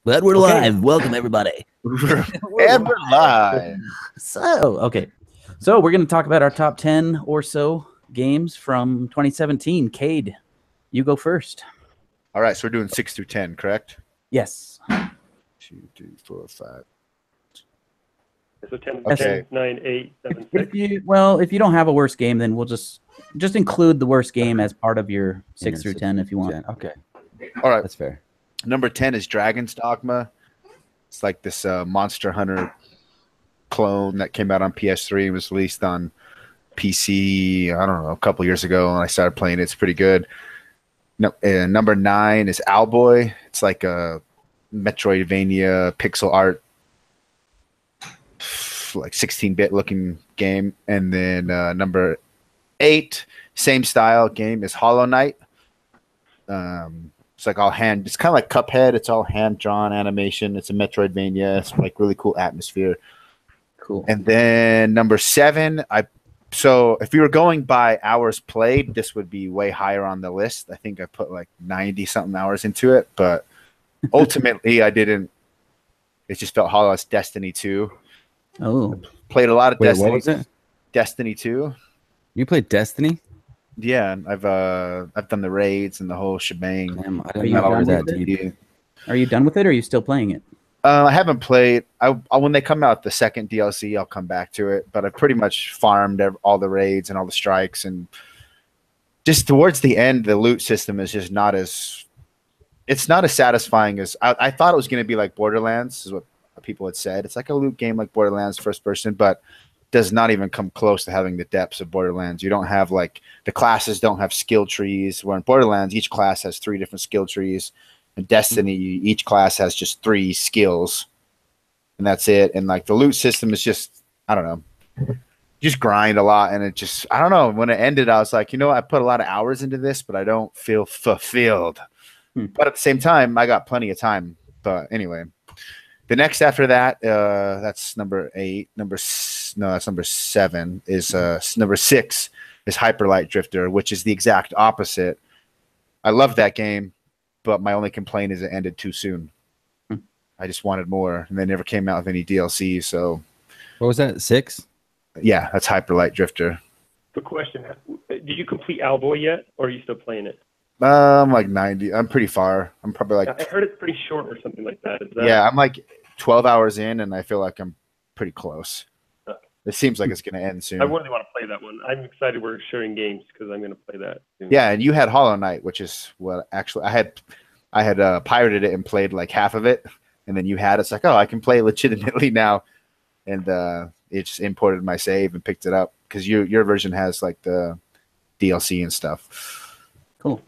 But we're Okay. live. Welcome, everybody. And we're live. So we're going to talk about our top 10 or so games from 2017. Kade, you go first. All right, so we're doing 6 through 10, correct? Yes. 2, 3, 4, 5. So 10, Okay. 10, 9, 8, 7, 6. If you don't have a worst game, then we'll just include the worst game as part of your 6 through 10 if you want. 10. Okay, All right, that's fair. number 10 is Dragon's Dogma. It's like this Monster Hunter clone that came out on PS3 and was released on PC, I don't know, a couple years ago, and I started playing it. It's pretty good. No, number 9 is Owlboy. It's like a Metroidvania pixel art, like 16-bit looking game. And then number 8, same style game, is Hollow Knight. It's like all hand. It's kind of like Cuphead. It's all hand-drawn animation. It's a Metroidvania. It's like really cool atmosphere. Cool. And then number 7, so if you were going by hours played, this would be way higher on the list. I think I put like 90-something hours into it, but ultimately I didn't. It just felt hollow. It's Destiny 2. Oh. Played a lot of Destiny. What was it? Destiny 2. You played Destiny? Yeah, and I've done the raids and the whole shebang. Damn, I Are didn't you know done that with it? deep. Are you done with it, or are you still playing it? I haven't played. I when they come out the second DLC, I'll come back to it. But I pretty much farmed all the raids and all the strikes, and just towards the end, the loot system is just not as. It's not as satisfying as I thought it was going to be. Like Borderlands is what people had said. It's like a loot game like Borderlands, first person, but does not even come close to having the depths of Borderlands. You don't have like the classes don't have skill trees. Where in Borderlands, each class has 3 different skill trees. In Destiny, each class has just 3 skills, and that's it. And like the loot system is just, I don't know, you just grind a lot, and it just, I don't know. When it ended, I was like, I put a lot of hours into this, but I don't feel fulfilled. But at the same time, I got plenty of time. But anyway, the next after that, that's number 8. That's number 7. Is number 6 is Hyper Light Drifter, which is the exact opposite. I love that game, but my only complaint is it ended too soon. I just wanted more, and they never came out with any DLC. So, What was that? 6? yeah, that's Hyper Light Drifter. The question: did you complete Owlboy yet, or are you still playing it? I'm like 90. I'm pretty far. I'm probably like, I heard it's pretty short or something like that. Is that yeah, I'm like 12 hours in, and I feel like I'm pretty close. Okay. It seems like it's going to end soon. I really want to play that one. I'm excited we're sharing games because I'm going to play that soon. Yeah, and you had Hollow Knight, which is what actually I had pirated it and played like half of it, and then you had it's like, oh, I can play legitimately now, and it just imported my save and picked it up because your version has like the DLC and stuff. Cool.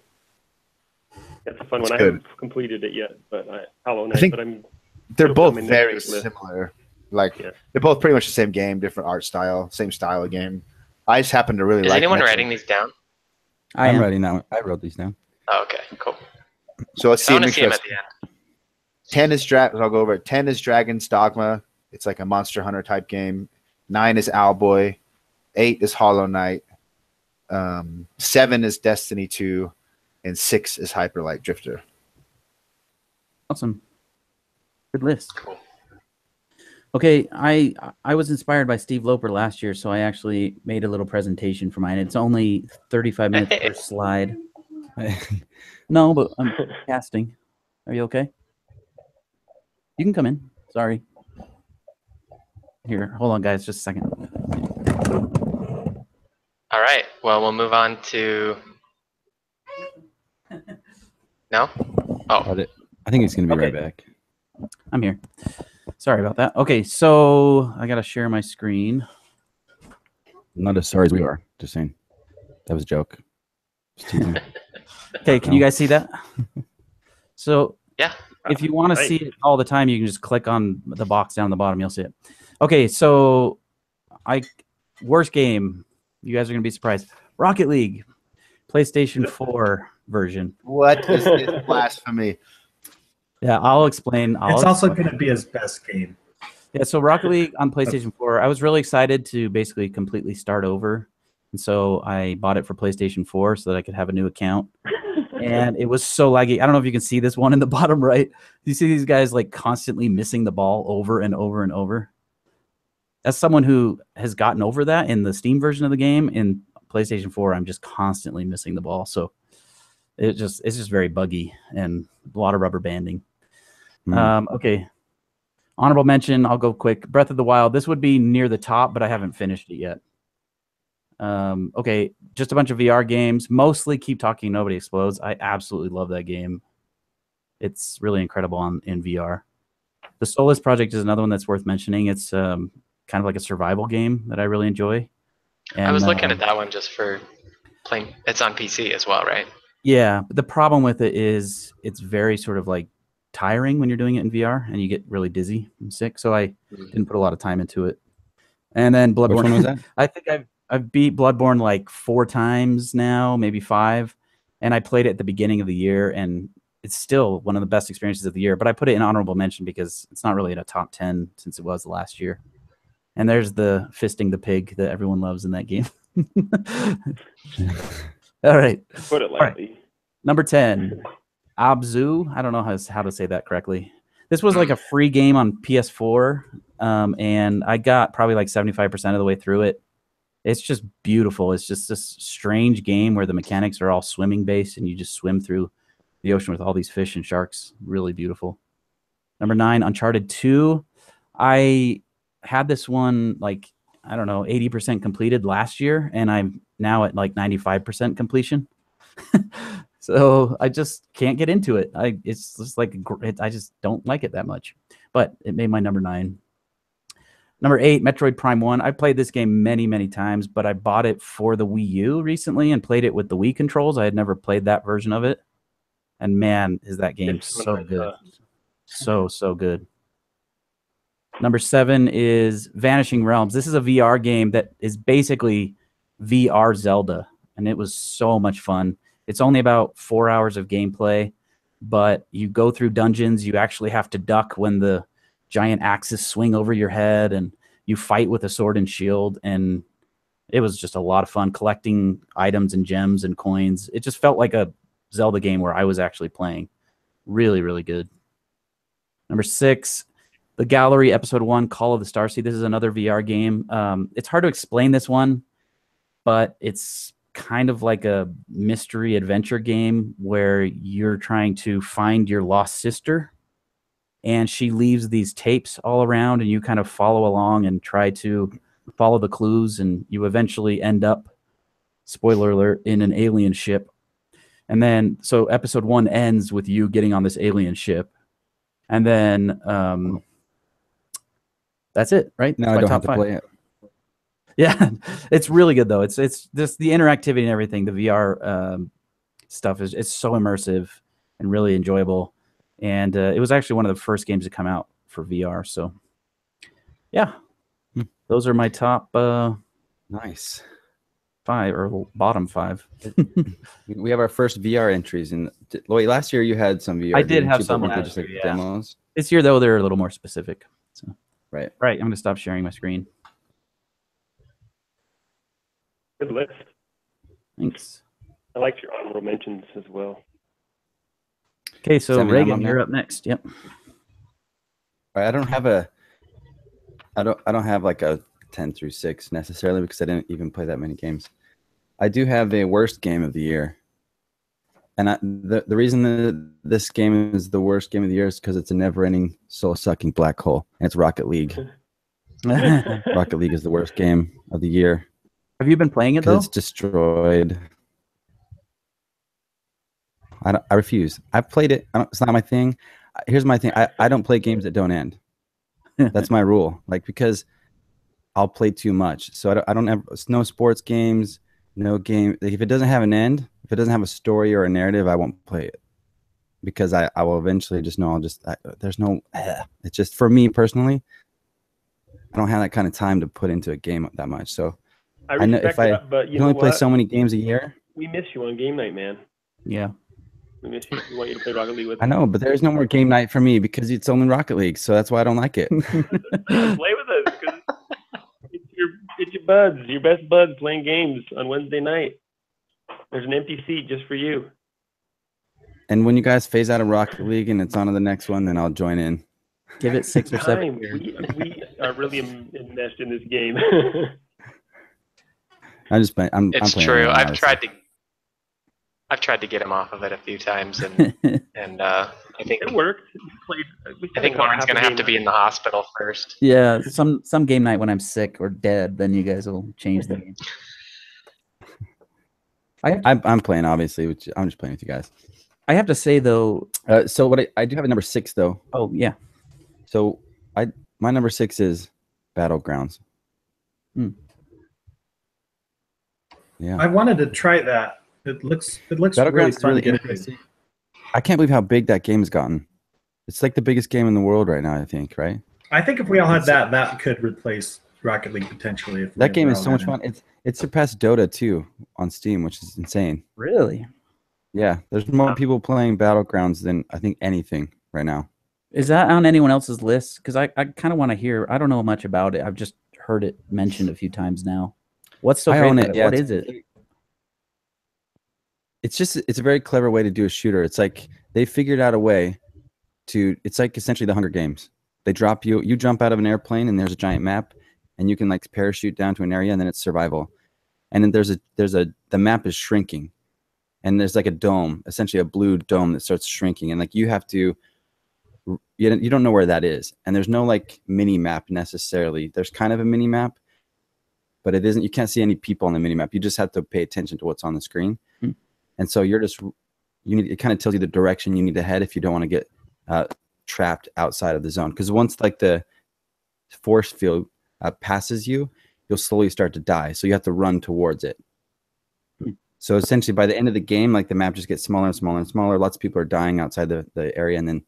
It's a fun It's one. good. I haven't completed it yet, but Hollow Knight. think But I'm They're It'll both come in very next week's list. similar. Like Yeah. they're both pretty much the same game, different art style, same style of game. I just happen to really Is like. anyone Metro. writing these down? I'm am. writing that. I wrote these down. Oh, okay, cool. So let's see. I want to make see sure him it's- at the end. 10 is I'll go over it. 10 is Dragon's Dogma. It's like a Monster Hunter type game. 9 is Owlboy. 8 is Hollow Knight. 7 is Destiny 2, and 6 is Hyper Light Drifter. Awesome. Good list. Cool. Okay, I was inspired by Steve Loper last year, so I actually made a little presentation for mine. It's only 35 minutes per slide. No, but I'm casting. Are you okay? You can come in. Sorry. Here, hold on, guys, just a second. All right. Well, we'll move on to. No. Oh, I think he's going to be Okay. right back. I'm here. Sorry about that. Okay, so I gotta share my screen. Not as sorry as we are. Just saying. That was a joke. Just teasing. Okay, can you guys see that? So yeah. if you want to Right. see it all the time, you can just click on the box down the bottom. You'll see it. Okay, so worst game. You guys are gonna be surprised. Rocket League, PlayStation 4 version. What is this blasphemy? Yeah, I'll explain. It's also going to be his best game. Yeah, so Rocket League on PlayStation 4, I was really excited to basically completely start over. And so I bought it for PlayStation 4 so that I could have a new account. and it was so laggy. I don't know if you can see this one in the bottom right. You see these guys like constantly missing the ball over and over and over. As someone who has gotten over that in the Steam version of the game, in PlayStation 4, I'm just constantly missing the ball. So it's just very buggy and a lot of rubber banding. Okay. Honorable mention, I'll go quick. Breath of the Wild. This would be near the top, but I haven't finished it yet. Okay, just a bunch of VR games. Mostly Keep Talking, Nobody Explodes. I absolutely love that game. It's really incredible in VR. The Solus Project is another one that's worth mentioning. It's kind of like a survival game that I really enjoy. And, I was looking at that one just for playing. It's on PC as well, right? Yeah, but the problem with it is it's very sort of like tiring when you're doing it in VR, and you get really dizzy and sick. So I didn't put a lot of time into it. And then Bloodborne. Which one was that? I think I've beat Bloodborne like 4 times now, maybe 5, and I played it at the beginning of the year, and it's still one of the best experiences of the year. But I put it in honorable mention because it's not really in a top 10 since it was last year. And there's the fisting the pig that everyone loves in that game. All right. Put it lightly. Right. Number 10, Abzu. I don't know how to say that correctly. This was like a free game on PS4, and I got probably like 75% of the way through it. It's just beautiful. It's just this strange game where the mechanics are all swimming based, and you just swim through the ocean with all these fish and sharks. Really beautiful. Number 9, Uncharted 2. I had this one like, I don't know, 80% completed last year, and I'm now at like 95% completion. So I just can't get into it. It's just like I just don't like it that much. But it made my number 9. Number 8, Metroid Prime 1. I played this game many, many times, but I bought it for the Wii U recently and played it with the Wii controls. I had never played that version of it. And man, is that game so good. So good. Number 7 is Vanishing Realms. This is a VR game that is basically VR Zelda, and it was so much fun. It's only about 4 hours of gameplay, but you go through dungeons. You actually have to duck when the giant axes swing over your head, and you fight with a sword and shield, and it was just a lot of fun collecting items and gems and coins. It just felt like a Zelda game where I was actually playing. Really, really good. Number 6, The Gallery Episode 1, Call of the Starseed. This is another VR game. It's hard to explain this one, but it's kind of like a mystery adventure game where you're trying to find your lost sister, and she leaves these tapes all around, and you kind of follow along and try to follow the clues, and you eventually end up, spoiler alert, in an alien ship. And then, so episode 1 ends with you getting on this alien ship. And then that's it, right? Now I don't have to play it. Yeah, it's really good though. It's just the interactivity and everything. The VR stuff it's so immersive and really enjoyable. And it was actually one of the first games to come out for VR. So, yeah, those are my top nice 5 or bottom 5. We have our first VR entries. And wait, last year you had some VR. I did have some last last year, year, yeah. demos. This year though, they're a little more specific. So, right. I'm going to stop sharing my screen. Good list. Thanks. I liked your honorable mentions as well. Okay, so Does that mean I'm Reagan, up now? you're up next. Yep. I don't have like a 10 through 6 necessarily because I didn't even play that many games. I do have a worst game of the year. And the reason that this game is the worst game of the year is because it's a never-ending, soul-sucking black hole. And it's Rocket League. Rocket League is the worst game of the year. Have you been playing it though? It's destroyed. I refuse. I've played it. It's not my thing. Here's my thing. I don't play games that don't end. That's my rule. Like, because I'll play too much. So I don't ever, no sports games, no game. Like, if it doesn't have an end, if it doesn't have a story or a narrative, I won't play it. Because I will eventually just know there's no, it's just for me personally, I don't have that kind of time to put into a game that much. So I know if I but you can only know play what? so many games a year. We miss you on game night, man. Yeah. We miss you. We want you to play Rocket League with us. I know, but there's no more game night for me because it's only Rocket League. So that's why I don't like it. Play with us because it's your buds, your best buds playing games on Wednesday night. There's an empty seat just for you. And when you guys phase out of Rocket League and it's on to the next one, then I'll join in. Give it 6 or 7 Time. years. We are really enmeshed in this game. I'm just playing. I'm It's playing true. around, I've honestly. tried to get him off of it a few times, and I think It worked. We I think played Lauren's half gonna the have game. to be in the hospital first. Yeah, some game night when I'm sick or dead, then you guys will change the game. I'm playing, obviously. I'm just playing with you guys. I have to say though. So what I do have a number 6 though. Oh yeah. So my number 6 is Battlegrounds. Yeah. I wanted to try that. It looks really Battlegrounds is fun. really gameplay. interesting. I can't believe how big that game has gotten. It's like the biggest game in the world right now, I think, right? I think if we all had that could replace Rocket League potentially. If That game is all so much had fun. It surpassed Dota 2 on Steam, which is insane. Really? Yeah, there's more people playing Battlegrounds than I think anything right now. Is that on anyone else's list? Because I kind of want to hear. I don't know much about it. I've just heard it mentioned a few times now. What's so I great own about it. it? Yeah, What it's- is it? It's a very clever way to do a shooter. It's like they figured out a way to. It's like essentially the Hunger Games. They drop you. You jump out of an airplane, and there's a giant map, and you can like parachute down to an area, and then it's survival. And then the map is shrinking, and there's like a dome, essentially a blue dome that starts shrinking, and like you have to. You don't know where that is, and there's no like mini map necessarily. There's kind of a mini map, but it isn't. You can't see any people on the mini map. You just have to pay attention to what's on the screen. And so it kind of tells you the direction you need to head if you don't want to get trapped outside of the zone. Because once like the force field passes you, you'll slowly start to die. So you have to run towards it. So essentially by the end of the game, like the map just gets smaller and smaller and smaller. Lots of people are dying outside the area. And then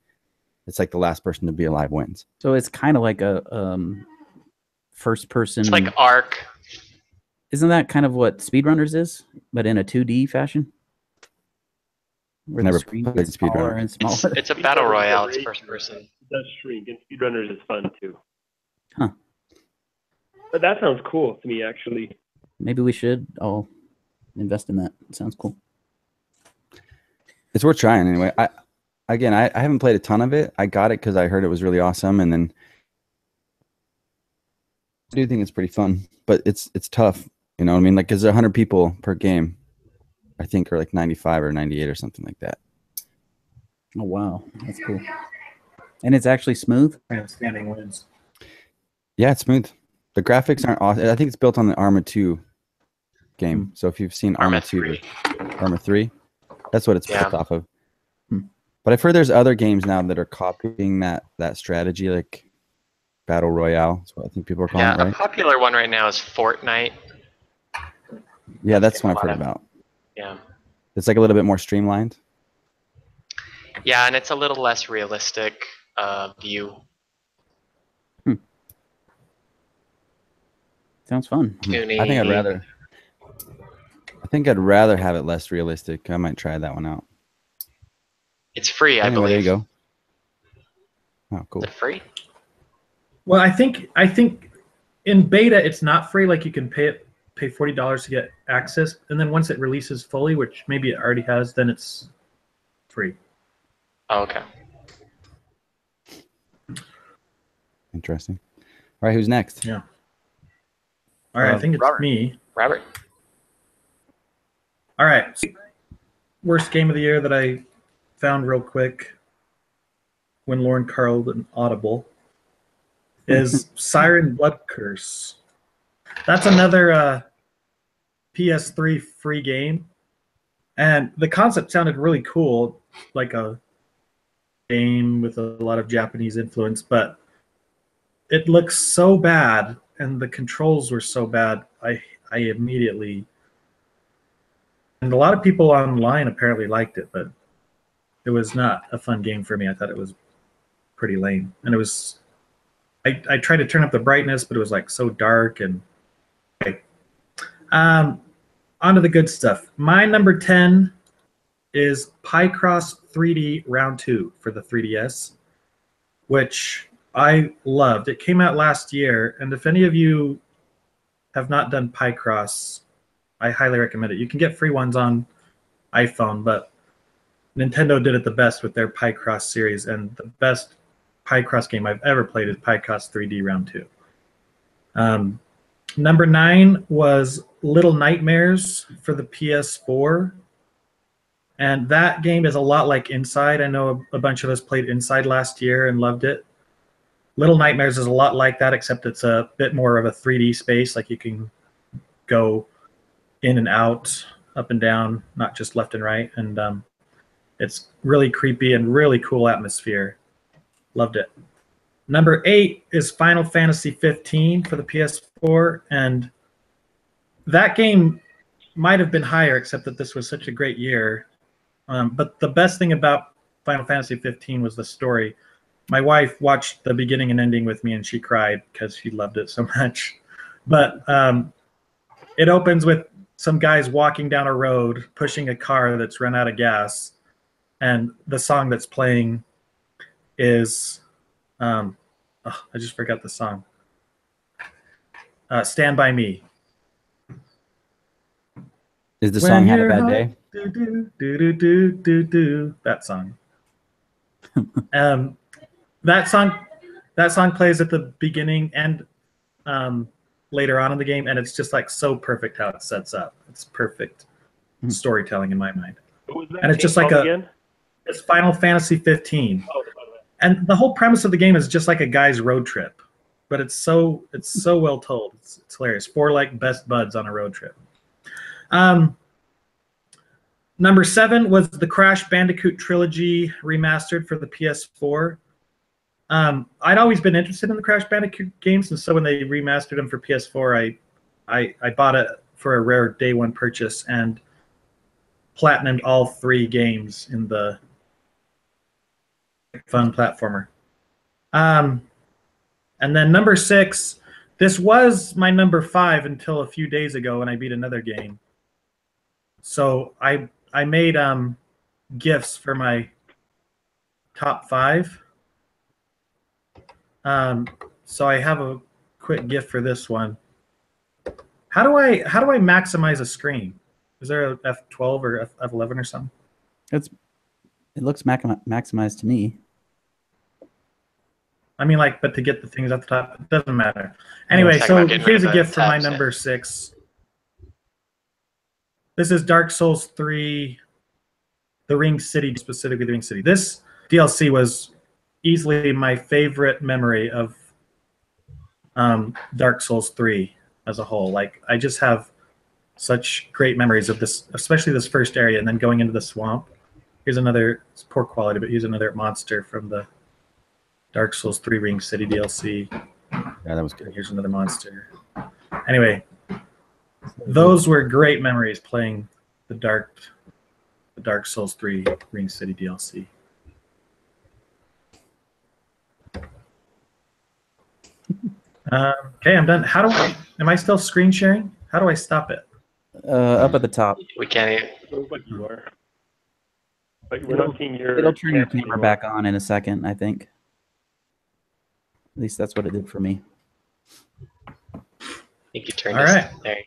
it's like the last person to be alive wins. So it's kind of like a first person. It's like Ark. Isn't that kind of what Speedrunners is, but in a 2D fashion? Where Never the screen played gets smaller Speedrunner. and smaller. It's a battle royale. It's first person. It does shrink, and Speedrunners is fun too. Huh. But that sounds cool to me, actually. Maybe we should all invest in that. It sounds cool. It's worth trying anyway. I haven't played a ton of it. I got it because I heard it was really awesome, and then I do think it's pretty fun, but it's tough. You know what I mean? Like, because there are 100 people per game, I think, or like 95 or 98 or something like that. Oh wow, that's cool. And it's actually smooth. standing wins. Yeah, it's smooth. The graphics aren't awesome. I think it's built on the Arma 2 game. So if you've seen Arma 2, Arma 3, that's what it's built off of. But I've heard there's other games now that are copying that strategy, like Battle Royale. That's what I think people are calling it, Yeah, right? a popular one right now is Fortnite. Yeah, that's what I've heard about. Yeah. It's like a little bit more streamlined. Yeah, and it's a little less realistic view. Sounds fun. Toony. I think I'd rather have it less realistic. I might try that one out. It's free, I Anyway, believe. there you go. Oh, cool. Is it free? Well, I think in beta it's not free. Like you can pay $40 to get access, and then once it releases fully, which maybe it already has, then it's free. Oh, okay. Interesting. All right, who's next? Yeah. All right, I think it's Robert. me. Robert? All right. Worst game of the year that I found real quick when Lauren called an audible is Siren Blood Curse. That's another PS3 free game. And the concept sounded really cool, like a game with a lot of Japanese influence, but it looks so bad and the controls were so bad. I immediately, and a lot of people online apparently liked it, but it was not a fun game for me. I thought it was pretty lame. And it was, I tried to turn up the brightness, but it was like so dark and on to the good stuff. My number 10 is Picross 3D Round 2 for the 3DS, which I loved. It came out last year, and if any of you have not done Picross, I highly recommend it. You can get free ones on iPhone, but Nintendo did it the best with their Picross series, and the best Picross game I've ever played is Picross 3D Round 2. Number 9 was Little Nightmares for the PS4. And that game is a lot like Inside. I know a bunch of us played Inside last year and loved it. Little Nightmares is a lot like that, except it's a bit more of a 3D space. Like you can go in and out, up and down, not just left and right. And it's really creepy and really cool atmosphere. Loved it. Number 8 is Final Fantasy 15 for the PS4. And that game might have been higher, except that this was such a great year. But the best thing about Final Fantasy 15 was the story. My wife watched the beginning and ending with me, and she cried because she loved it so much. But it opens with some guys walking down a road, pushing a car that's run out of gas. And the song that's playing is, I just forgot the song. Stand By Me. Is the song Had a Bad Day? That song. That song plays at the beginning and later on in the game, and it's just like so perfect how it sets up. It's perfect storytelling in my mind. And it's just like it's Final Fantasy 15. And the whole premise of the game is just like a guy's road trip, but it's so well told. It's hilarious. 4 like best buds on a road trip. Number 7 was the Crash Bandicoot trilogy remastered for the PS4. I'd always been interested in the Crash Bandicoot games, and so when they remastered them for PS4, I bought it for a rare day one purchase and platinumed all 3 games in the fun platformer. And then number 6, this was my number 5 until a few days ago when I beat another game. So I made GIFs for my top 5. So I have a quick GIF for this one. How do I maximize a screen? Is there a F12 or F11 or something? It looks maximized to me. I mean, like, but to get the things at the top, it doesn't matter. Anyway, so here's a GIF for my number 6. This is Dark Souls 3, the Ring City, specifically the Ring City. This DLC was easily my favorite memory of Dark Souls 3 as a whole. Like, I just have such great memories of this, especially this first area, and then going into the swamp. Here's another, it's poor quality, but here's another monster from the Dark Souls 3 Ring City DLC. Yeah, that was good. Here's another monster. Anyway, those were great memories playing the Dark Souls 3 Ring City DLC. Okay, I'm done. Am I still screen sharing? How do I stop it? Up at the top. We can't. Looks like you are. But we're not seeing your. It'll turn your camera back on in a second, I think. At least that's what it did for me. I think you turned All right. There.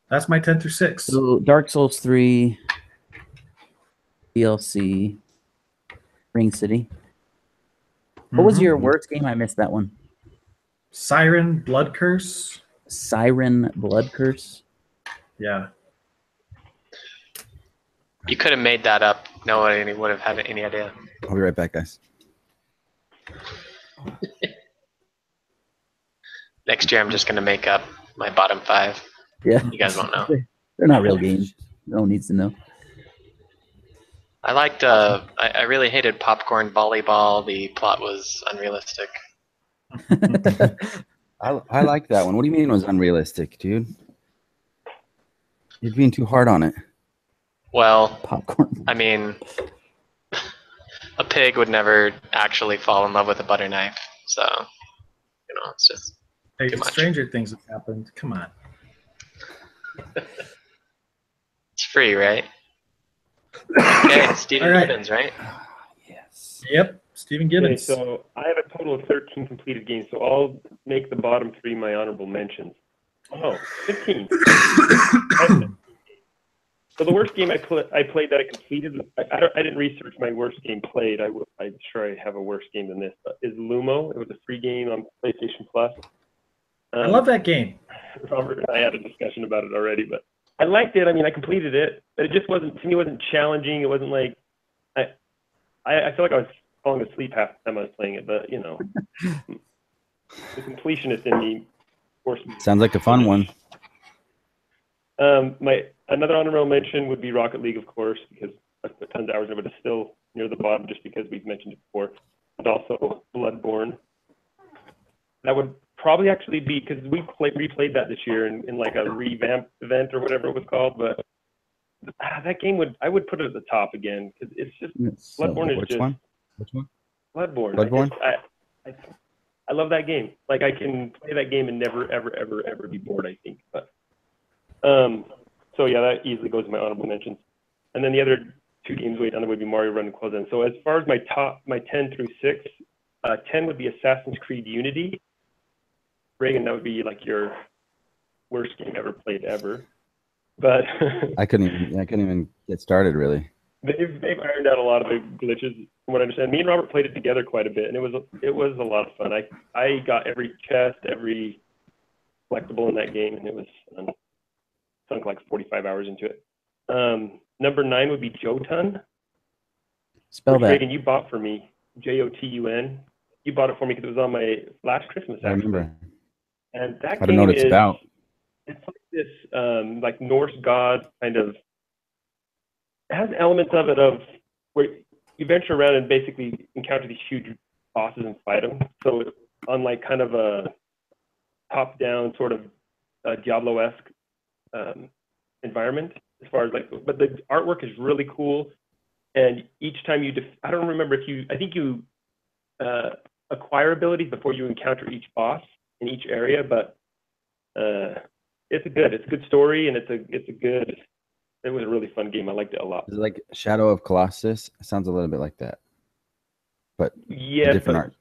That's my 10 through 6. So Dark Souls 3 DLC Ring City. What was your worst game? I missed that one. Siren Blood Curse. Siren Blood Curse. Yeah. You could have made that up. Nobody would have had any idea. I'll be right back, guys. Next year, I'm just going to make up my bottom 5. Yeah. You guys won't know. They're not real games. No one needs to know. I liked. I really hated Popcorn Volleyball. The plot was unrealistic. I like that one. What do you mean it was unrealistic, dude? You're being too hard on it. Well, Popcorn. I mean, a pig would never actually fall in love with a butter knife. So, you know, it's just Hey, too much. stranger things have happened. Come on. It's free, right? Okay, Steven All right. Gibbons, right? Yes. Yep, Stephen Okay, Gibbons. so I have a total of 13 completed games, so I'll make the bottom 3 my honorable mentions. Oh, 15. So the worst game I played that I completed, I didn't research my worst game played. I'm sure I have a worse game than this, but is Lumo. It was a free game on PlayStation Plus. I love that game. Robert and I had a discussion about it already, but I liked it. I mean, I completed it, but it just wasn't, to me, it wasn't challenging. It wasn't like, I feel like I was falling asleep half the time I was playing it, but, you know, the completionist in me forced me. Sounds like a fun one. Another honorable mention would be Rocket League, of course, because I've put tons of hours in it, but it's still near the bottom just because we've mentioned it before. And also Bloodborne. That would probably actually be, because we replayed that this year in like a revamped event or whatever it was called, but that game I would put it at the top again, because it's just, Bloodborne is just... Which one? Bloodborne. Bloodborne? I love that game. Like, I can play that game and never, ever, ever, ever be bored, I think. But so yeah, that easily goes to my honorable mentions. And then the other two games way down would be Mario Run and Quell Zen. So as far as my 10 through 6, 10 would be Assassin's Creed Unity. Reagan, that would be like your worst game ever played ever. But I couldn't even get started really. They've ironed out a lot of the glitches, from what I understand. Me and Robert played it together quite a bit, and it was a lot of fun. I got every chest, every collectible in that game, and it was sunk like 45 hours into it. Number 9 would be Jotun. Spell that. Reagan, you bought for me, Jotun. You bought it for me because it was on my last Christmas. Actually. I remember. And that I don't know what it's about. It's like this, like Norse god kind of. It has elements of it of where you venture around and basically encounter these huge bosses and fight them. So on like kind of a top-down sort of Diablo-esque environment, as far as like, but the artwork is really cool. And each time I don't remember I think you acquire abilities before you encounter each boss in each area, but it's a good story, and it was a really fun game. I liked it a lot. Is it like Shadow of Colossus? It sounds a little bit like that, but yeah, different art.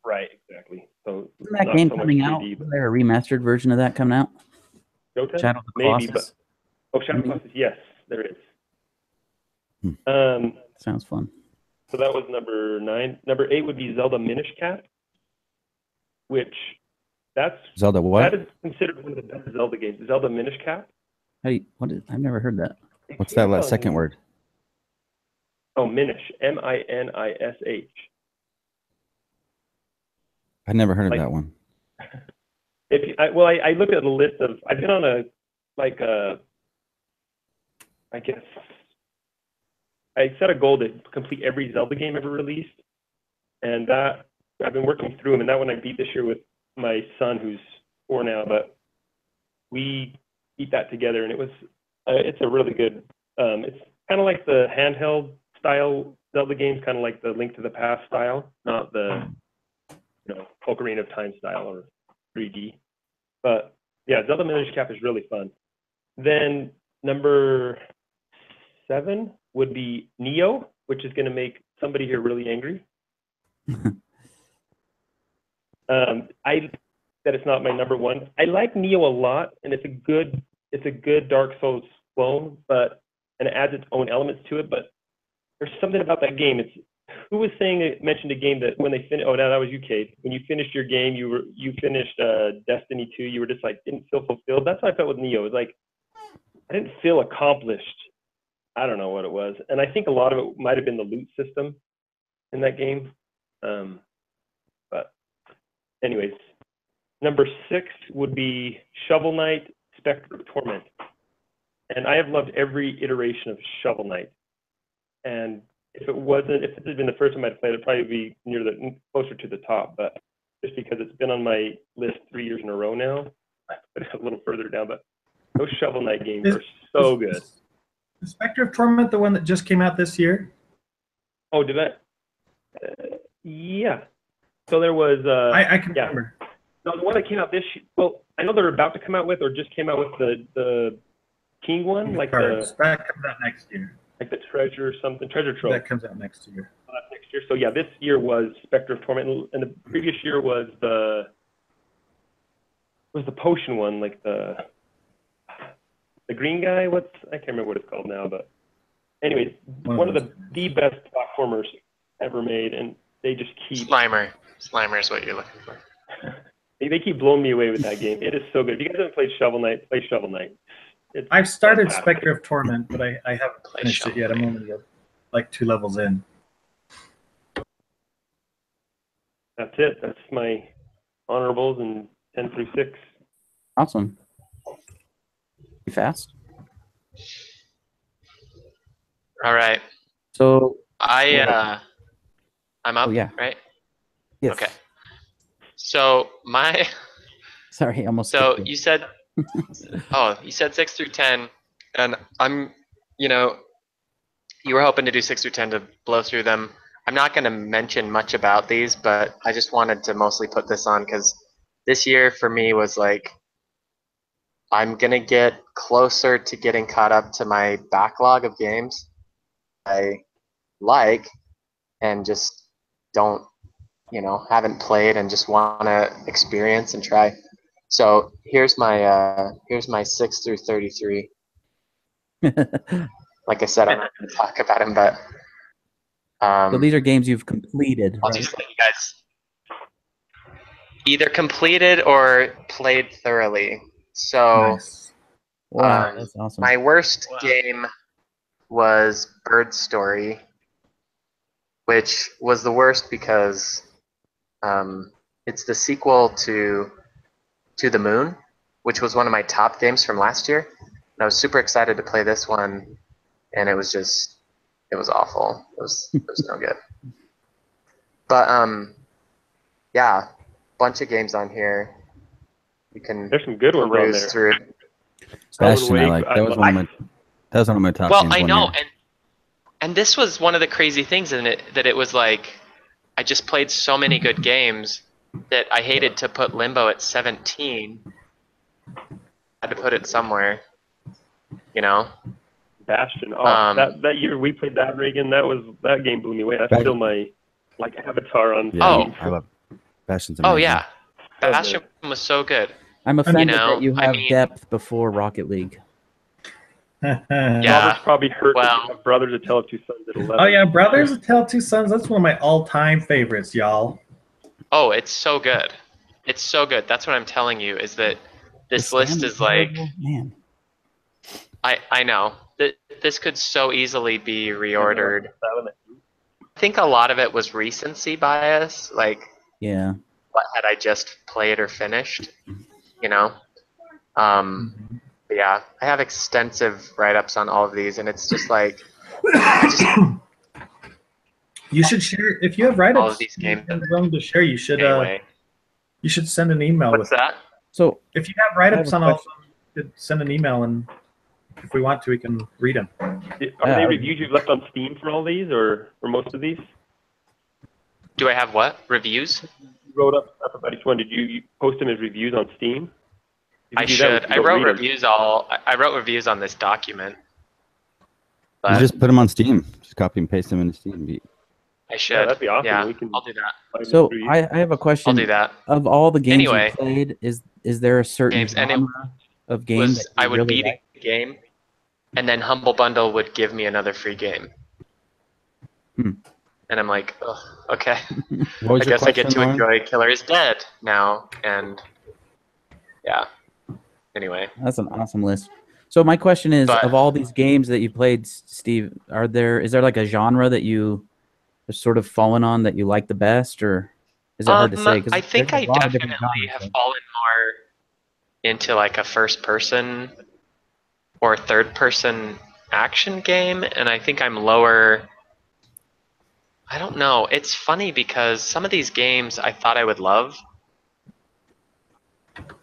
Right, exactly. So isn't that game coming out? Is there a remastered version of that coming out? Jotun? Shadow of the Colossus. Maybe, but Shadow of the Colossus. Yes, there is. Sounds fun. So that was number 9. Number 8 would be Zelda Minish Cap, which Zelda what? That is considered one of the best Zelda games. Zelda Minish Cap. Hey, I've never heard that. What's that second word? Oh, Minish. Minish. I never heard of that one. I looked at a list of. I've been on I guess I set a goal to complete every Zelda game ever released, and that I've been working through them. And that one I beat this year with my son, who's 4 now. But we beat that together, and it's a really good. It's kind of like the handheld style Zelda games, kind of like the Link to the Past style, not the Ocarina of Time style or 3D. But yeah, Zelda Minish Cap is really fun. Then number 7 would be Neo, which is going to make somebody here really angry. That it's not my number 1. I like Neo a lot, and it's a good Dark Souls clone, and it adds its own elements to it. But there's something about that game. Who was saying it mentioned a game that when they finished? Oh, no, that was you, Kade. When you finished your game, you finished Destiny 2. You were just like didn't feel fulfilled. That's how I felt with Neo. It was like I didn't feel accomplished. I don't know what it was, and I think a lot of it might have been the loot system in that game. But anyways, number 6 would be Shovel Knight: Spectre of Torment, and I have loved every iteration of Shovel Knight. And if it had been the first time I'd played, it'd probably be closer to the top. But just because it's been on my list 3 years in a row now, I put it a little further down. But those Shovel Knight games are so good. Is Spectre of Torment the one that just came out this year? Oh, did that? Yeah. So there was. I can remember. No, the one that came out this year. Well, I know they're about to come out with, or just came out with the King one, that comes out next year. Like the treasure trove. That comes out next year. Next year. So yeah, this year was Spectre of Torment, and the previous year was the potion one, like the the green guy. I can't remember what it's called now, but anyways, one of the best platformers ever made, and they just keep Slimer. Slimer is what you're looking for. They keep blowing me away with that game. It is so good. If you guys haven't played Shovel Knight, play Shovel Knight. I've started fantastic. Spectre of Torment, but I haven't finished it yet. I'm only like 2 levels in. That's it. That's my honorables and 10 through 6. Awesome. You fast? All right. So I'm up. Oh, yeah. Right. yes. Okay. So my. Sorry, I almost. So skipped you said. You said 6 through 10, and I'm. You were hoping to do 6 through 10 to blow through them. I'm not going to mention much about these, but I just wanted to mostly put this on because this year for me was like, I'm going to get closer to getting caught up to my backlog of games I like and just don't, haven't played and just want to experience and try. So here's my 6 through 33. Like I said, I'm not going to talk about them, but So these are games you've completed, I'll right? just let you guys either completed or played thoroughly. So Nice. Wow, that's awesome. my worst game was Bird Story, which was the worst because it's the sequel to the Moon, which was one of my top games from last year. And I was super excited to play this one, and it was awful. It was no good. But yeah, bunch of games on here. You can There's some good ones on peruse there. through. Bastion, I like. That was one of my top Well, games. I one know, year. and this was one of the crazy things in it, that it was like I just played so many good games that I hated to put Limbo at 17. I had to put it somewhere, Bastion. That year we played that, Reagan. That game blew me away. That's still my avatar on Yeah, Steam. I love Bastion's amazing. Oh yeah, Bastion was so good. I'm offended know, that you I have mean- depth before Rocket League. Yeah. Robert's probably hurt that Well- you have Brothers of Tale of Two Sons at 11. Oh yeah, Brothers of Tale of Two Sons. That's one of my all-time favorites, y'all. Oh, it's so good. It's so good. That's what I'm telling you, is that this The list stamina is like, level, man. I know that this could so easily be reordered. I think a lot of it was recency bias, like Yeah. what had I just played or finished, But yeah, I have extensive write-ups on all of these, and it's just like You should share if you have all write-ups. of these games. and willing to share. You should. Anyway, You should send an email what's with. that? So If you have write-ups I on have a all of them, you could send an email, and if we want to, we can read them. Are they reviews you've left on Steam for all these, or for most of these? Do I have what? Reviews? You wrote up stuff about each one. Did you post them as reviews on Steam? If I you do that, we should. can I go wrote read 'em. reviews I wrote reviews on this document. You But just put them on Steam. Just copy and paste them into Steam. I should. Yeah, that'd be awesome. Yeah, We can I'll do that. find them so for you. I have a question. I'll do that. Of all the games Anyway. you played, is there a certain Games, and it genre of game that you I would really beat like? a game, and then Humble Bundle would give me another free game. Hmm. And I'm like, oh, okay. What was I your guess I get question, to Lauren? enjoy Killer is Dead now, and yeah. Anyway, That's an awesome list. So my question is, But- of all these games that you played, Steve, is there like a genre that you have sort of fallen on that you like the best, or is it hard to say? 'Cause I think there's I a lot of different definitely genres, have right? fallen more into like a first-person or third-person action game, and I think I'm lower. I don't know. It's funny because some of these games I thought I would love.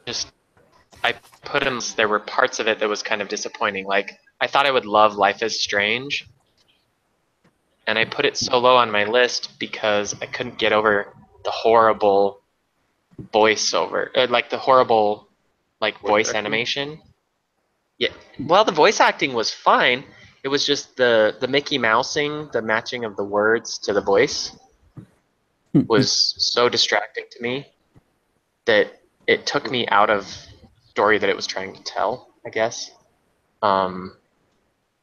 Just I put them. There were parts of it that was kind of disappointing. Like I thought I would love Life is Strange, and I put it so low on my list because I couldn't get over the horrible voiceover, like the horrible voice acting? animation. Yeah. Well, the voice acting was fine. It was just the Mickey Mousing, the matching of the words to the voice was so distracting to me that it took me out of the story that it was trying to tell, I guess.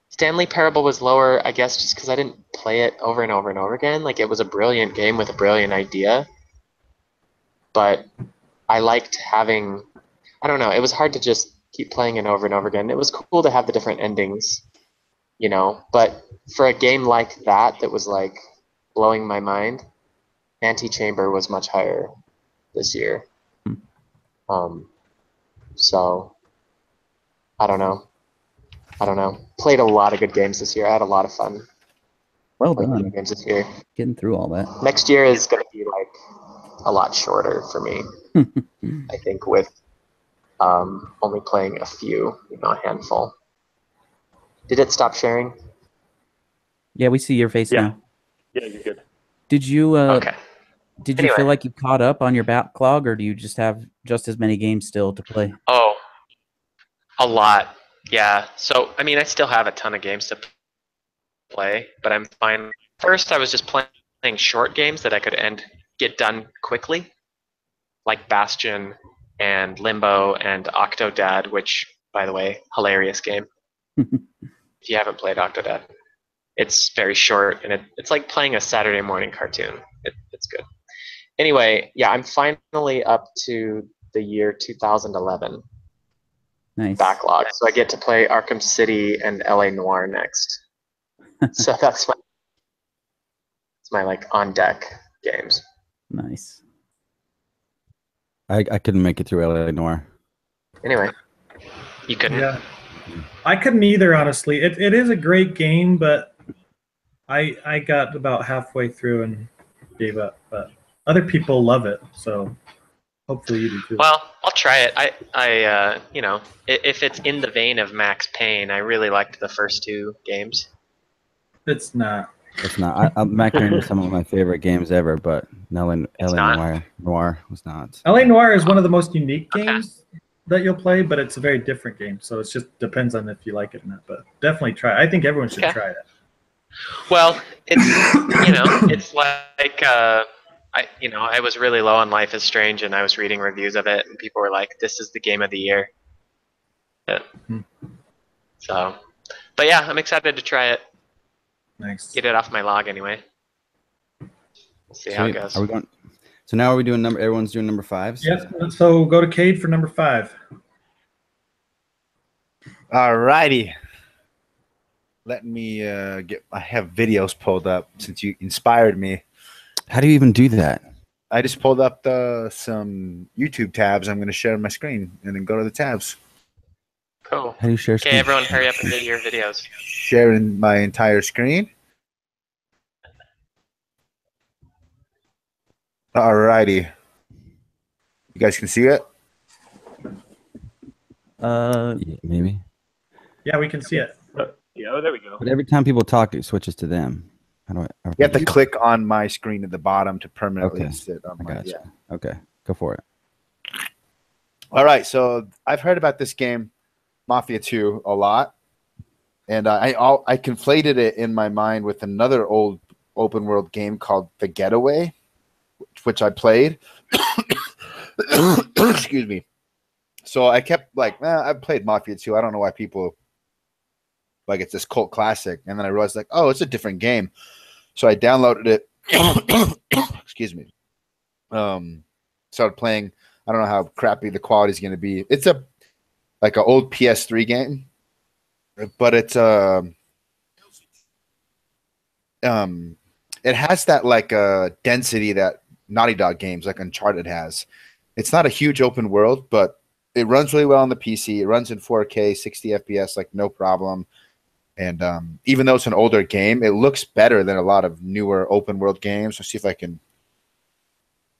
Stanley Parable was lower, I guess, just because I didn't play it over and over and over again. Like, it was a brilliant game with a brilliant idea, but I liked having, I don't know, it was hard to just keep playing it over and over again. It was cool to have the different endings, but for a game like that was like blowing my mind, Antechamber was much higher this year. So I don't know. Played a lot of good games this year. I had a lot of fun Well playing video done. games this year. Getting through all that. Next year is going to be like a lot shorter for me. I think with only playing a few, a handful. Did it stop sharing? Yeah, we see your face Yeah. now. Yeah, you're good. Did you Okay. Did you Anyway. feel like you caught up on your backlog, or do you just have just as many games still to play? Oh, a lot. Yeah. So, I mean, I still have a ton of games to play, but I'm fine. First, I was just playing short games that I could get done quickly, like Bastion and Limbo and Octodad, which, by the way, hilarious game. If you haven't played Octodad, it's very short, and it's like playing a Saturday morning cartoon. It's good. Anyway, yeah, I'm finally up to the year 2011 Nice. backlog, so I get to play Arkham City and LA Noire next. So that's my like on deck games. Nice. I couldn't make it through LA Noire. Anyway, you couldn't. Yeah, I couldn't either. Honestly, it is a great game, but I got about halfway through and gave up. But other people love it, so hopefully you do too. Well, I'll try it. I if it's in the vein of Max Payne, I really liked the first two games. It's not. It's not. Mac Payne was some of my favorite games ever, but LA not. Noire was not. LA Noire is one of the most unique games that you'll play, but it's a very different game. So it just depends on if you like it or not. But definitely try it. I think everyone should try it. Well, it's it's like I was really low on Life is Strange, and I was reading reviews of it, and people were like, "This is the game of the year." Yeah. So, but yeah, I'm excited to try it. Nice. Get it off my log anyway. We'll see how it goes. Are we going? So now are we doing number? Everyone's doing number fives. Yep. So go to Kade for number 5. All righty. Let me I have videos pulled up since you inspired me. How do you even do that? I just pulled up some YouTube tabs. I'm going to share my screen and then go to the tabs. Cool. How do you share? Okay, everyone, hurry up and do your videos. Sharing my entire screen. All righty. You guys can see it? Yeah, maybe. Yeah, we can see it. Yeah, there we go. But every time people talk, it switches to them. How do I? You have to click on my screen at the bottom to permanently sit on I my. gotcha. Yeah. Okay, go for it. All right, so I've heard about this game, Mafia 2, a lot, and I conflated it in my mind with another old open world game called The Getaway, which I played. Excuse me. So I kept like, I've played Mafia 2. I don't know why people like it's this cult classic, and then I realized like, oh, it's a different game. So I downloaded it. Excuse me. Started playing. I don't know how crappy the quality is going to be. It's like an old PS3 game, but it's it has that like density that Naughty Dog games like Uncharted has. It's not a huge open world, but it runs really well on the PC. It runs in 4K, 60 FPS, like no problem. And even though it's an older game, it looks better than a lot of newer open world games. Let's see if I can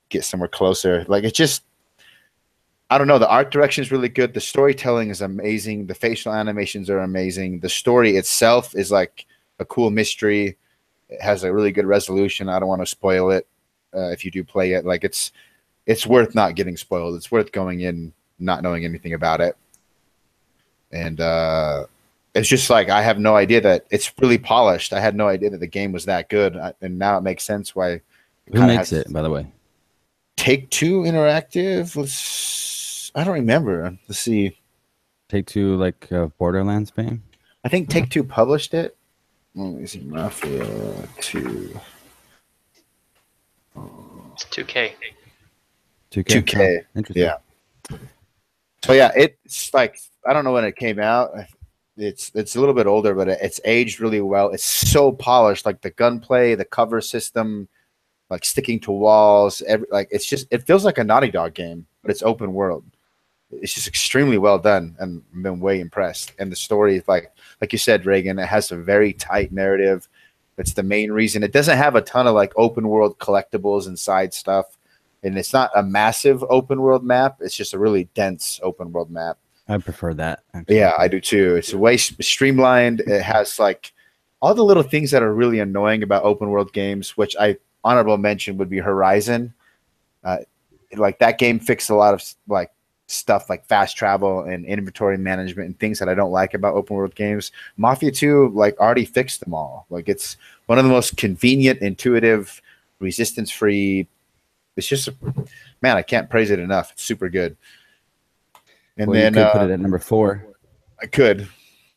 get somewhere closer. Like it's just, I don't know. The art direction is really good. The storytelling is amazing. The facial animations are amazing. The story itself is like a cool mystery. It has a really good resolution. I don't want to spoil it if you do play it. Like it's worth not getting spoiled. It's worth going in not knowing anything about it. And it's just like I have no idea that it's really polished. I had no idea that the game was that good, and now it makes sense why. Who makes it, by the way? Take-Two Interactive. I don't remember. Let's see. Take-Two, like Borderlands fame. I think Take-Two published it. Let me see, Mafia 2. It's 2K. 2K. 2K. Oh, interesting. Yeah. So yeah, it's like I don't know when it came out. It's a little bit older, but it's aged really well. It's so polished, like the gunplay, the cover system, like sticking to walls. It feels like a Naughty Dog game, but it's open world. It's just extremely well done, and I've been way impressed. And the story is like you said, Reagan. It has a very tight narrative. That's the main reason. It doesn't have a ton of like open world collectibles and side stuff, and it's not a massive open world map. It's just a really dense open world map. I prefer that. Actually. Yeah, I do too. It's way streamlined. It has like all the little things that are really annoying about open world games, which I honorable mention would be Horizon. Like that game fixed a lot of like stuff like fast travel and inventory management and things that I don't like about open world games. Mafia 2 like already fixed them all. Like it's one of the most convenient, intuitive, resistance free. It's just man, I can't praise it enough. It's super good. And then you could put it at number 4. I could.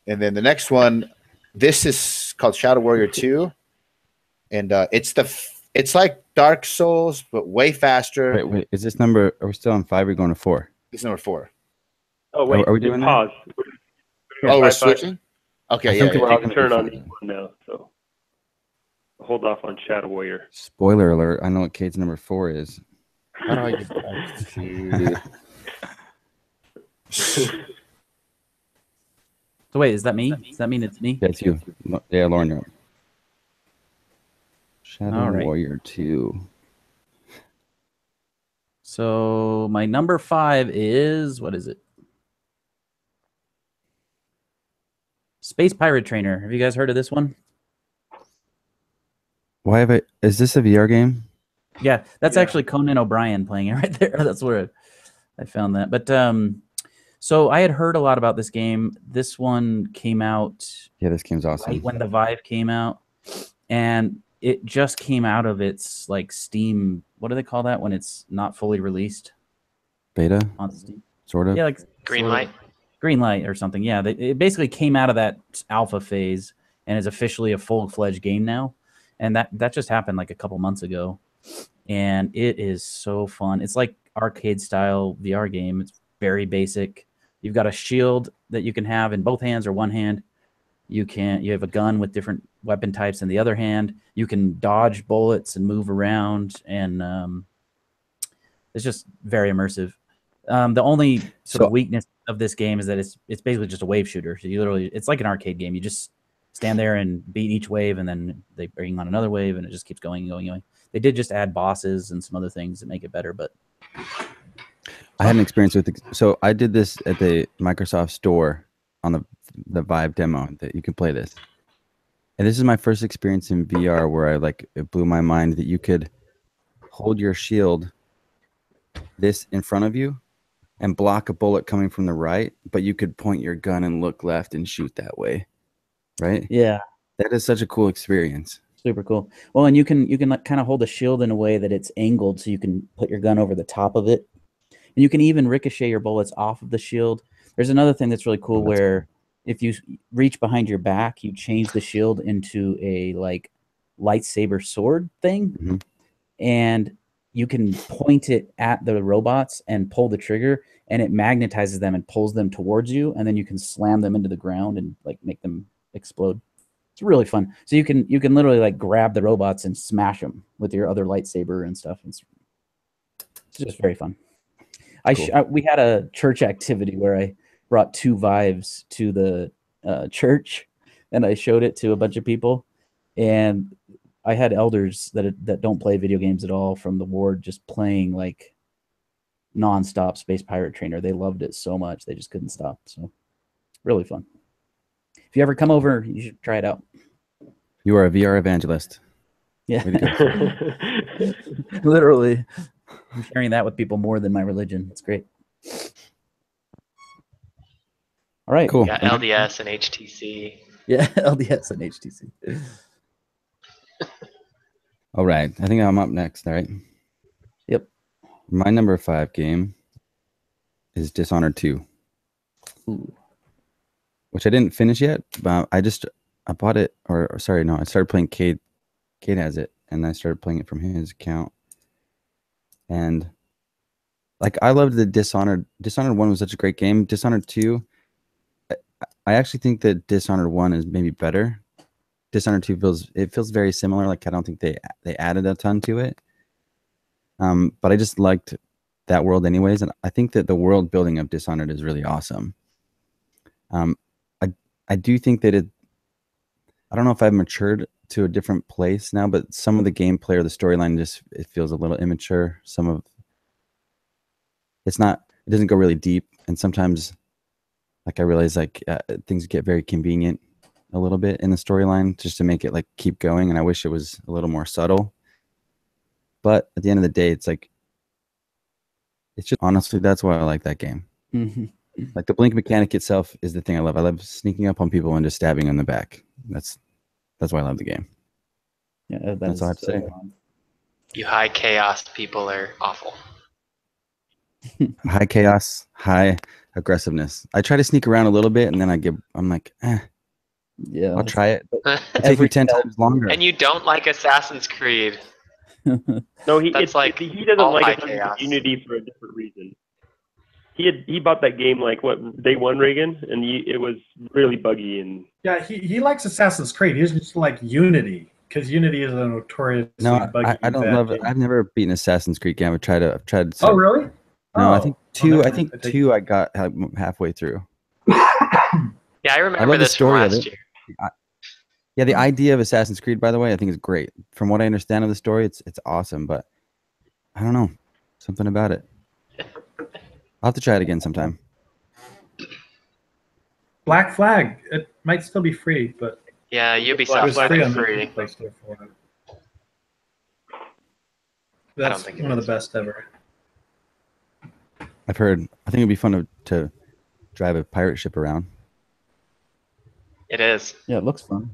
And then the next one, this is called Shadow Warrior 2. And it's like Dark Souls, but way faster. Wait, is this number? Are we still on 5? Or are we going to 4? It's number 4. Oh wait, are we doing that? pause. Oh, we're 5-5. switching? Okay, I yeah. think yeah. we're all Take a gonna turn on be each one now, so hold off on Shadow Warrior. Spoiler alert! I know what Cade's number 4 is. How do I get back to... So wait, is that me? Does that mean it's me? That's you. Yeah, Lauren, you're up. Shadow All right. Warrior 2. So my number 5 is, what is it? Space Pirate Trainer. Have you guys heard of this one? Why have I? Is this a VR game? Yeah, that's Yeah. actually Conan O'Brien playing it right there. That's where I found that. But so I had heard a lot about this game. This one came out Yeah, this game's awesome. right when the Vive came out, and it just came out of its like Steam. What do they call that when it's not fully released Beta, on Steam? sort of. Yeah, like Green sort of light. green light or something. Yeah, it basically came out of that alpha phase and is officially a full-fledged game now. And that just happened like a couple months ago, and it is so fun. It's like arcade style VR game. It's very basic. You've got a shield that you can have in both hands or one hand. You have a gun with different weapon types in the other hand. You can dodge bullets and move around, and it's just very immersive. The only sort of weakness of this game is that it's basically just a wave shooter. So it's like an arcade game. You just stand there and beat each wave, and then they bring on another wave, and it just keeps going and going and going. They did just add bosses and some other things that make it better, but I had an experience with so I did this at the Microsoft Store on the Vive demo that you can play this. And this is my first experience in VR where it blew my mind that you could hold your shield this in front of you and block a bullet coming from the right, but you could point your gun and look left and shoot that way. Right? yeah, That is such a cool experience. super cool. Well, and you can like kind of hold the shield in a way that it's angled so you can put your gun over the top of it. And you can even ricochet your bullets off of the shield. There's another thing that's really cool where if you reach behind your back, you change the shield into a like lightsaber sword thing, and you can point it at the robots and pull the trigger, and it magnetizes them and pulls them towards you, and then you can slam them into the ground and like make them explode. It's really fun. So you can literally like grab the robots and smash them with your other lightsaber and stuff. It's just very fun. Cool. We had a church activity where I brought 2 Vives to the church, and I showed it to a bunch of people, and I had elders that don't play video games at all from the ward just playing like nonstop Space Pirate Trainer. They loved it so much they just couldn't stop. So really fun. If you ever come over, you should try it out. You are a VR evangelist. Yeah, Way to go. literally. I'm sharing that with people more than my religion. It's great. All right. Cool. Yeah, LDS and HTC. Yeah, LDS and HTC. All right. I think I'm up next. All right. Yep. My number 5 game is Dishonored 2. Ooh. which I didn't finish yet. But I bought it, or sorry, no, I started playing Kade. Kade has it, and I started playing it from his account. And like I loved the Dishonored. Dishonored 1 was such a great game. Dishonored 2, I actually think that Dishonored 1 is maybe better. Dishonored 2 feels very similar. Like I don't think they added a ton to it. But I just liked that world anyways, and I think that the world building of Dishonored is really awesome. I do think that I don't know if I've matured to a different place now, but some of the gameplay or the storyline it feels a little immature. It doesn't go really deep, and sometimes like I realize like things get very convenient a little bit in the storyline just to make it like keep going, and I wish it was a little more subtle. But at the end of the day, it's like it's just honestly that's why I like that game. Like the blink mechanic itself is the thing I love. I love sneaking up on people and just stabbing in the back. That's why I love the game. Yeah, that's all I have to say. fun. You high chaos people are awful. High chaos, high aggressiveness. I try to sneak around a little bit, and then I'm like, Yeah, I'll try it. But it takes Every me 10 times longer. And you don't like Assassin's Creed. No, he That's like he doesn't all high like chaos. Unity for a different reason. He bought that game like day one, Reagan, and it was really buggy and Yeah, he likes Assassin's Creed. He doesn't just like Unity because Unity is a notoriously buggy. I don't bad love it. game. I've never beaten Assassin's Creed game. I've tried. Oh, really? No, I Oh. think two. Oh, I think two. I got halfway through. Yeah, I remember love the this from story of last it. year. Yeah, the idea of Assassin's Creed, by the way, I think is great. From what I understand of the story, it's awesome. But I don't know, something about it. I'll have to try it again sometime. Black Flag. It might still be free, but Yeah, it Ubisoft was let free it on the free. Play Store for it. I don't That's think it one of is. the best ever. I've heard. I think it'd be fun to drive a pirate ship around. It is. Yeah, it looks fun.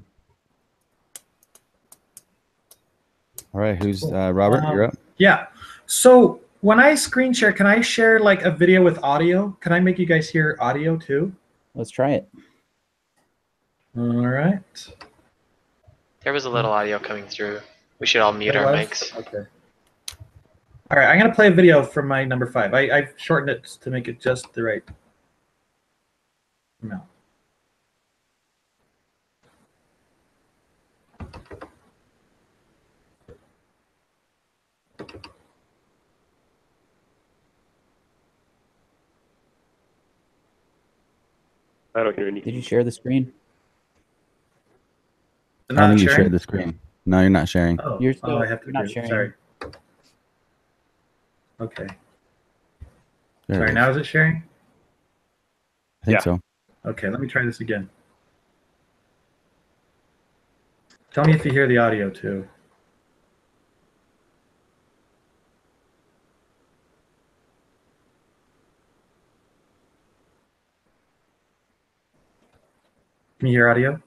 All right, who's Robert? You're up. Yeah. So when I screen share, can I share like a video with audio? Can I make you guys hear audio too? Let's try it. All right. There was a little audio coming through. We should all mute There our was? mics. Okay. All right, I'm gonna play a video from my number 5. I've shortened it to make it just the right amount. I don't hear Did anything. you share the screen? I don't think you shared the screen. No, you're not sharing. Oh, You're still- I have to you're not do it. sharing. Sorry. Okay. There it Sorry, is. now is it sharing? I think Yeah. so. Okay, let me try this again. Tell me if you hear the audio too. Can you hear audio?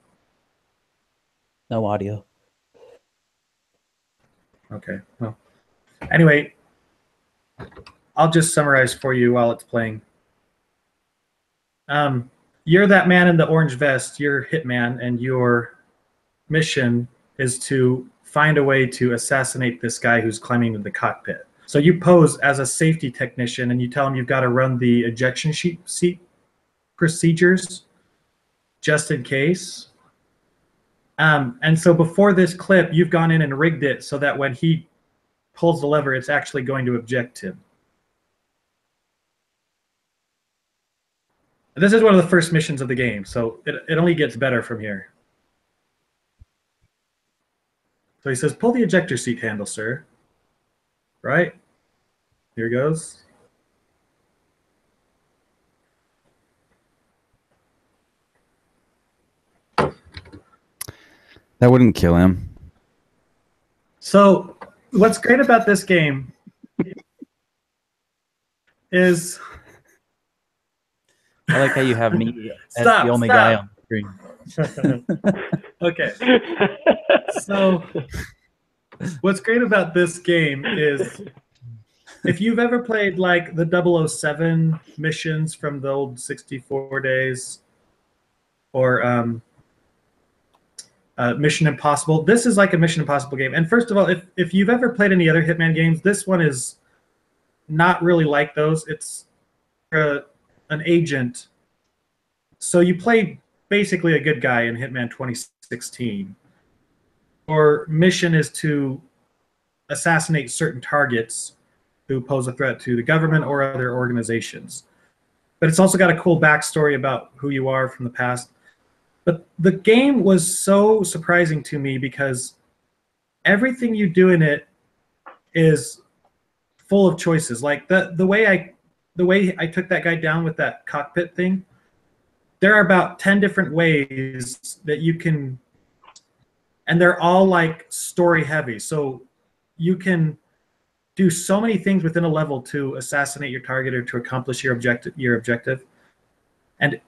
No audio. Okay. Well, anyway, I'll just summarize for you while it's playing. You're that man in the orange vest. You're Hitman, and your mission is to find a way to assassinate this guy who's climbing into the cockpit. So you pose as a safety technician, and you tell him you've got to run the ejection seat procedures just in case. And so before this clip, you've gone in and rigged it so that when he pulls the lever, it's actually going to eject him. This is one of the first missions of the game, so it only gets better from here. So he says, pull the ejector seat handle, sir. Right? Here goes. That wouldn't kill him. So what's great about this game is... I like how you have me as Stop, the only stop. guy on the screen. Okay. So what's great about this game is if you've ever played like the 007 missions from the old 64 days, or Mission Impossible. This is like a Mission Impossible game. And first of all, if you've ever played any other Hitman games, this one is not really like those. It's an agent. So you play basically a good guy in Hitman 2016. Your mission is to assassinate certain targets who pose a threat to the government or other organizations. But it's also got a cool backstory about who you are from the past. But the game was so surprising to me because everything you do in it is full of choices. Like the way I took that guy down with that cockpit thing, there are about 10 different ways that you can, and they're all like story heavy. So you can do so many things within a level to assassinate your target or to accomplish your objective. And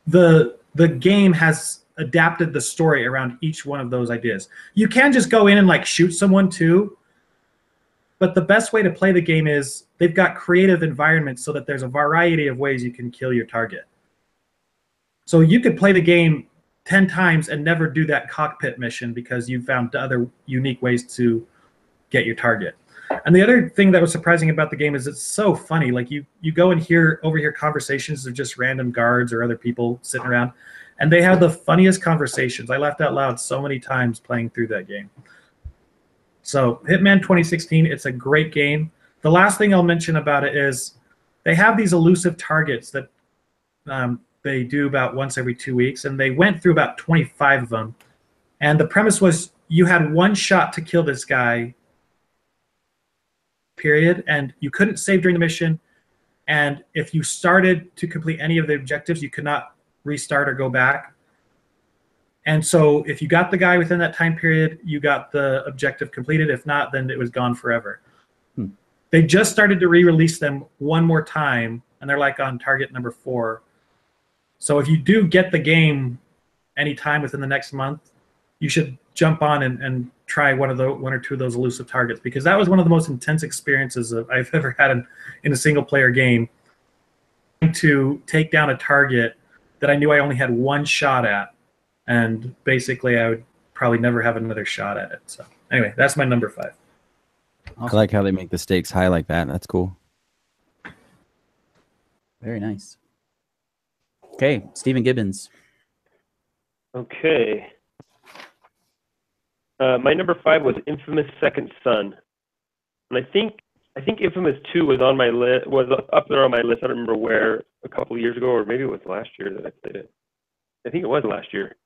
the game has adapted the story around each one of those ideas. You can just go in and like shoot someone too, but the best way to play the game is they've got creative environments so that there's a variety of ways you can kill your target. So you could play the game 10 times and never do that cockpit mission because you found other unique ways to get your target. And the other thing that was surprising about the game is it's so funny. Like you go and overhear conversations of just random guards or other people sitting around, and they have the funniest conversations. I laughed out loud so many times playing through that game. So Hitman 2016, it's a great game. The last thing I'll mention about it is they have these elusive targets that they do about once every 2 weeks, and they went through about 25 of them. And the premise was you had one shot to kill this guy, period, and you couldn't save during the mission. And if you started to complete any of the objectives, you could not restart or go back. And so if you got the guy within that time period, you got the objective completed. If not, then it was gone forever. They just started to re-release them one more time, and they're like on target number 4. So if you do get the game anytime within the next month, you should jump on and try one or two of those elusive targets, because that was one of the most intense experiences I've ever had in a single player game, to take down a target that I knew I only had one shot at, and basically I would probably never have another shot at it. So anyway, that's my number 5. I like how they make the stakes high like that. That's cool. Very nice. Okay, Stephen Gibbons. Okay. My number 5 was Infamous Second Son, and I think Infamous 2 was on my list, was up there on my list. I don't remember where, a couple of years ago, or maybe it was last year that I played it. I think it was last year.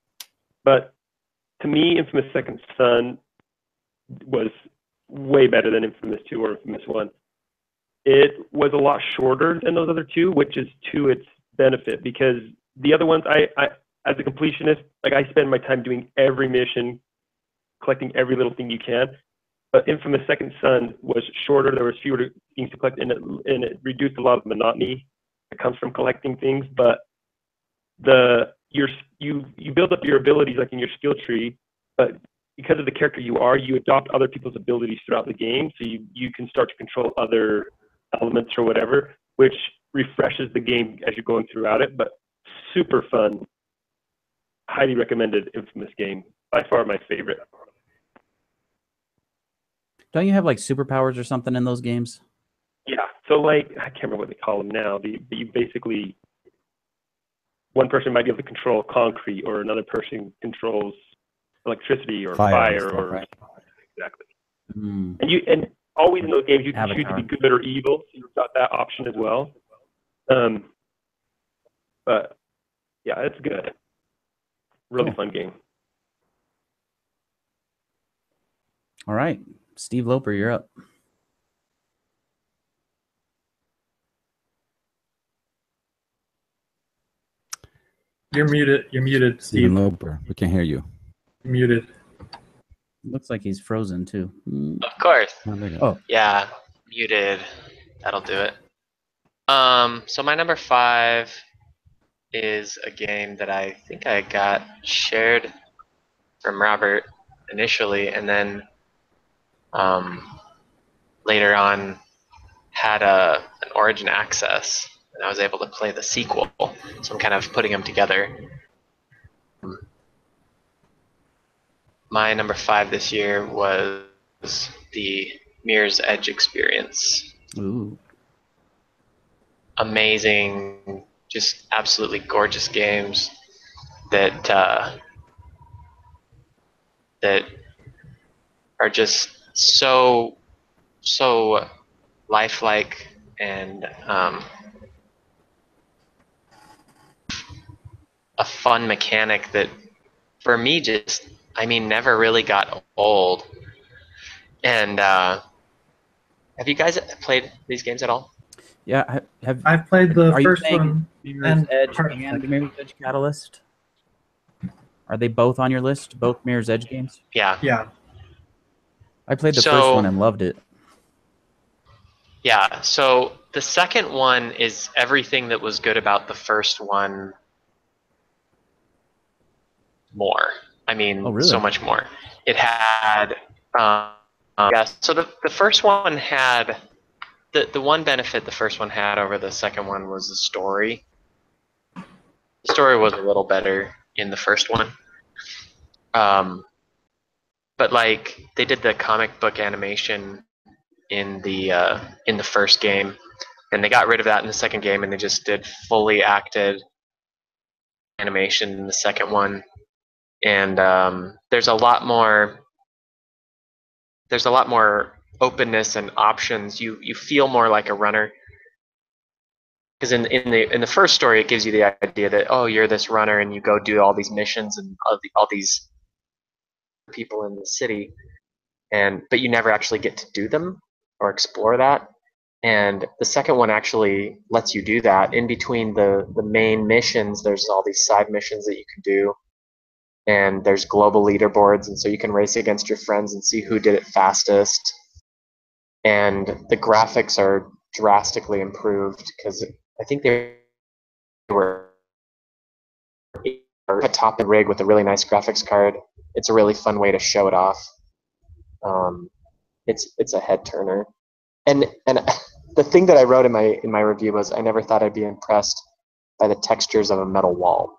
But to me, Infamous Second Son was way better than Infamous 2 or Infamous 1. It was a lot shorter than those other two, which is to its benefit, because the other ones, I as a completionist, like I spend my time doing every mission, collecting every little thing you can. But Infamous Second Son was shorter. There was fewer things to collect, and it reduced a lot of the monotony that comes from collecting things. But you build up your abilities like in your skill tree, but because of the character you are, you adopt other people's abilities throughout the game, so you can start to control other elements or whatever, which refreshes the game as you're going throughout it. But super fun, highly recommended Infamous game, by far my favorite. Don't you have like superpowers or something in those games? Yeah, so like, I can't remember what they call them now. You basically, one person might be able to control concrete, or another person controls electricity or fire stuff, or right? Exactly. Mm. And always in those games you can Avatar. choose to be good or evil, so you've got that option as well. But yeah, it's good. Really fun game. All right, Steve Loper, you're up. You're muted. You're muted, Steve. Stephen Loper, we can't hear you. You're muted. Looks like he's frozen too. Of course. Oh, Yeah, muted. That'll do it. So my number 5 is a game that I think I got shared from Robert initially, and then later on had an Origin access, and I was able to play the sequel. So I'm kind of putting them together. my number 5 this year was the Mirror's Edge experience. Ooh. Amazing, just absolutely gorgeous games that that are just so lifelike and a fun mechanic that for me just never really got old. And have you guys played these games at all? Yeah, I've played the are you first saying one Mirror's and Edge part of and the Mirror's Edge Catalyst? Are they both on your list? Both Mirror's Edge games? Yeah. Yeah. I played the first one and loved it. Yeah, so the second one is everything that was good about the first one more. Oh, really? So much more. It had, yeah, so the first one had, the one benefit the first one had over the second one was the story. The story was a little better in the first one. But like, they did the comic book animation in the first game, and they got rid of that in the second game, and they just did fully acted animation in the second one. And there's a lot more openness and options. You feel more like a runner, because in the first story it gives you the idea that, oh, you're this runner and you go do all these missions and all these people in the city, but you never actually get to do them or explore that. And the second one actually lets you do that. In between the main missions, there's all these side missions that you can do, and there's global leaderboards, and so you can race against your friends and see who did it fastest. And the graphics are drastically improved, because I think they were a top end rig with a really nice graphics card. It's a really fun way to show it off. It's a head turner. And the thing that I wrote in my review was, I never thought I'd be impressed by the textures of a metal wall,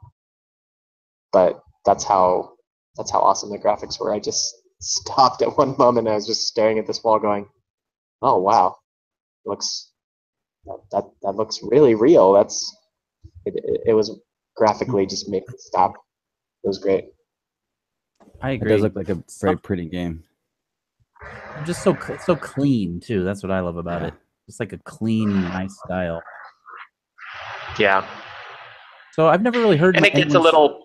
but that's how awesome the graphics were. I just stopped at one moment and I was just staring at this wall, going, "Oh wow, that looks really real." It was graphically just made me stop. It was great. I It agree. does look like a very pretty game. Just so clean too. That's what I love about it. Just like a clean, nice style. Yeah. So I've never really heard. And it gets a little.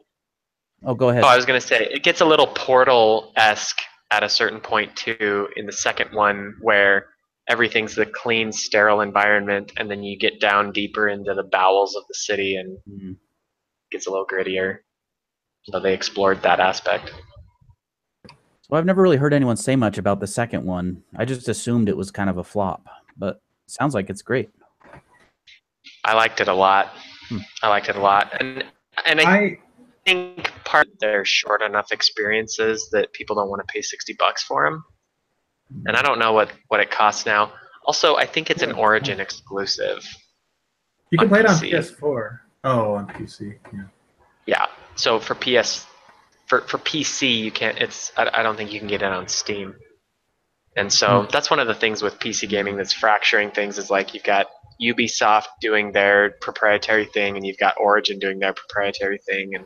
Oh, go ahead. Oh, I was gonna say it gets a little Portal-esque at a certain point too in the second one, where everything's a clean, sterile environment, and then you get down deeper into the bowels of the city and it gets a little grittier. So they explored that aspect. So I've never really heard anyone say much about the second one. I just assumed it was kind of a flop, but it sounds like it's great. I liked it a lot. I liked it a lot, and I think part of they're short enough experiences that people don't want to pay $60 for them. And I don't know what it costs now. Also, I think it's an Origin exclusive. You can play it on PC. PS4. Oh, on PC. Yeah. Yeah. So for PC, you can't. I don't think you can get it on Steam. And so that's one of the things with PC gaming that's fracturing things, is like you've got Ubisoft doing their proprietary thing, and you've got Origin doing their proprietary thing, and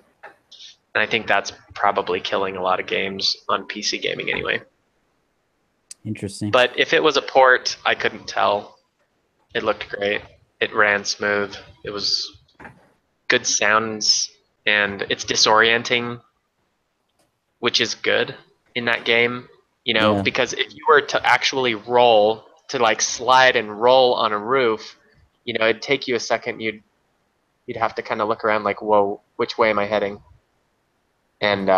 I think that's probably killing a lot of games on PC gaming anyway. Interesting. But if it was a port, I couldn't tell. It looked great. It ran smooth. It was good sounds, and it's disorienting, which is good in that game. Because if you were to actually roll, to like slide and roll on a roof, it'd take you a second. You'd have to kind of look around like, whoa, which way am I heading? And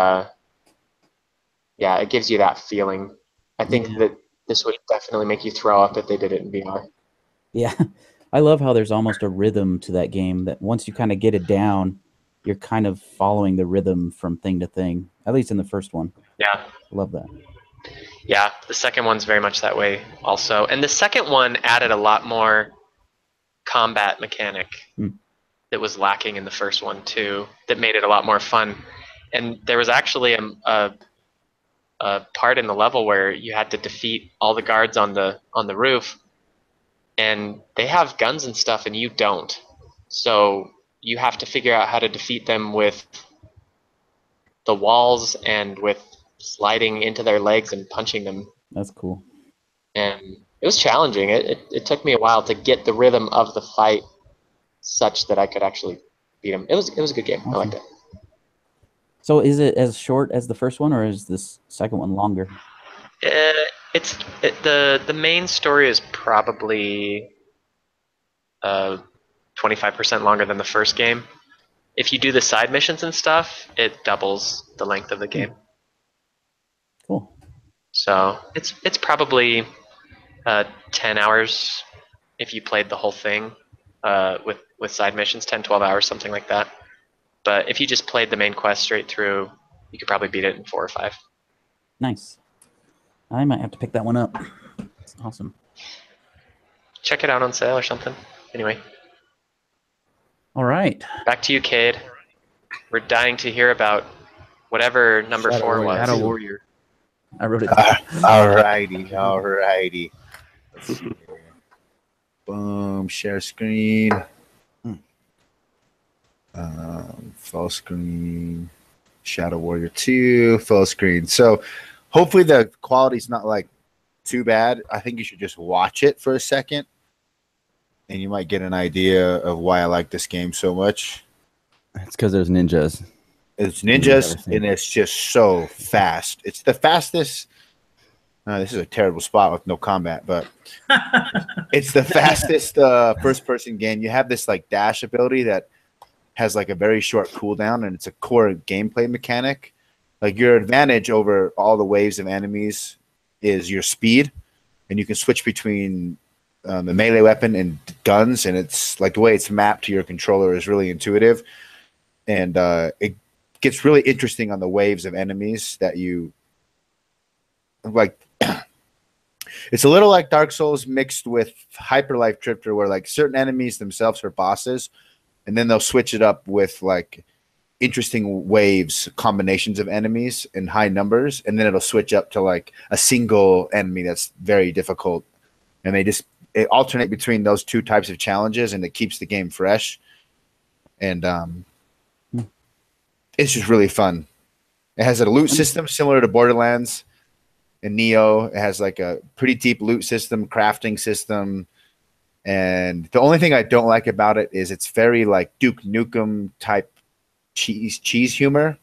yeah, it gives you that feeling. I think that this would definitely make you throw up if they did it in VR. Yeah, I love how there's almost a rhythm to that game, that once you kind of get it down, you're kind of following the rhythm from thing to thing, at least in the first one. Yeah. Love that. Yeah, the second one's very much that way also. And the second one added a lot more combat mechanic that was lacking in the first one too, that made it a lot more fun. And there was actually a part in the level where you had to defeat all the guards on the roof, and they have guns and stuff, and you don't. So you have to figure out how to defeat them with the walls and with sliding into their legs and punching them. That's cool. And it was challenging. It took me a while to get the rhythm of the fight such that I could actually beat him. It was a good game. Awesome. I liked it. So is it as short as the first one, or is this second one longer? The main story is probably 25% longer than the first game. If you do the side missions and stuff, it doubles the length of the game. Cool. So it's probably 10 hours if you played the whole thing with side missions, 10, 12 hours, something like that. But if you just played the main quest straight through, you could probably beat it in 4 or 5. Nice. I might have to pick that one up. It's awesome. Check it out on sale or something. Anyway, All right. back to you, Kade. We're dying to hear about whatever number Shadow 4 Warrior. was. Shadow Warrior. I wrote it down. Alrighty. Let's see here. Boom. Share screen. Full screen. Shadow Warrior 2. Full screen. So hopefully the quality's not like too bad. I think you should just watch it for a second, and you might get an idea of why I like this game so much. It's because there's ninjas. It's ninjas, and it's just so fast. It's the fastest. This is a terrible spot with no combat, but it's the fastest first-person game. You have this like dash ability that has like a very short cooldown, and it's a core gameplay mechanic. Like your advantage over all the waves of enemies is your speed, and you can switch between the melee weapon and guns, and it's like the way it's mapped to your controller is really intuitive, and it gets really interesting on the waves of enemies that you like. It's a little like Dark Souls mixed with Hyper Life Drifter, where like certain enemies themselves are bosses, and then they'll switch it up with like interesting waves, combinations of enemies in high numbers, and then it'll switch up to like a single enemy that's very difficult, and they alternate between those two types of challenges, and it keeps the game fresh, and it's just really fun. It has a loot system similar to Borderlands and Neo. It has like a pretty deep loot system, crafting system, and the only thing I don't like about it is it's very like Duke Nukem type cheese humor,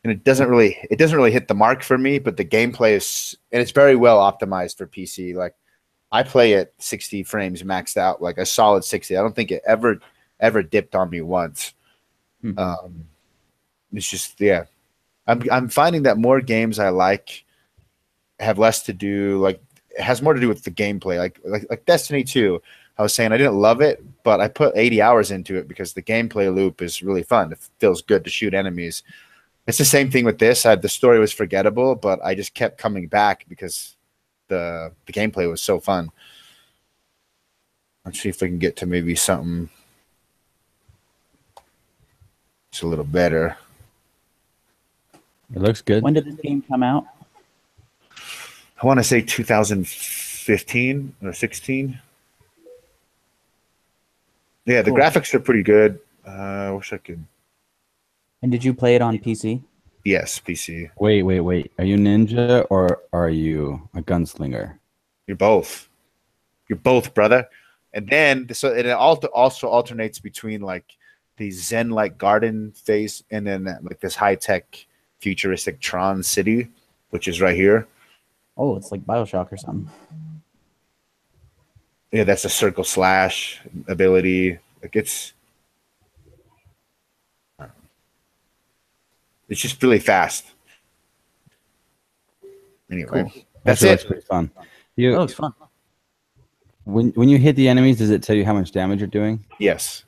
and it doesn't really hit the mark for me. But the gameplay is, and it's very well optimized for PC. Like I play at 60 frames maxed out, like a solid 60. I don't think it ever dipped on me once. It's just, yeah, I'm finding that more games I like have less to do, like it has more to do with the gameplay. Like Destiny 2, I was saying I didn't love it, but I put 80 hours into it because the gameplay loop is really fun. It feels good to shoot enemies. It's the same thing with this. The story was forgettable, but I just kept coming back because the gameplay was so fun. Let's see if we can get to maybe something just a little better. It looks good. When did this game come out? I want to say 2015 or 16. Yeah, the Cool. graphics are pretty good. I wish I could. And did you play it on PC? Yes, PC. Wait. Are you ninja or are you a gunslinger? You're both. You're both, brother. And then it also alternates between like the Zen-like garden phase and then like this high-tech futuristic Tron city, which is right here. Oh, it's like BioShock or something. Yeah, that's a circle slash ability. Like it's just really fast. Anyway, Cool. that's Actually, it. looks pretty fun. That looks fun. When you hit the enemies, does it tell you how much damage you're doing? Yes,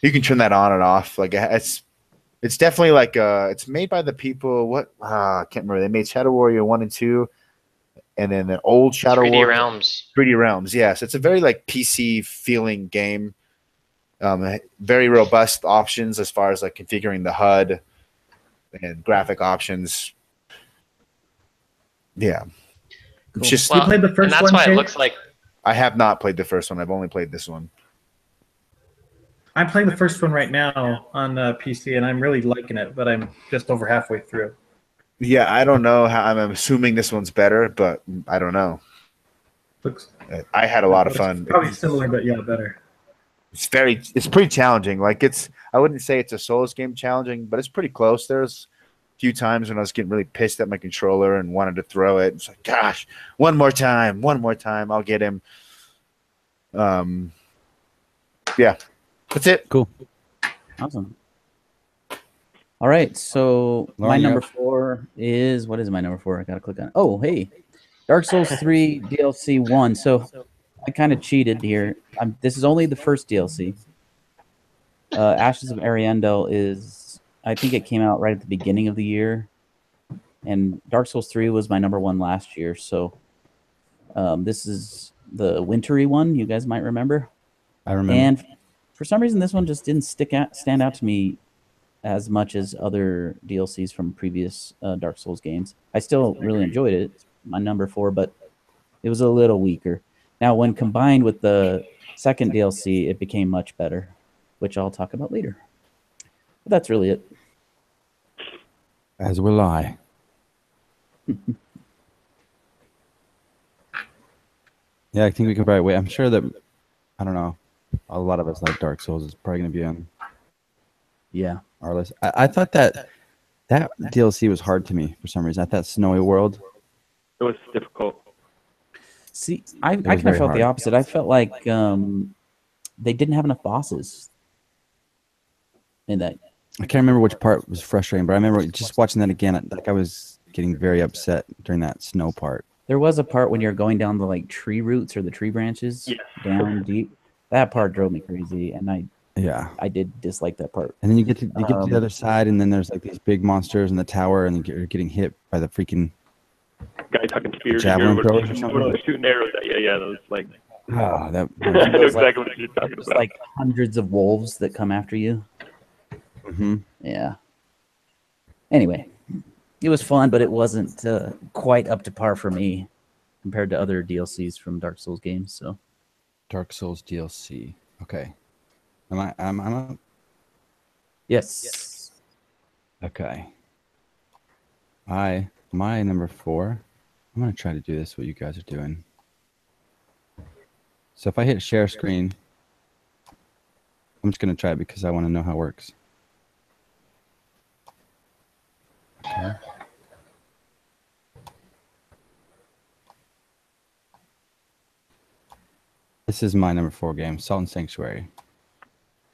you can turn that on and off. Like it's definitely like it's made by the people. I can't remember. They made Shadow Warrior 1 and 2, and then the old Shadow 3D Warrior. Realms. 3D Realms, yes. It's a very like PC feeling game. Very robust options as far as like configuring the HUD and graphic options. Yeah. Cool. Just You played the and first that's one, why it Kate? looks like I have not played the first one. I've only played this one. I'm playing the first one right now on PC, and I'm really liking it, but I'm just over halfway through. Yeah, I don't know how. I'm assuming this one's better, but I don't know. Looks I had a lot of fun. probably similar, but yeah, better. It's pretty challenging. Like I wouldn't say it's a Souls game challenging, but it's pretty close. There's a few times when I was getting really pissed at my controller and wanted to throw it. It's like, gosh, one more time, I'll get him. Yeah, that's it. Cool. Awesome. All right, so Lauren, my you're number up. 4 is, what is my number 4? I gotta click on it. Oh, hey, Dark Souls 3 DLC 1. So I kind of cheated here. This is only the first DLC. Ashes of Ariandel is, I think it came out right at the beginning of the year, and Dark Souls 3 was my number 1 last year. So this is the wintry one. You guys might remember. I remember. And for some reason, this one just didn't stand out to me as much as other DLCs from previous Dark Souls games. I still really enjoyed it. It's my number 4, but it was a little weaker. Now, when combined with the second DLC, it became much better, which I'll talk about later. But that's really it. As will I. Yeah, I think we could probably wait. I'm sure that, I don't know, a lot of us like Dark Souls. It's probably going to be on Yeah. our list. I thought that DLC was hard to me for some reason. I thought Snowy World. It was difficult. See, I was kind very of felt the hard. opposite. I felt like they didn't have enough bosses in that. I can't remember which part was frustrating, but I remember just watching that again. Like I was getting very upset during that snow part. There was a part when you're going down the like tree roots or the tree branches Yes. down deep. That part drove me crazy, and Yeah. I did dislike that part. And then you get to the other side, and then there's like these big monsters in the tower, and you're getting hit by the freaking. Guys hucking spears. Javelin and throwers or something? they're shooting arrows at you. Yeah, those like. Oh, that. I know exactly what you're talking There's about. like hundreds of wolves that come after you. Mhm. Yeah. Anyway, it was fun, but it wasn't quite up to par for me compared to other DLCs from Dark Souls games. So Dark Souls DLC. Okay. I'm up? yes. Okay. My number 4. I'm gonna try to do this. What you guys are doing. So if I hit share screen, I'm just gonna try it because I want to know how it works. Okay. This is my number 4 game, Salt and Sanctuary,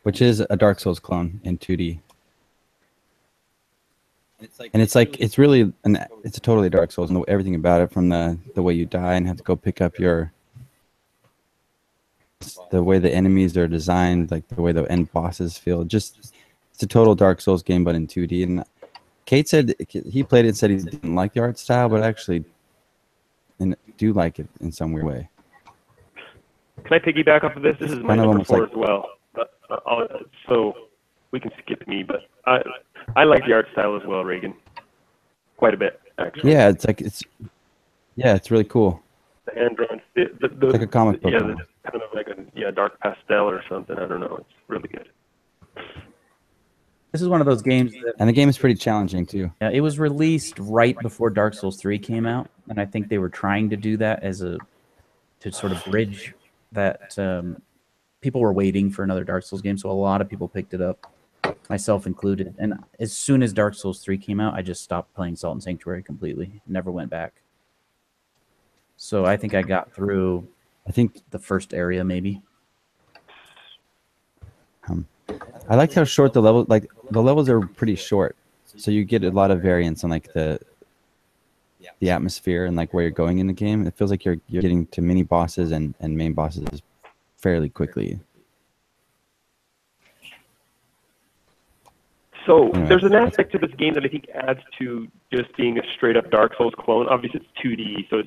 which is a Dark Souls clone in 2D. And it's like it's really it's a totally Dark Souls, and everything about it, from the way you die and have to go pick up the way the enemies are designed, like the way the end bosses feel. Just it's a total Dark Souls game, but in 2D. And Kate said he played it and said he didn't like the art style, but actually do like it in some weird way. Can I piggyback off of this? This is my kind of number almost 4 like- as well. But, so we can skip me, but I like the art style as well, Reagan. Quite a bit, actually. Yeah, it's really cool. The hand drawn, It's like a comic book. Yeah, almost. kind of like a dark pastel or something. I don't know. It's really good. This is one of those games that And the game is pretty challenging too. it was released right before Dark Souls 3 came out, and I think they were trying to do that to sort of bridge that people were waiting for another Dark Souls game, so a lot of people picked it up, myself included. And as soon as Dark Souls 3 came out, I just stopped playing Salt and Sanctuary completely. Never went back. So I think I got through I think the first area, maybe. I liked how short the levels are pretty short, so you get a lot of variance on like the atmosphere and like where you're going in the game. It feels like you're getting to mini bosses and main bosses fairly quickly. So Anyway, there's an aspect to this game that I think adds to just being a straight up Dark Souls clone. Obviously it's 2D, so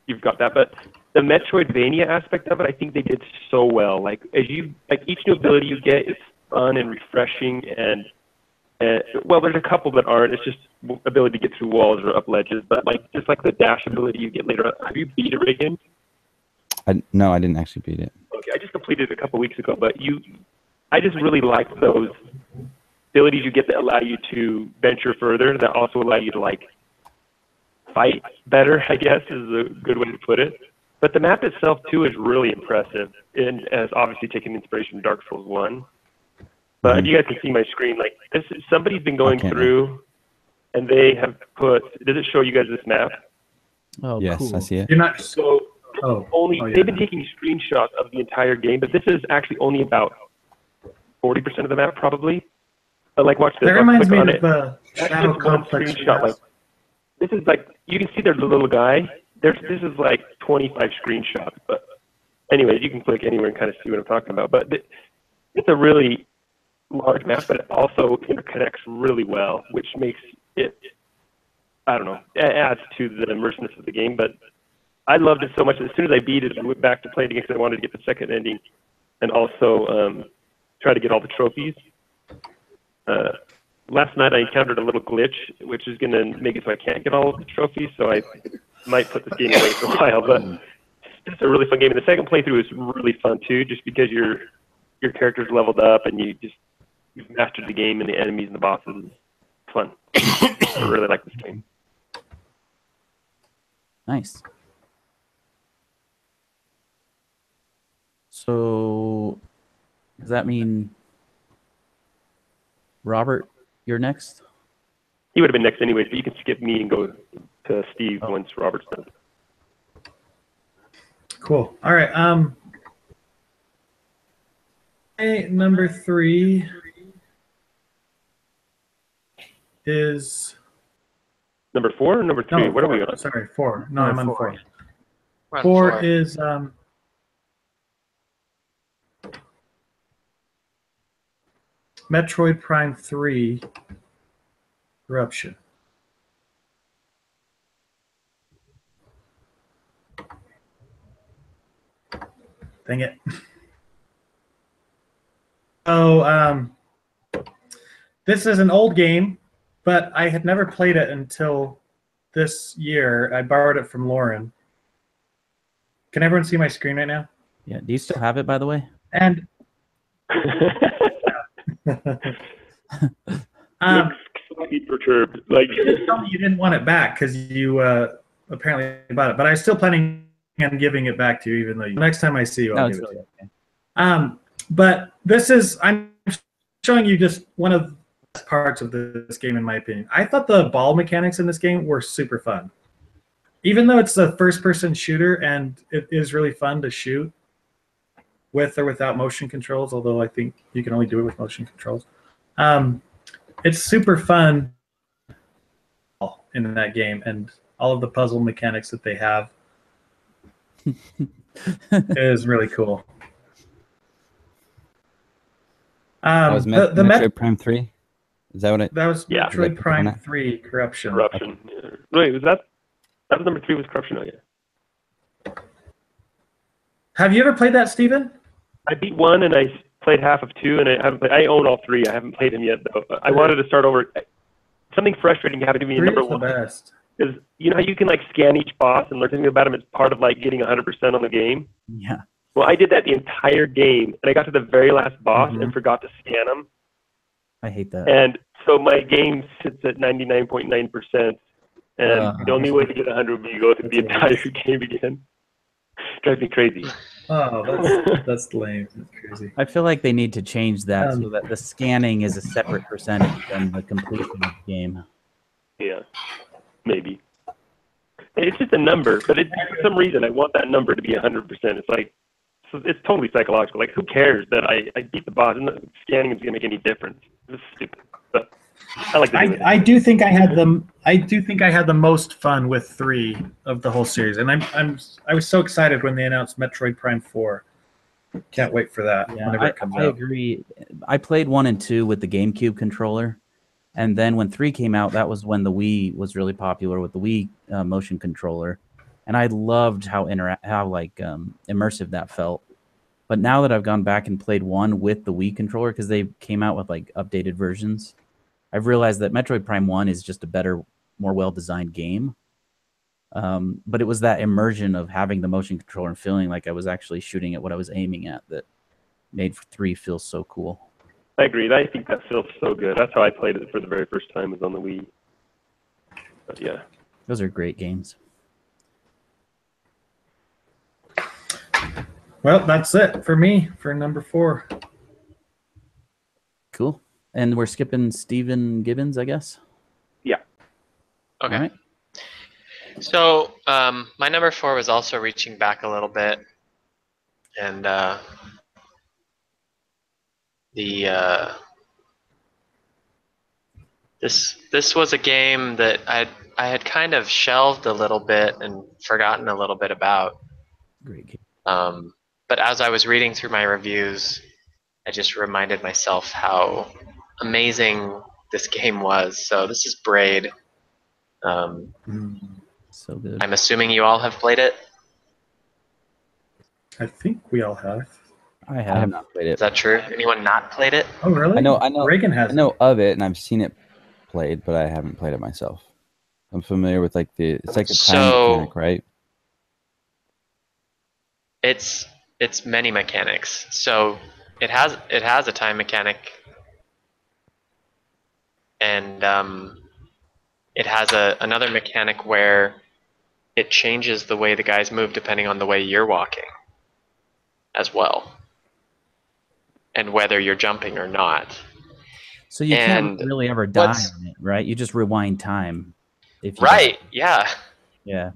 you've got that, but the Metroidvania aspect of it, I think they did so well. Like each new ability you get is fun and refreshing, and well, there's a couple that aren't. It's just ability to get through walls or up ledges, but like just like the dash ability you get later on. Have you beat it, Reagan? No, I didn't actually beat it. Okay, I just completed it a couple weeks ago, but I just really like those abilities you get that allow you to venture further, that also allow you to like fight better, I guess is a good way to put it. But the map itself too is really impressive, and has obviously taken inspiration from Dark Souls 1. But if you guys can see my screen, like this, somebody's been going through, and they have put. Does it show you guys this map? Oh, yes, cool. I see it. You're not. So Yeah. they've been taking screenshots of the entire game, but this is actually only about 40% of the map, probably. But like, watch this. That I'll reminds click me on of it. the That's Shadow just one Complex. screenshot. Like, this is like, you can see there's a little guy. This is like 25 screenshots. But anyways, you can click anywhere and kind of see what I'm talking about. But it's a really large map, but it also interconnects really well, which makes it, I don't know, it adds to the immersiveness of the game. But I loved it so much that as soon as I beat it, I went back to play it again because I wanted to get the second ending and also try to get all the trophies. Last night I encountered a little glitch, which is going to make it so I can't get all of the trophies, so I might put this game away for a while. But it's a really fun game. And the second playthrough is really fun too, just because your character's leveled up and you've mastered the game and the enemies and the bosses. It's fun. I really like this game. Nice. So, does that mean, Robert, you're next? He would have been next anyways, but you can skip me and go to Steve once Robert's done. Cool. All right. Number 3 is Number 4 or number 3? no, What are we 4. on? Sorry, 4. No, I'm on 4. We're on 4 is Metroid Prime 3 Corruption. Dang it. So, this is an old game, but I had never played it until this year. I borrowed it from Lauren. Can everyone see my screen right now? Yeah. Do you still have it, by the way? And Slightly perturbed. Like, you didn't tell me you didn't want it back because you apparently bought it, but I was still planning on giving it back to you, even though next time I see you, I'll give it to you. Okay. But I'm showing you just one of the best parts of this game, in my opinion. I thought the ball mechanics in this game were super fun. Even though it's a first-person shooter and it is really fun to shoot with or without motion controls, although I think you can only do it with motion controls. It's super fun in that game, and all of the puzzle mechanics that they have is really cool. That was Metroid Prime 3? Is that what it? That was Yeah. Metroid Prime 3 Corruption. Corruption. Yeah. Wait, was that was number 3 was Corruption? Oh, yeah. Have you ever played that, Steven? I beat 1 and I played half of 2, and I haven't played. I own all 3. I haven't played them yet, though. I wanted to start over. Something frustrating happened to me in 3 number is the 1. best. Because you know how you can like scan each boss and learn something about them as part of like getting 100% on the game? Yeah. Well, I did that the entire game, and I got to the very last boss and forgot to scan them. I hate that. And so my game sits at 99.9%, and the only way to get 100 would be to go through the entire game again. Drives me crazy. Oh, that's lame. That's crazy. I feel like they need to change that so that the scanning is a separate percentage than the completion of the game. Yeah, maybe. It's just a number, but for some reason I want that number to be 100%. It's like, it's totally psychological. Like, who cares that I beat the boss and the scanning is going to make any difference? This is stupid. But I like I do think I had the most fun with 3 of the whole series, and I was so excited when they announced Metroid Prime 4. Can't wait for that whenever it comes out. I agree. I played 1 and 2 with the GameCube controller, and then when 3 came out, that was when the Wii was really popular with the Wii motion controller, and I loved how immersive that felt. But now that I've gone back and played 1 with the Wii controller, because they came out with like updated versions, I've realized that Metroid Prime 1 is just a better, more well-designed game. But it was that immersion of having the motion controller and feeling like I was actually shooting at what I was aiming at that made 3 feel so cool. I agree. I think that feels so good. That's how I played it for the very first time, was on the Wii. But yeah. Those are great games. Well, that's it for me for number 4. Cool. And we're skipping Steven Gibbons, I guess? Yeah. Okay. All right. So my number 4 was also reaching back a little bit, and this was a game that I had kind of shelved a little bit and forgotten a little bit about. Great game. But as I was reading through my reviews, I just reminded myself how amazing this game was. So this is Braid. So good. I'm assuming you all have played it. I think we all have. I I have have. not played Is it. that true? Anyone not played it? Oh, really? I know. Reagan has. I know of it, and I've seen it played, but I haven't played it myself. I'm familiar with like it's like a time mechanic, right? It's many mechanics. So it has a time mechanic, and it has another mechanic where it changes the way the guys move depending on the way you're walking as well, and whether you're jumping or not. So you And can't really ever die what's- on it, right? You just rewind time. If you Right? die. Yeah. Yeah.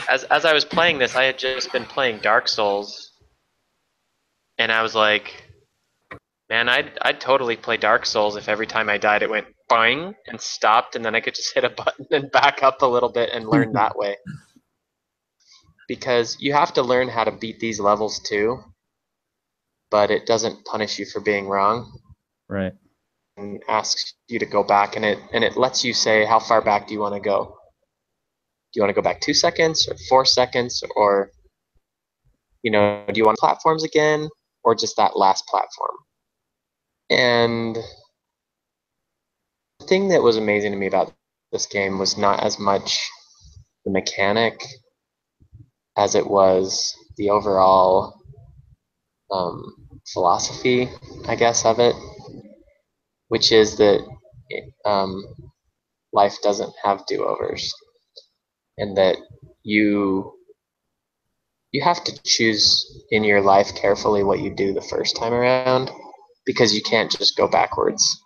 As I was playing this, I had just been playing Dark Souls, and I was like, man, I'd totally play Dark Souls if every time I died it went boing and stopped, and then I could just hit a button and back up a little bit and learn that way. Because you have to learn how to beat these levels too, but it doesn't punish you for being wrong Right. and asks you to go back, and it lets you say how far back do you want to go. Do you want to go back 2 seconds or 4 seconds, or do you want platforms again, or just that last platform? And the thing that was amazing to me about this game was not as much the mechanic as it was the overall philosophy, I guess, of it, which is that life doesn't have do-overs, and that you have to choose in your life carefully what you do the first time around, because you can't just go backwards.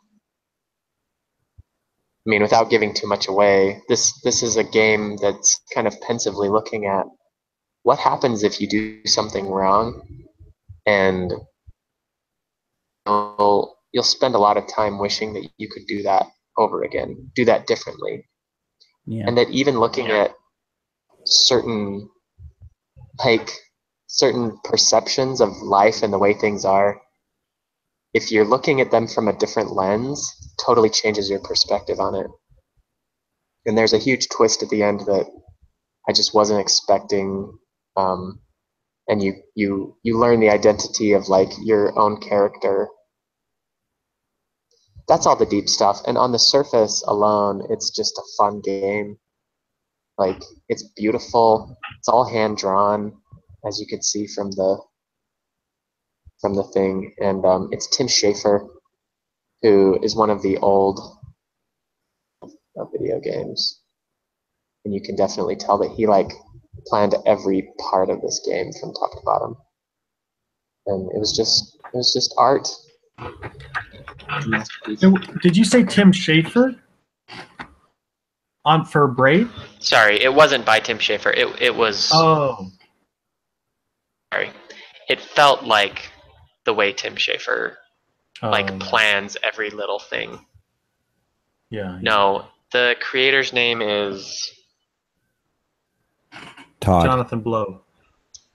I mean, without giving too much away, this is a game that's kind of pensively looking at what happens if you do something wrong, and you'll spend a lot of time wishing that you could do that over again, do that differently. Yeah. And that even looking at certain perceptions of life and the way things are, if you're looking at them from a different lens, totally changes your perspective on it. And there's a huge twist at the end that I just wasn't expecting. And you learn the identity of like your own character. That's all the deep stuff. And on the surface alone, it's just a fun game. Like, it's beautiful. It's all hand drawn, as you can see from the thing. And it's Tim Schafer, who is one of the old video games. And you can definitely tell that he planned every part of this game from top to bottom. And it was just art. Did you say Tim Schafer for Braid? Sorry, it wasn't by Tim Schafer. It was. Oh. Sorry, it felt like the way Tim Schafer plans every little thing. Yeah. No, the creator's name is Todd. Jonathan Blow.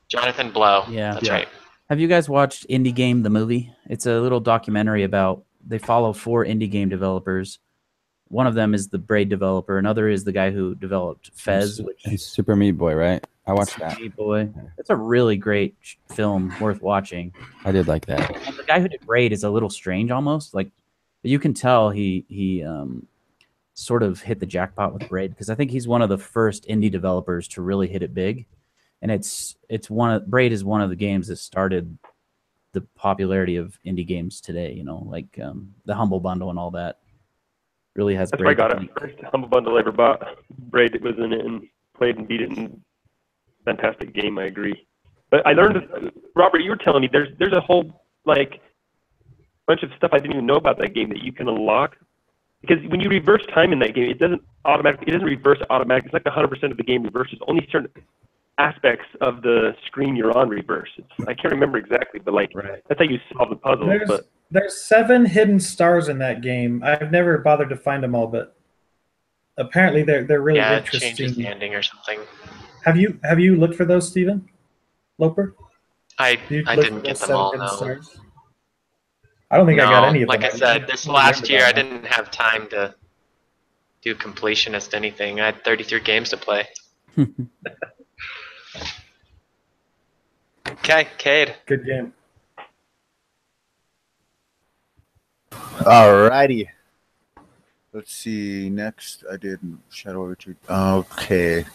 Jonathan Blow. Yeah. That's right. Have you guys watched Indie Game the movie? It's a little documentary about, they follow 4 indie game developers. One of them is the Braid developer. Another is the guy who developed Fez, which And Super Meat Boy, right? I watched that. Meat Boy. It's a really great film, worth watching. I did like that. And the guy who did Braid is a little strange almost. Like, But you can tell he sort of hit the jackpot with Braid, because I think he's one of the first indie developers to really hit it big, and Braid is one of the games that started the popularity of indie games today. You know, like the Humble Bundle and all that. Really has. That's where I Braid got it first. Humble Bundle I ever bought. Braid was in it and played and beat it. And fantastic game, I agree. But I learned, Robert, you were telling me there's a whole like bunch of stuff I didn't even know about that game that you can unlock. Because when you reverse time in that game, it doesn't reverse automatically. It's like 100% of the game reverses. Only certain aspects of the screen you're on reverse. I can't remember exactly, but like that's how you solve the puzzles. There's 7 hidden stars in that game. I've never bothered to find them all, but apparently they're really interesting. Yeah, changes the ending or something. Have you looked for those, Stephen Loper? I didn't get them all. No. Stars? I don't think I got any of them. Like I said, this last year I didn't have time to do completionist anything. I had 33 games to play. Okay, Kade. Good game. Alrighty. Let's see. Next, I did Shadow Retreat. Okay.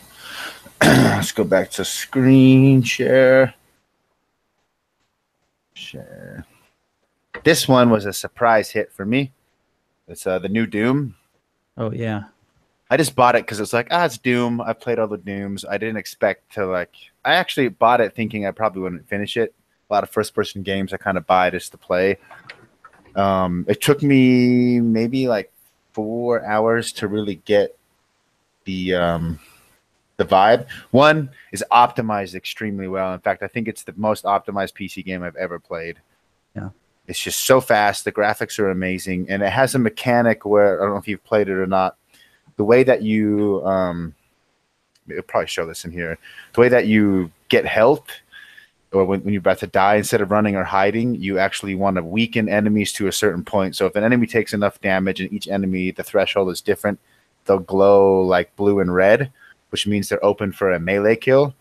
Let's go back to screen share. Share. This one was a surprise hit for me. It's the new Doom. Oh yeah. I just bought it because it's like, it's Doom. I've played all the Dooms. I didn't expect to I actually bought it thinking I probably wouldn't finish it. A lot of first-person games I kind of buy just to play. It took me maybe like 4 hours to really get the vibe. One is optimized extremely well. In fact, I think it's the most optimized PC game I've ever played. Yeah. It's just so fast. The graphics are amazing. And it has a mechanic where, I don't know if you've played it or not, the way that you, I'll probably show this in here, the way that you get health, or when you're about to die, instead of running or hiding, you actually want to weaken enemies to a certain point. So if an enemy takes enough damage, and each enemy, the threshold is different, they'll glow like blue and red, which means they're open for a melee kill.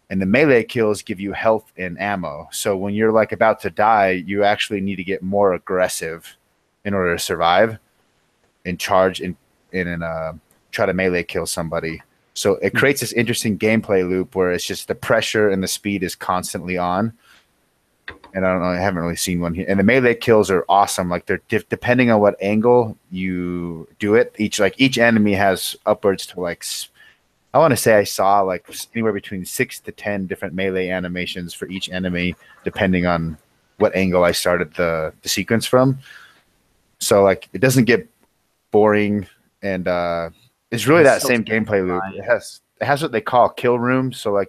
And the melee kills give you health and ammo. So when you're like about to die, you actually need to get more aggressive in order to survive and charge and try to melee kill somebody. So it creates this interesting gameplay loop where it's just the pressure and the speed is constantly on. And I don't know, I haven't really seen one here. And the melee kills are awesome. Like they're depending on what angle you do it. Each enemy has upwards to I want to say I saw anywhere between 6 to 10 different melee animations for each enemy, depending on what angle I started the sequence from. So it doesn't get boring, and it's really that same gameplay loop. It has what they call kill rooms. So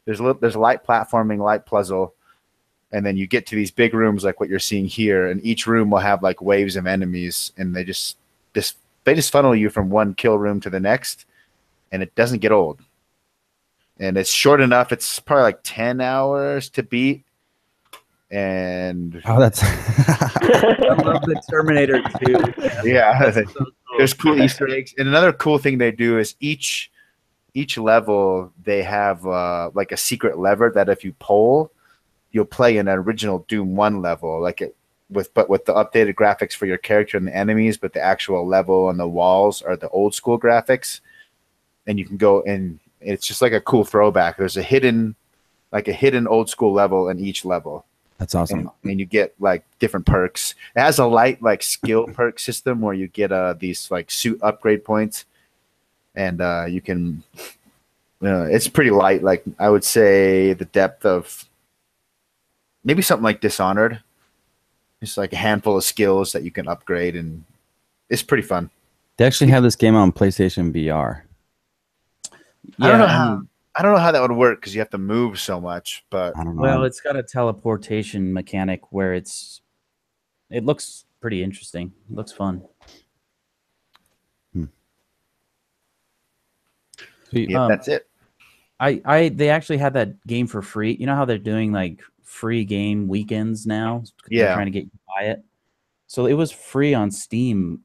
there's light platforming, light puzzle, and then you get to these big rooms like what you're seeing here, and each room will have waves of enemies, and they just funnel you from one kill room to the next. And it doesn't get old. And it's short enough. It's probably 10 hours to beat. And that's I love the Terminator 2. Yeah. So cool. There's cool Easter eggs. And another cool thing they do is each level they have a secret lever that if you pull, you'll play an original Doom 1 level, with the updated graphics for your character and the enemies, but the actual level and the walls are the old school graphics. And you can go and it's just a cool throwback. There's a hidden old school level in each level. That's awesome. And you get different perks. It has a light skill perk system where you get these suit upgrade points, and you can. It's pretty light. I would say the depth of maybe something like Dishonored. It's a handful of skills that you can upgrade, and it's pretty fun. They actually have this game on PlayStation VR. Yeah, I don't know how that would work because you have to move so much, but I don't know. Well, it's got a teleportation mechanic where it looks pretty interesting. It looks fun. That's it. They actually had that game for free. You know how they're doing free game weekends now? Yeah. They're trying to get you to buy it. So it was free on Steam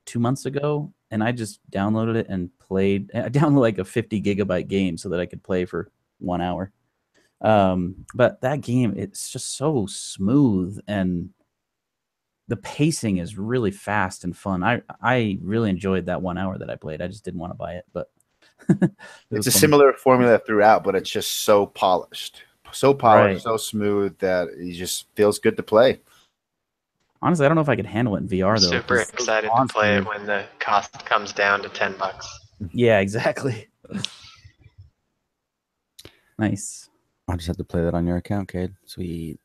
2 months ago, and I just downloaded it and played. I downloaded a 50 gigabyte game so that I could play for 1 hour. But that game, it's just so smooth, and the pacing is really fast and fun. I really enjoyed that 1 hour that I played. I just didn't want to buy it, but it's a similar formula throughout, but it's just so polished, so smooth that it just feels good to play. Honestly, I don't know if I could handle it in VR though. Super excited to play it when the cost comes down to $10. Yeah, exactly. Nice. I'll just have to play that on your account, Kade. Sweet.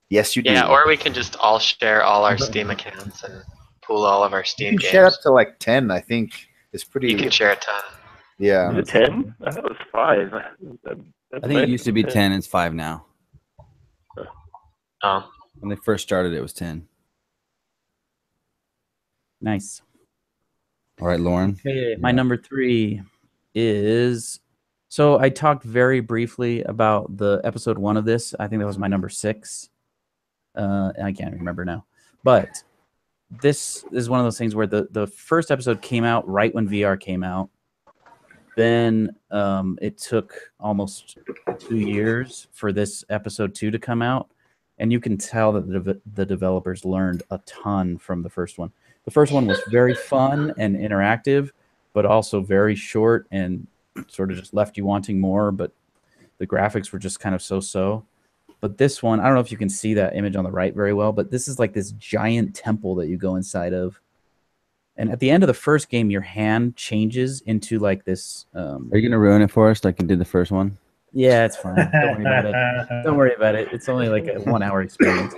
Yes, you do. Yeah, or we can just all share all our Steam accounts and pool all of our Steam games. Share up to like 10, I think. It's pretty. You can share a ton. Yeah. Is it 10? I thought it was 5. I think it used to be 10. It's 5 now. Oh. When they first started, it was 10. Nice. All right, Lauren. Okay, my number 3 is. So I talked very briefly about the episode 1 of this. I think that was my number 6. I can't remember now. But this is one of those things where the first episode came out right when VR came out. Then it took almost 2 years for this episode 2 to come out. And you can tell that the developers learned a ton from the first one. The first one was very fun and interactive, but also very short and sort of just left you wanting more. But the graphics were just kind of so-so. But this one, I don't know if you can see that image on the right very well, but this is like this giant temple that you go inside of. And at the end of the first game, your hand changes into like this. Are you going to ruin it for us like you did the first one? Yeah, it's fine. Don't worry about it. Don't worry about it. It's only like a 1 hour experience.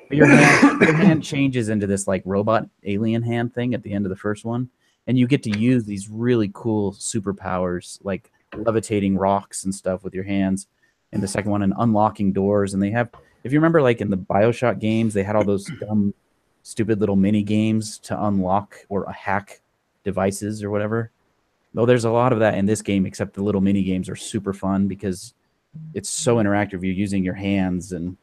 But your hand changes into this like robot alien hand thing at the end of the first one. And you get to use these really cool superpowers like levitating rocks and stuff with your hands. In the second one, and unlocking doors. And they have, if you remember, like in the BioShock games, they had all those dumb, stupid little mini games to unlock or hack devices or whatever. Though there's a lot of that in this game, except the little mini games are super fun because it's so interactive. You're using your hands, and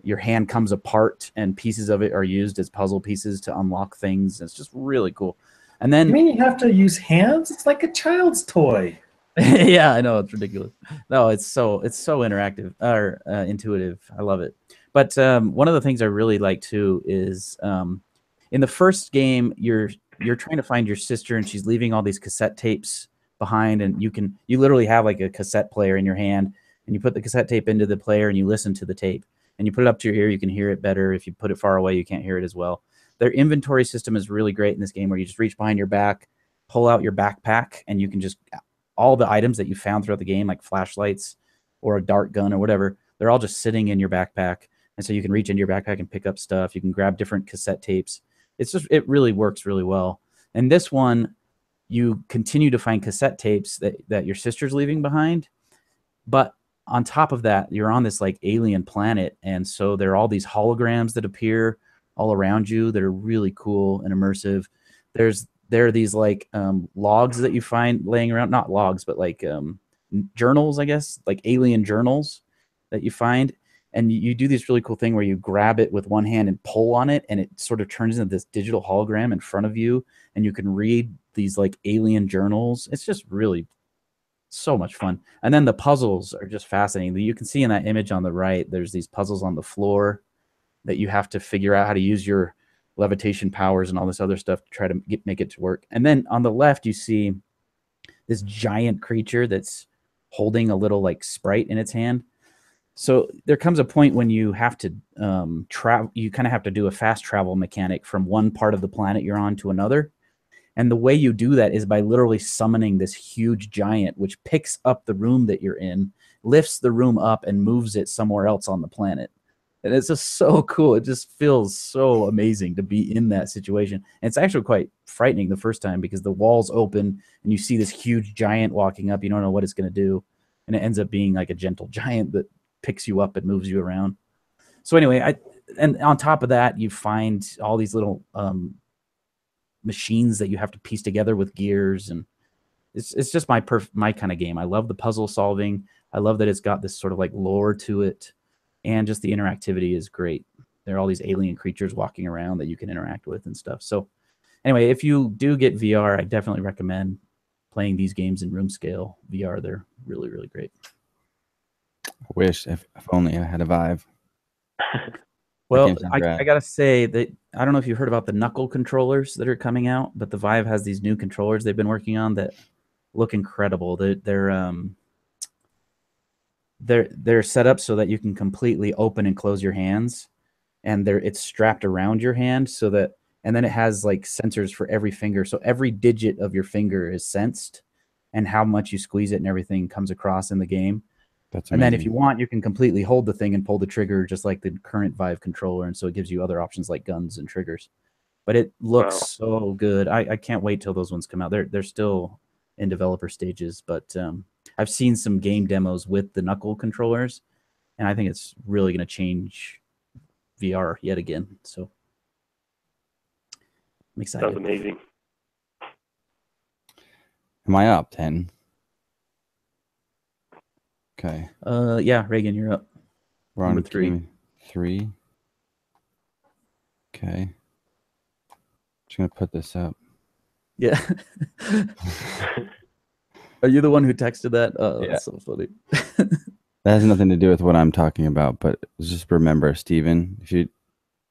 your hand comes apart, and pieces of it are used as puzzle pieces to unlock things. It's just really cool. And then You mean you have to use hands? It's like a child's toy. Yeah, I know, it's ridiculous. No, it's so interactive or intuitive. I love it. But one of the things I really like too is in the first game, you're trying to find your sister, and she's leaving all these cassette tapes behind, and you literally have like a cassette player in your hand, and you put the cassette tape into the player, and you listen to the tape, and you put it up to your ear, you can hear it better. If you put it far away, you can't hear it as well. Their inventory system is really great in this game, where you just reach behind your back, pull out your backpack, and you can just all the items that you found throughout the game, like flashlights or a dart gun or whatever, they're all just sitting in your backpack. And so you can reach into your backpack and pick up stuff. You can grab different cassette tapes. It really works really well. And this one, you continue to find cassette tapes that your sister's leaving behind. But on top of that, you're on this like alien planet. And so there are all these holograms that appear all around you that are really cool and immersive. There are these like logs that you find laying around, not logs, but like journals, I guess, like alien journals that you find. And you do this really cool thing where you grab it with one hand and pull on it, and it sort of turns into this digital hologram in front of you, and you can read these like alien journals. It's just really so much fun. And then the puzzles are just fascinating. You can see in that image on the right, there's these puzzles on the floor that you have to figure out how to use your levitation powers and all this other stuff to try to make it to work. And then on the left, you see this giant creature that's holding a little like sprite in its hand. So there comes a point when you have to travel. You kind of have to do a fast travel mechanic from one part of the planet you're on to another. And the way you do that is by literally summoning this huge giant, which picks up the room that you're in, lifts the room up, and moves it somewhere else on the planet. And it's just so cool. It just feels so amazing to be in that situation. And it's actually quite frightening the first time because the walls open and you see this huge giant walking up. You don't know what it's going to do. And it ends up being like a gentle giant that picks you up and moves you around. So anyway, and on top of that, you find all these little machines that you have to piece together with gears. And it's just my kind of game. I love the puzzle solving. I love that it's got this sort of like lore to it. And just the interactivity is great. There are all these alien creatures walking around that you can interact with and stuff. So anyway, if you do get VR, I definitely recommend playing these games in room scale VR. They're really, really great. I wish if only I had a Vive. Well, game sounds I rad. gotta say that I don't know if you heard about the knuckle controllers that are coming out, but the Vive has these new controllers they've been working on that look incredible. They're set up so that you can completely open and close your hands, and it's strapped around your hand so that, and then it has like sensors for every finger, so every digit of your finger is sensed, and how much you squeeze it and everything comes across in the game. That's And amazing. then if you want, you can completely hold the thing and pull the trigger just like the current Vive controller, and so it gives you other options like guns and triggers. But it looks so good. I can't wait till those ones come out. They're still in developer stages, but I've seen some game demos with the knuckle controllers, and I think it's really going to change VR yet again. So I'm excited. Sounds amazing. Am I up 10? Okay. Yeah, Reagan, you're up. We're Number on 3. game 3. Okay. Just gonna put this up. Yeah. Are you the one who texted that? Oh, Yeah. that's so funny. That has nothing to do with what I'm talking about, but just remember, Steven, if you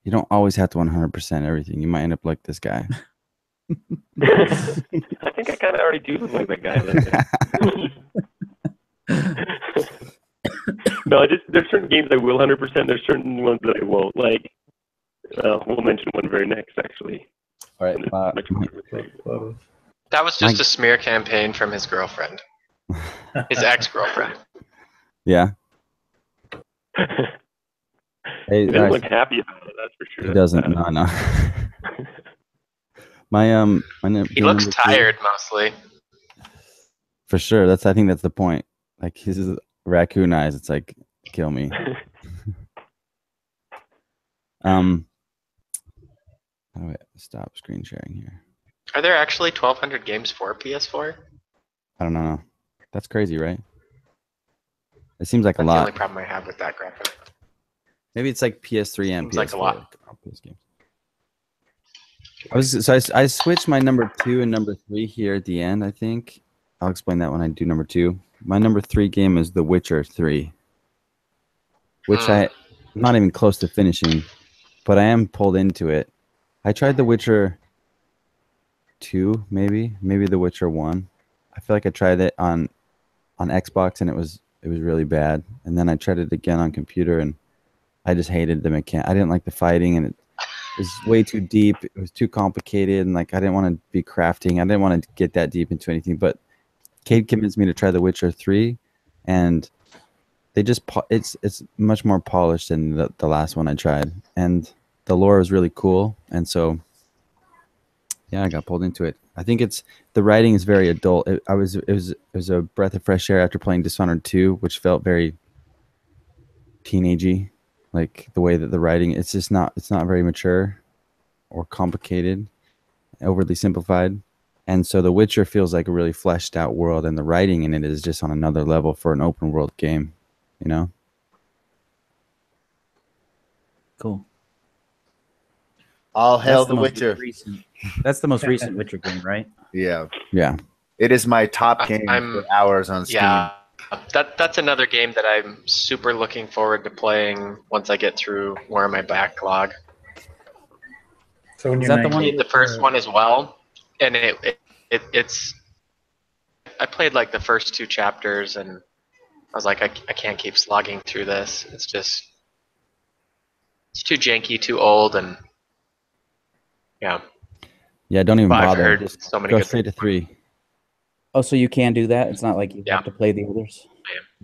don't always have to 100% everything. You might end up like this guy. I think I kind of already do look like that guy. No, there's certain games I will 100%. There's certain ones that I won't. Like, we'll mention one very next, actually. All right. That was just a smear campaign from his girlfriend, his ex-girlfriend. Yeah. He doesn't look happy about it. That's for sure. He doesn't. No. He looks tired mostly. For sure. I think that's the point. Like his raccoon eyes. It's like, kill me. How do I stop screen sharing here? Are there actually 1,200 games for PS4? I don't know. That's crazy, right? It seems like That's a lot. the only problem I have with that graphic. Maybe it's like PS3 and Seems PS4. like a lot. I switched my number 2 and number 3 here at the end. I think I'll explain that when I do number 2. My number 3 game is The Witcher 3, which I'm not even close to finishing, but I am pulled into it. I tried The Witcher 2, maybe The Witcher 1. I feel like I tried it on Xbox and it was really bad. And then I tried it again on computer and I just hated the mechanic. I didn't like the fighting and it was way too deep. It was too complicated and like I didn't want to be crafting. I didn't want to get that deep into anything. But Kade convinced me to try The Witcher 3, and they just it's much more polished than the last one I tried, and the lore is really cool. And so yeah, I got pulled into it. I think the writing is very adult. It was a breath of fresh air after playing Dishonored 2, which felt very teenagey, like the way that the writing. It's not very mature or complicated, overly simplified. And so The Witcher feels like a really fleshed out world, and the writing in it is just on another level for an open world game, you know? Cool. All hail The Witcher. That's the most recent Witcher game, right? Yeah. Yeah. It is my top game for hours on Steam. Yeah, that's another game that I'm super looking forward to playing once I get through more of my backlog. So when Is you're that the one? The first one as well, and it's. I played like the first 2 chapters, and I was like, I can't keep slogging through this. It's too janky, too old, and yeah. Yeah, don't even But I've bother. heard Just so many go good straight to 3. Oh, so you can do that? It's not like you have to play the others.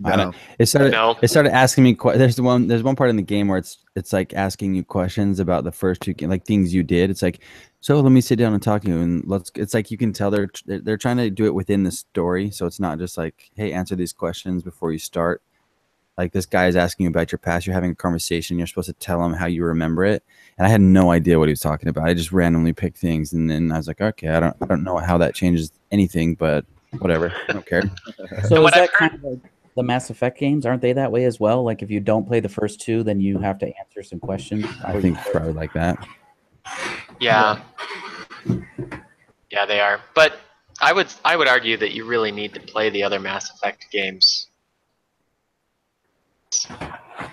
I don't. It started asking me. There's one part in the game where it's like asking you questions about the first 2 like things you did. It's like, so let me sit down and talk to you, and it's like you can tell they're trying to do it within the story, so it's not just like, hey, answer these questions before you start. Like this guy is asking you about your past. You're having a conversation. You're supposed to tell him how you remember it, and I had no idea what he was talking about. I just randomly picked things, and then I was like, okay, I don't know how that changes anything, but whatever. I don't care. So is that kind of like the Mass Effect games? Aren't they that way as well? Like if you don't play the first 2, then you have to answer some questions. I think probably like that. Yeah. Yeah, they are. But I would argue that you really need to play the other Mass Effect games. I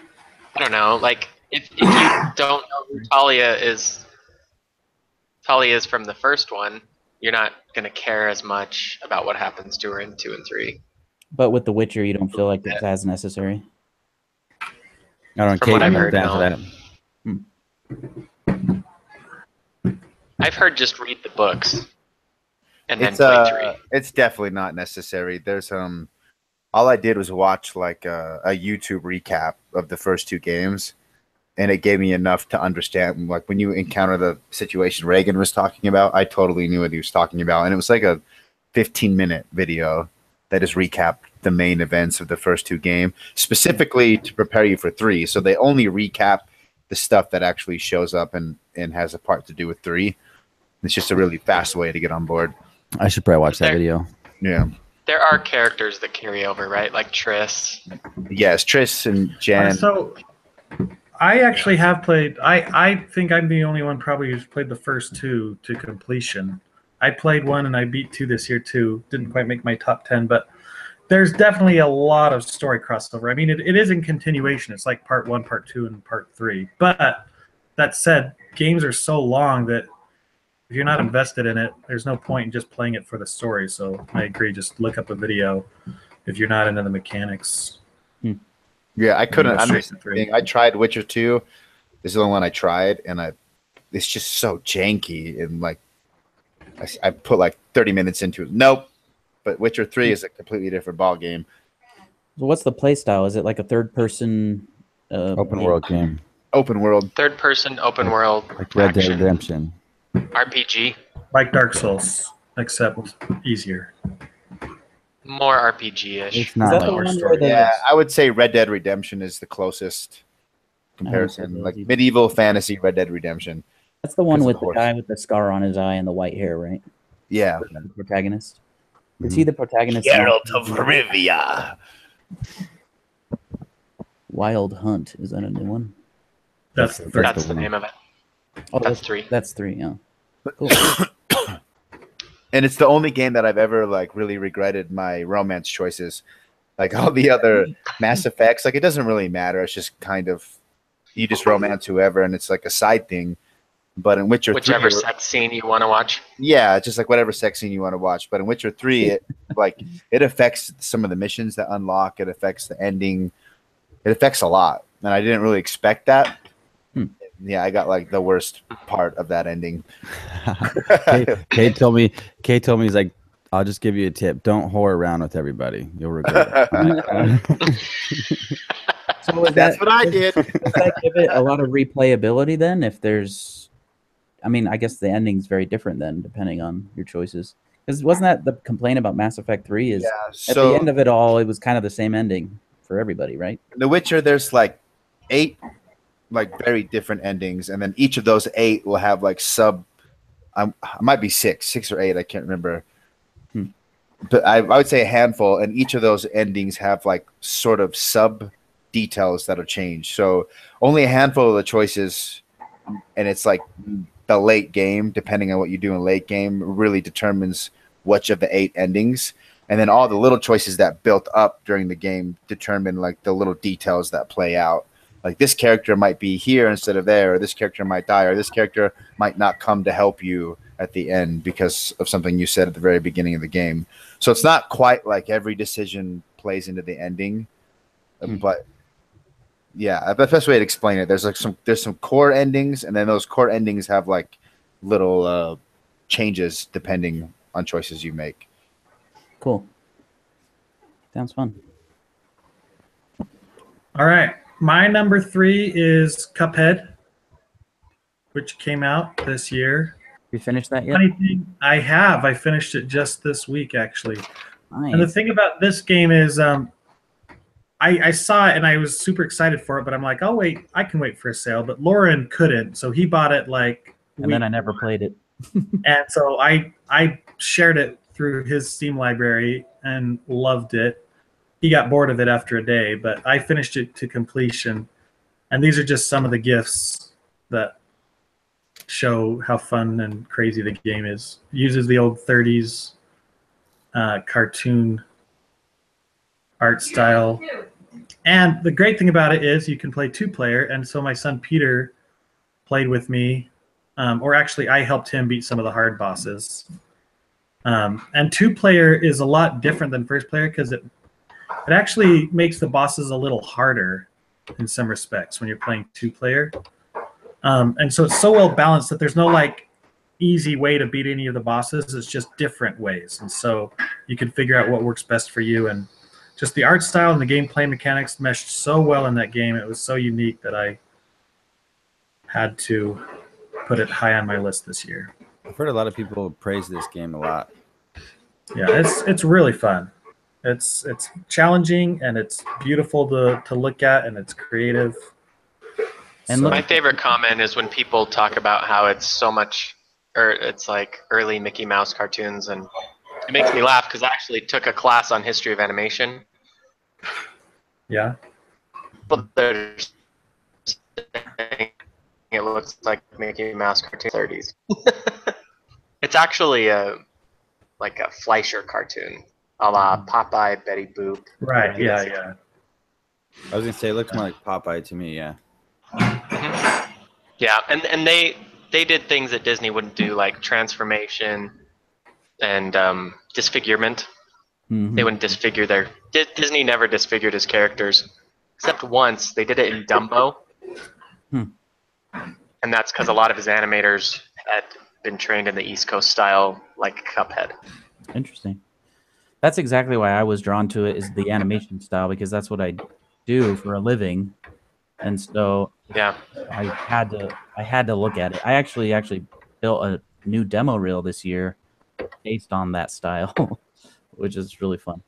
don't know, like if you don't know who Talia is from the first one, you're not gonna care as much about what happens to her in 2 and 3. But with The Witcher, you don't feel like it's as necessary. I don't From know. what Kate I've was heard, down for no. that. I've heard just read the books and then It's play 3. it's definitely not necessary. There's all I did was watch like a YouTube recap of the first 2 games, and it gave me enough to understand. Like when you encounter the situation Reagan was talking about, I totally knew what he was talking about, and it was like a 15-minute video that just recapped the main events of the first 2 games, specifically to prepare you for 3. So they only recap the stuff that actually shows up and has a part to do with 3. It's just a really fast way to get on board. I should probably watch that video. Yeah. There are characters that carry over, right? Like Triss. Yes, Triss and Jen. So I actually have played. I think I'm the only one probably who's played the first 2 to completion. I played 1 and I beat 2 this year too. Didn't quite make my top 10, but there's definitely a lot of story crossover. I mean, it is in continuation. It's like part 1, part 2, and part 3. But that said, games are so long that if you're not invested in it, there's no point in just playing it for the story. So I agree. Just look up a video if you're not into the mechanics. Yeah, I couldn't Straight to understand. 3. I tried Witcher 2. This is the only one I tried, and it's just so janky. And like, I put like 30 minutes into it. Nope. But Witcher 3 is a completely different ball game. So what's the play style? Is it like a third-person Open world game. Open world. Third person, open world, Like Red Dead action, Redemption. RPG. Like Dark Souls, except easier. More RPG-ish. It's Is not that like the one where the Yeah, I would say Red Dead Redemption is the closest comparison. those Like either. medieval fantasy Red Dead Redemption. That's the one 'Cause of with the the horse. guy with the scar on his eye and the white hair, right? Yeah. The protagonist. Is he the protagonist? of Rivia. Wild Hunt. Is that a new one? That's the third. That's the name of it. Oh, That's 3. That's 3. Yeah. Cool. And it's the only game that I've ever like really regretted my romance choices. Like all the other Mass Effects, like it doesn't really matter. It's just kind of you just romance whoever, and it's like a side thing. But in Witcher Whichever 3, sex scene you want to watch. yeah, it's just like whatever sex scene you want to watch. But in Witcher 3, it affects some of the missions that unlock. It affects the ending. It affects a lot, and I didn't really expect that. Yeah, I got like the worst part of that ending. Kate told me he's like, I'll just give you a tip. Don't whore around with everybody. You'll regret it. So is That's that, what I did. does that give it a lot of replayability then? If there's, I mean, I guess the ending's very different then, depending on your choices. Because wasn't that the complaint about Mass Effect 3? Is Yeah, at so the end of it all, it was kind of the same ending for everybody, right? in The Witcher, there's like 8 like very different endings, and then each of those 8 will have like it might be 6 or 8, I can't remember. But I would say a handful, and each of those endings have like sort of sub details that are changed. So only a handful of the choices, and it's like the late game, depending on what you do in late game, really determines which of the 8 endings. And then all the little choices that built up during the game determine like the little details that play out. Like this character might be here instead of there, or this character might die, or this character might not come to help you at the end because of something you said at the very beginning of the game. So it's not quite like every decision plays into the ending, but yeah, the best way to explain it, there's some core endings, and then those core endings have like little changes depending on choices you make. Cool. Sounds fun. All right. My number 3 is Cuphead, which came out this year. You finished that yet? Funny thing, I have. I finished it just this week, actually. Nice. And the thing about this game is I saw it and I was super excited for it, but I'm like, oh, wait, I can wait for a sale. But Lauren couldn't, so he bought it like and then I never played it. And so I shared it through his Steam library and loved it. He got bored of it after a day, but I finished it to completion. And these are just some of the gifts that show how fun and crazy the game is. It uses the old 30s cartoon art style. And the great thing about it is you can play 2-player, and so my son Peter played with me, or actually I helped him beat some of the hard bosses. And 2-player is a lot different than 1st-player because it actually makes the bosses a little harder in some respects when you're playing 2-player. And so it's so well balanced that there's no like easy way to beat any of the bosses. It's just different ways, and so you can figure out what works best for you. And just the art style and the gameplay mechanics meshed so well in that game. It was so unique that I had to put it high on my list this year. I've heard a lot of people praise this game a lot. Yeah, it's really fun. It's challenging and it's beautiful to look at, and it's creative. And So- My favorite comment is when people talk about how it's so much, or it's like early Mickey Mouse cartoons, and it makes me laugh because I actually took a class on history of animation. Yeah. But they're saying it looks like Mickey Mouse cartoon 30s. It's actually like a Fleischer cartoon, a la Popeye, Betty Boop. Right. Yeah. I was gonna say it looks more like Popeye to me. Yeah. Yeah, and they did things that Disney wouldn't do, like transformation and disfigurement. Mhm. They wouldn't disfigure their Disney never disfigured his characters, except once. They did it in Dumbo, and that's because a lot of his animators had been trained in the East Coast style, like Cuphead. Interesting. That's exactly why I was drawn to it, is the animation style, because that's what I do for a living, and so Yeah. I had to look at it. I actually built a new demo reel this year based on that style, which is really fun.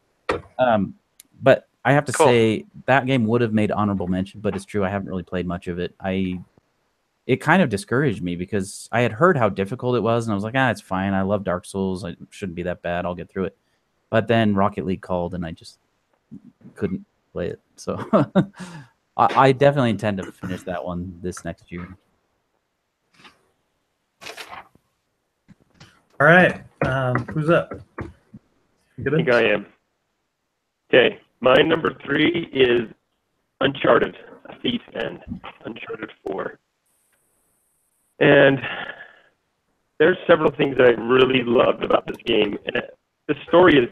But I have to say that game would have made honorable mention, but it's true I haven't really played much of it. It kind of discouraged me because I had heard how difficult it was, and I was like, it's fine. I love Dark Souls. It shouldn't be that bad. I'll get through it. But then Rocket League called, and I just couldn't play it. So I definitely intend to finish that one this next year. All right. Who's up? You I think I am. Okay, my number 3 is Uncharted, A Thief's End, Uncharted 4. And there's several things that I really loved about this game, and the story is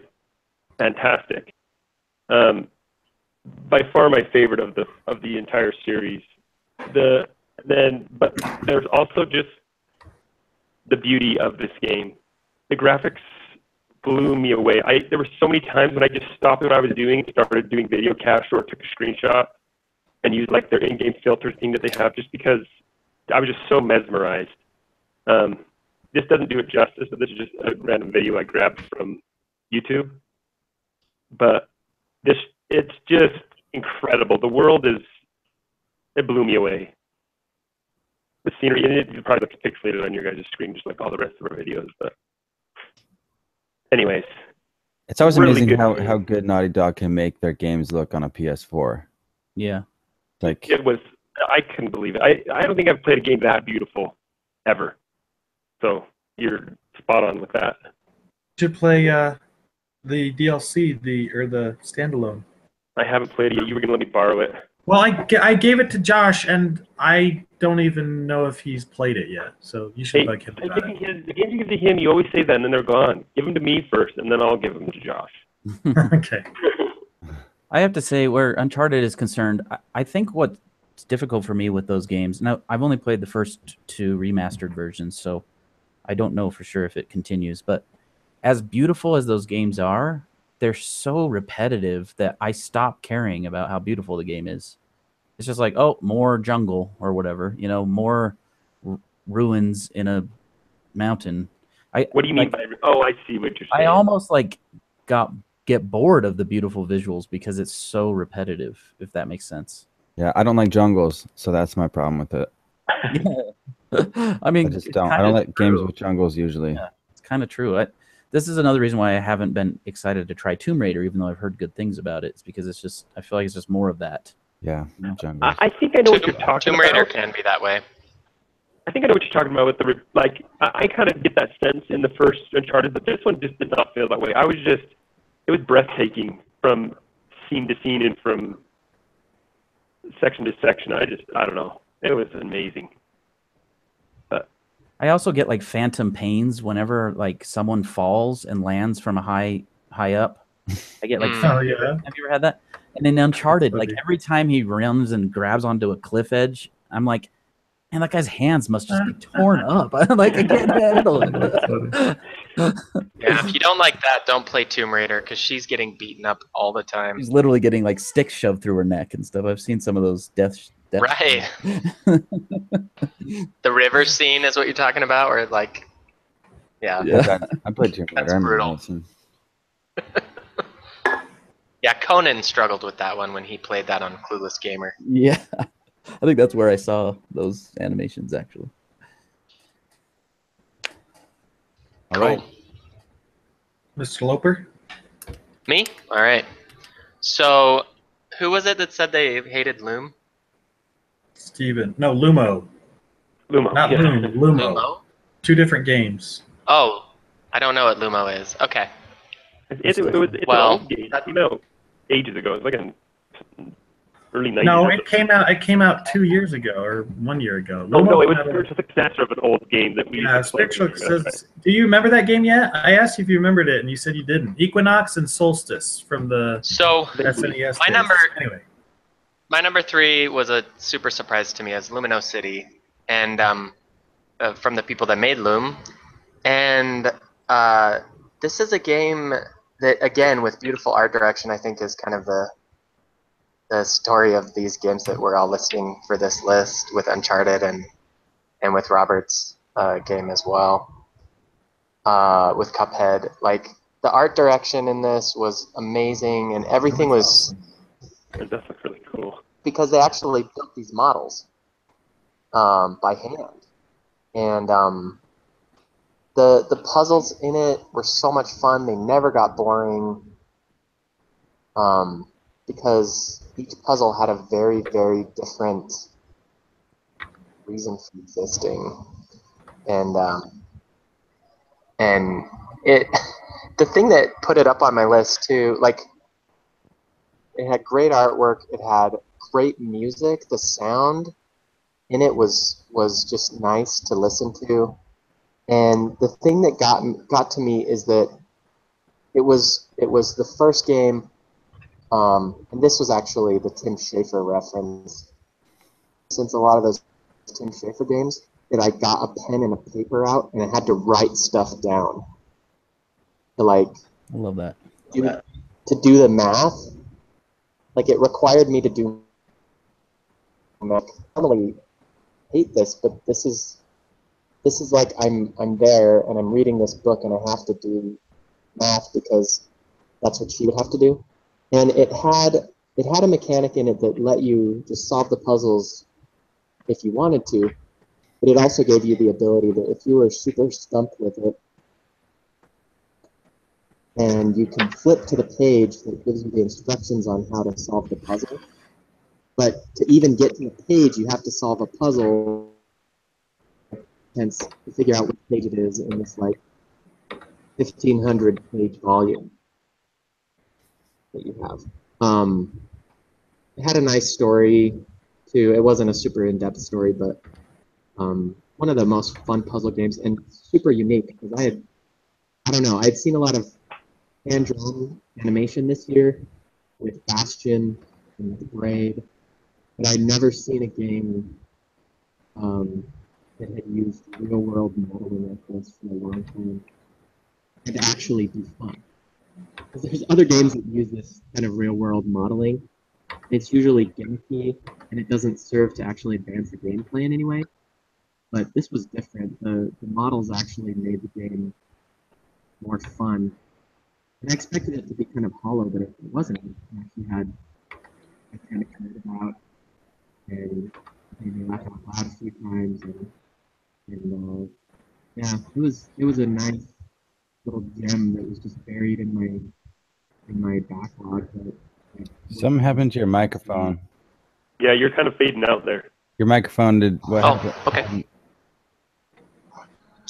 fantastic. By far my favorite of the entire series. But there's also just the beauty of this game. The graphics blew me away. There were so many times when I just stopped what I was doing, started doing video capture, or took a screenshot and used like their in-game filter thing that they have, just because I was just so mesmerized. This doesn't do it justice, so this is just a random video I grabbed from YouTube. But it's just incredible. The world it blew me away. The scenery, and it probably looks pixelated on your guys' screen, just like all the rest of our videos. But anyways, It's always really amazing good how game. good Naughty Dog can make their games look on a PS4. Yeah. Like I couldn't believe it. I don't think I've played a game that beautiful ever. So you're spot on with that. Should play the DLC, the standalone. I haven't played it yet. You were gonna let me borrow it. Well, I gave it to Josh, and I don't even know if he's played it yet. So you should Hey, bug him about it. the games you give to him, you always say that, and then they're gone. Give them to me first, and then I'll give them to Josh. Okay. I have to say, where Uncharted is concerned, I think what's difficult for me with those games, now I've only played the first 2 remastered versions, so I don't know for sure if it continues, but as beautiful as those games are, they're so repetitive that I stop caring about how beautiful the game is. It's just like, oh, more jungle or whatever, more ruins in a mountain. What do you mean by? Oh, I see what you're saying. I almost get bored of the beautiful visuals because it's so repetitive, if that makes sense. Yeah, I don't like jungles, so that's my problem with it. I mean, I just don't. I don't like games with jungles usually. Yeah, it's kind of true. This is another reason why I haven't been excited to try Tomb Raider, even though I've heard good things about it. It's because I feel like it's just more of that. Yeah, jungles. I think I know what you're talking Tomb Raider about. can be that way. I think I know what you're talking about with I kind of get that sense in the first Uncharted, but this one just did not feel that way. It was breathtaking from scene to scene and from section to section. I don't know. It was amazing. I also get like phantom pains whenever like someone falls and lands from a high up. I get like, Oh yeah. have you ever had that? And in Uncharted, That's like funny. every time he runs and grabs onto a cliff edge, I'm like, man, that guy's hands must just be torn up. Like I can't handle That's funny. it. Yeah, if you don't like that, don't play Tomb Raider because she's getting beaten up all the time. She's literally getting like sticks shoved through her neck and stuff. I've seen some of those death Right. The river scene is what you're talking about, or like, yeah. Yeah. I played Tomb Raider. That's I remember brutal. that scene. Yeah, Conan struggled with that one when he played that on Clueless Gamer. Yeah. I think that's where I saw those animations actually. All right. Mr. Loper? Me? All right. So, who was it that said they hated Loom? Steven. No, Lumo. Lumo. Not yeah. Loom. Lumo. Lumo? Two different games. Oh, I don't know what Lumo is. Okay. It's Well- an old game. That came out ages ago. It was like an early 90s. No, or it came out. It came out 2 years ago or 1 year ago. No, Lumo it was had a a- spiritual successor of an old game that we Yeah, used to play. spiritual says. Do you remember that game yet? I asked you if you remembered it, and you said you didn't. Equinox and Solstice from the So, SNES. My days. number- Anyway, my number 3 was a super surprise to me as Lumino City, and from the people that made Loom. And this is a game that, again, with beautiful art direction, I think is kind of the story of these games that we're all listing for this list, with Uncharted and with Robert's game as well, with Cuphead. Like, the art direction in this was amazing, and everything was, It does look really cool. because they actually built these models by hand. And the puzzles in it were so much fun. They never got boring, because each puzzle had a very, very different reason for existing. And it the thing that put it up on my list too, like, it had great artwork, it had great music, the sound in it was just nice to listen to. And the thing that got to me is that it was the first game, and this was actually the Tim Schafer reference, since a lot of those Tim Schafer games, that I got a pen and a paper out and I had to write stuff down to, like, I love that. to do the math. Like, it required me to do math. I normally hate this, but this is like I'm there and I'm reading this book and I have to do math because that's what she would have to do. And it had a mechanic in it that let you just solve the puzzles if you wanted to, but it also gave you the ability that if you were super stumped with it, and you can flip to the page that gives you the instructions on how to solve the puzzle. But to even get to the page, you have to solve a puzzle, hence to figure out which page it is in this, like, 1,500 page volume that you have. It had a nice story too. It wasn't a super in-depth story, but one of the most fun puzzle games, and super unique because I don't know, I'd seen a lot of hand-drawn animation this year with Bastion and with Braid, but I'd never seen a game that had used real-world modeling like this for a long time and actually be fun. Because there's other games that use this kind of real-world modeling. It's usually gimmicky, and it doesn't serve to actually advance the gameplay in any way. But this was different. The models actually made the game more fun. And I expected it to be kind of hollow, but it wasn't. It actually had a kind of cared about, and made me laugh out loud a few times. And yeah, it was a nice little gem that was just buried in my backlog. But Something happened to your microphone. Yeah, you're kind of fading out there. Your microphone did what Oh, happened? okay.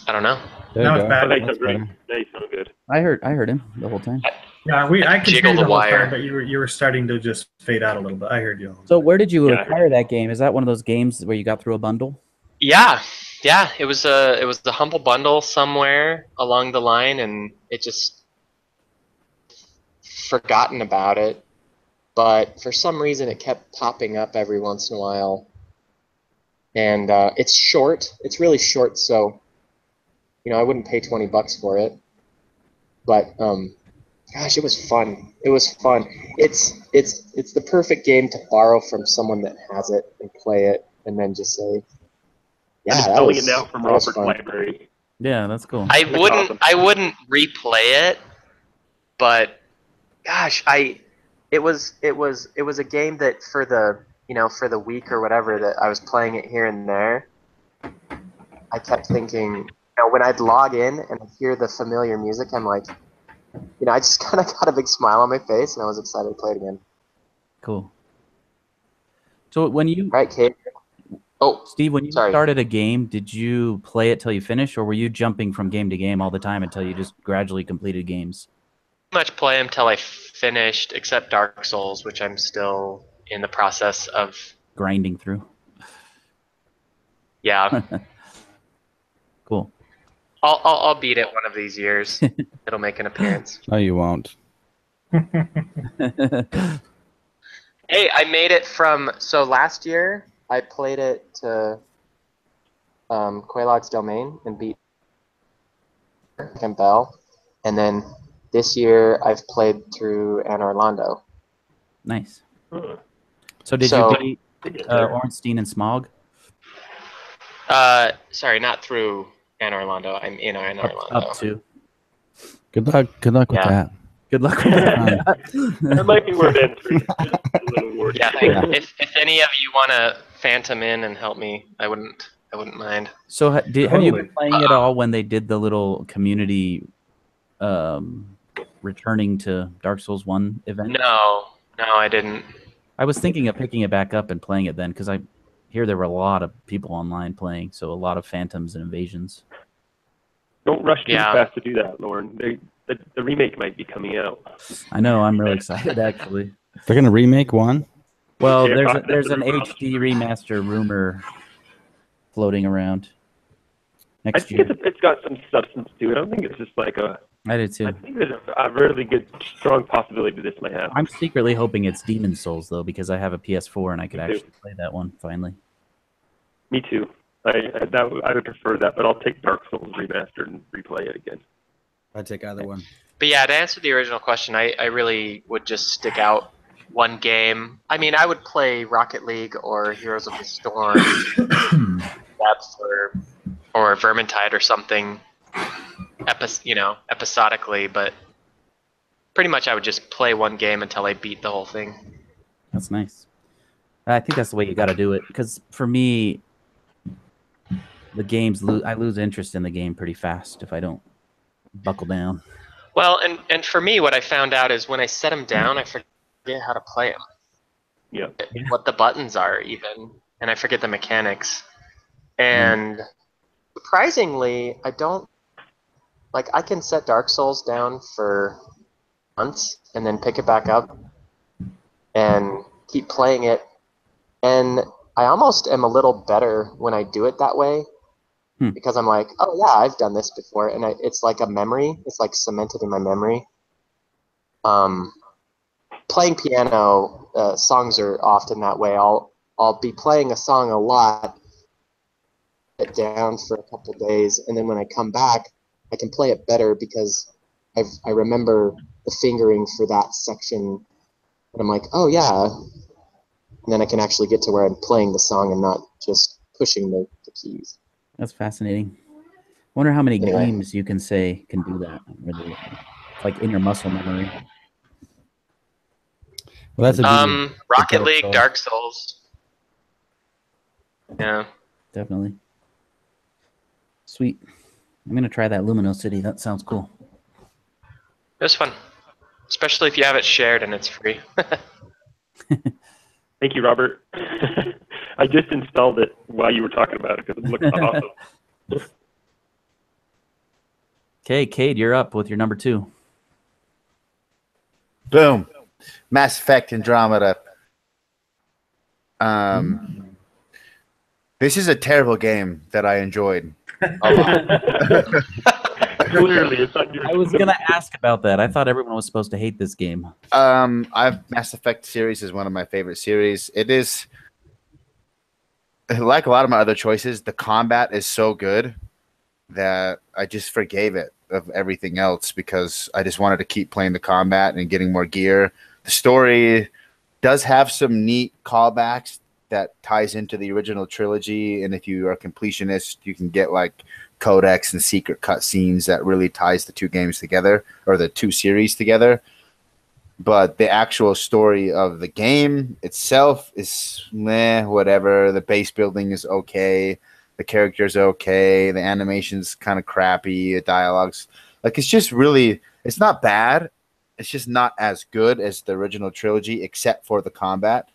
I don't know. There Now you it's go. back. Oh, now you That's sound great. better. Now you sound good. I heard him the whole time. Yeah, I could hear Jiggle you the the whole wire. time, but you were starting to just fade out a little bit. I heard you. So where did you Yeah. acquire that game? Is that one of those games where you got through a bundle? Yeah, it was a humble bundle somewhere along the line, and it just forgotten about it. But for some reason, it kept popping up every once in a while, and it's short. It's really short, so I wouldn't pay $20 for it. But gosh, it was fun. It was fun. It's the perfect game to borrow from someone that has it and play it, and then just say, I'm "Yeah, installing it now from that was Robert's fun." library. Yeah, that's cool. I That's wouldn't awesome. I wouldn't replay it, but gosh, it was a game that for the week or whatever that I was playing it here and there, I kept thinking, when I'd log in and I'd hear the familiar music, I'm like, I just kind of got a big smile on my face, and I was excited to play it again. Cool. So when you, Right, Kate? Oh, Steve, when you sorry. started a game, did you play it till you finished, or were you jumping from game to game all the time until you just gradually completed games? Much play them till I finished, except Dark Souls, which I'm still in the process of Grinding through. Yeah, Cool. I'll beat it one of these years. It'll make an appearance. No, you won't. Hey, I made it so last year I played it to Quelaag's Domain and beat Campbell, and then this year I've played through Anne Orlando. Nice. Huh. So did you beat Ornstein and Smog? Sorry, not through Anne Orlando. I'm in Anne Orlando. Up to. Good luck. Good luck with Yeah. that. Good luck with that. That might be where Ben's a little worried. Yeah, if any of you want to phantom in and help me, I wouldn't mind. So have you Totally. been playing it all when they did the little community returning to Dark Souls 1 event? No, I didn't. I was thinking of picking it back up and playing it then, because I hear there were a lot of people online playing, so a lot of phantoms and invasions. Don't rush too Yeah. fast to do that, Lauren. The remake might be coming out. I know, I'm really excited actually. They're gonna remake one. Well, Yeah, there's an that's HD remaster rumor floating around I next think year. it's got some substance to it. I don't think it's just like a. I did too. I think there's a really good, strong possibility that this might happen. I'm secretly hoping it's Demon's Souls though, because I have a PS4 and I could Me too. actually play that one finally. Me too. I would prefer that, but I'll take Dark Souls remastered and replay it again. I'd take either one. But yeah, to answer the original question, I really would just stick out one game. I mean, I would play Rocket League or Heroes of the Storm, Depth or Vermintide or something, episodically. But pretty much, I would just play one game until I beat the whole thing. That's nice. I think that's the way you got to do it, because for me, the games I lose interest in the game pretty fast if I don't buckle down. Well, and for me, what I found out is when I set them down, I forget how to play them. Yeah. What the buttons are even, and I forget the mechanics. And surprisingly, I don't I can set Dark Souls down for months and then pick it back up and keep playing it, and I almost am a little better when I do it that way, because I'm like, oh yeah, I've done this before, and it's like a memory. It's like cemented in my memory. Playing piano, songs are often that way. I'll be playing a song a lot, it down for a couple days, and then when I come back, I can play it better because I remember the fingering for that section, and I'm like, oh yeah, and then I can actually get to where I'm playing the song and not just pushing the keys. That's fascinating. I wonder how many Anyway. games you can say can do that, really, like in your muscle memory. Well, that's a beauty. Rocket Dark League, Souls. Dark Souls. Yeah. Definitely. Sweet. I'm gonna try that Lumino City. That sounds cool. It was fun, especially if you have it shared and it's free. Thank you, Robert. I just installed it while you were talking about it because it looks awesome. Okay, Kade, you're up with your number 2. Boom. Mass Effect Andromeda. This is a terrible game that I enjoyed a lot. Clearly, it's not your. I was gonna ask about that. I thought everyone was supposed to hate this game. Mass Effect series is one of my favorite series. It is, like a lot of my other choices, the combat is so good that I just forgave it of everything else because I just wanted to keep playing the combat and getting more gear. The story does have some neat callbacks that ties into the original trilogy, and if you are a completionist, you can get like codex and secret cutscenes that really ties the two games together, or the two series together. But the actual story of the game itself is meh, whatever. The base building is okay, the characters are okay, the animation's kind of crappy, the dialogue's like, it's just really, it's not bad, it's just not as good as the original trilogy, except for the combat.